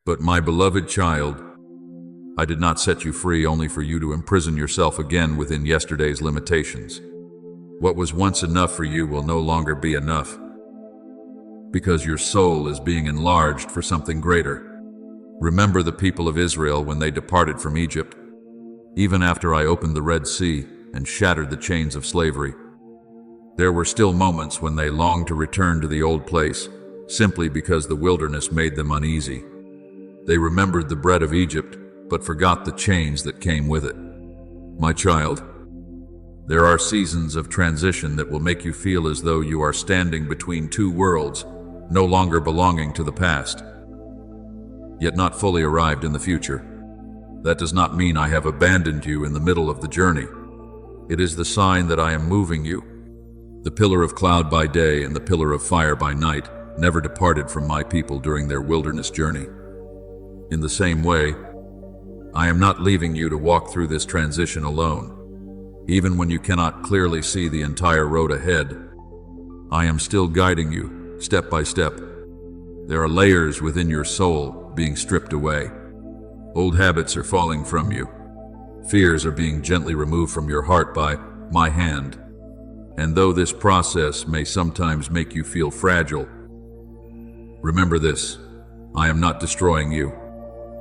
But my beloved child, I did not set you free only for you to imprison yourself again within yesterday's limitations. What was once enough for you will no longer be enough, because your soul is being enlarged for something greater. Remember the people of Israel when they departed from Egypt, even after I opened the Red Sea and shattered the chains of slavery. There were still moments when they longed to return to the old place, simply because the wilderness made them uneasy. They remembered the bread of Egypt, but forgot the chains that came with it. My child, there are seasons of transition that will make you feel as though you are standing between two worlds, no longer belonging to the past, yet not fully arrived in the future. That does not mean I have abandoned you in the middle of the journey. It is the sign that I am moving you. The pillar of cloud by day and the pillar of fire by night never departed from my people during their wilderness journey. In the same way, I am not leaving you to walk through this transition alone. Even when you cannot clearly see the entire road ahead, I am still guiding you, step by step. There are layers within your soul being stripped away. Old habits are falling from you. Fears are being gently removed from your heart by my hand. And though this process may sometimes make you feel fragile, remember this: I am not destroying you.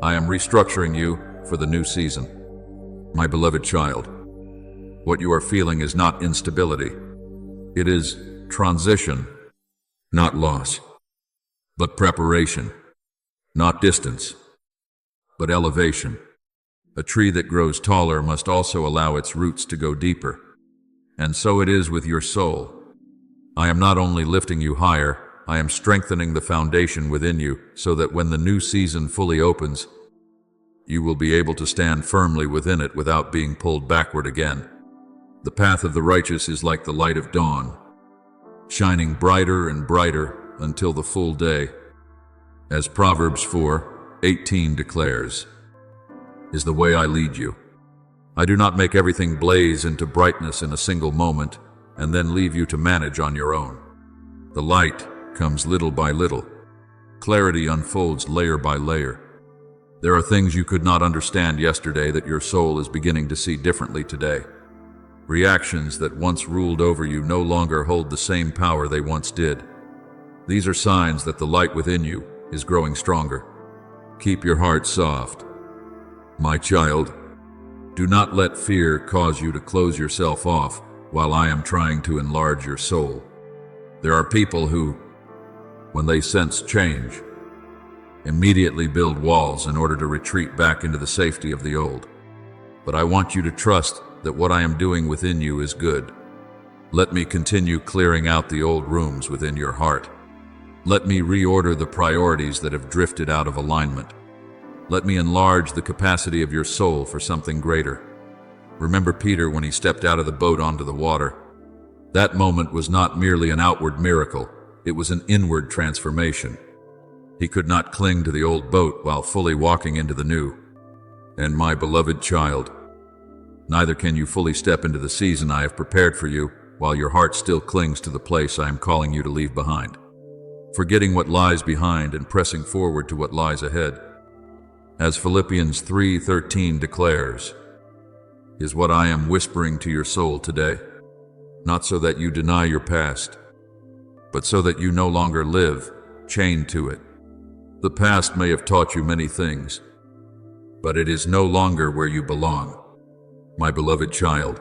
I am restructuring you for the new season. My beloved child, what you are feeling is not instability. It is transition, not loss, but preparation, not distance, but elevation. A tree that grows taller must also allow its roots to go deeper. And so it is with your soul. I am not only lifting you higher, I am strengthening the foundation within you so that when the new season fully opens, you will be able to stand firmly within it without being pulled backward again. The path of the righteous is like the light of dawn, shining brighter and brighter until the full day. As Proverbs 4:18 declares, is the way I lead you. I do not make everything blaze into brightness in a single moment and then leave you to manage on your own. The light comes little by little. Clarity unfolds layer by layer. There are things you could not understand yesterday that your soul is beginning to see differently today. Reactions that once ruled over you no longer hold the same power they once did. These are signs that the light within you is growing stronger. Keep your heart soft. My child, do not let fear cause you to close yourself off while I am trying to enlarge your soul. There are people who, when they sense change, immediately build walls in order to retreat back into the safety of the old. But I want you to trust that what I am doing within you is good. Let me continue clearing out the old rooms within your heart. Let me reorder the priorities that have drifted out of alignment. Let me enlarge the capacity of your soul for something greater. Remember Peter when he stepped out of the boat onto the water. That moment was not merely an outward miracle, it was an inward transformation. He could not cling to the old boat while fully walking into the new. And my beloved child, neither can you fully step into the season I have prepared for you while your heart still clings to the place I am calling you to leave behind. Forgetting what lies behind and pressing forward to what lies ahead. As Philippians 3:13 declares, is what I am whispering to your soul today. Not so that you deny your past, but so that you no longer live chained to it. The past may have taught you many things, but it is no longer where you belong, my beloved child.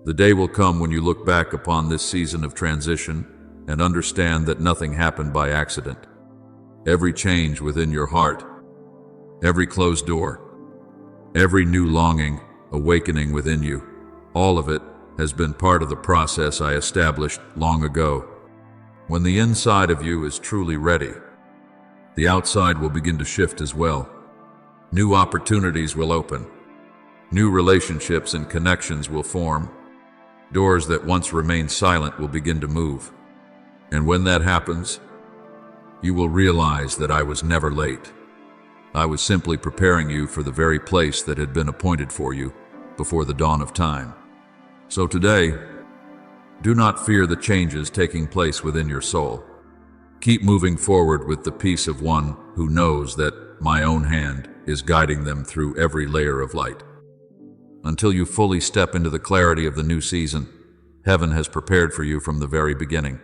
The day will come when you look back upon this season of transition and understand that nothing happened by accident. Every change within your heart, every closed door, every new longing awakening within you, all of it has been part of the process I established long ago. When the inside of you is truly ready, the outside will begin to shift as well. New opportunities will open. New relationships and connections will form. Doors that once remained silent will begin to move. And when that happens, you will realize that I was never late. I was simply preparing you for the very place that had been appointed for you before the dawn of time. So today, do not fear the changes taking place within your soul. Keep moving forward with the peace of one who knows that my own hand is guiding them through every layer of light. Until you fully step into the clarity of the new season, heaven has prepared for you from the very beginning.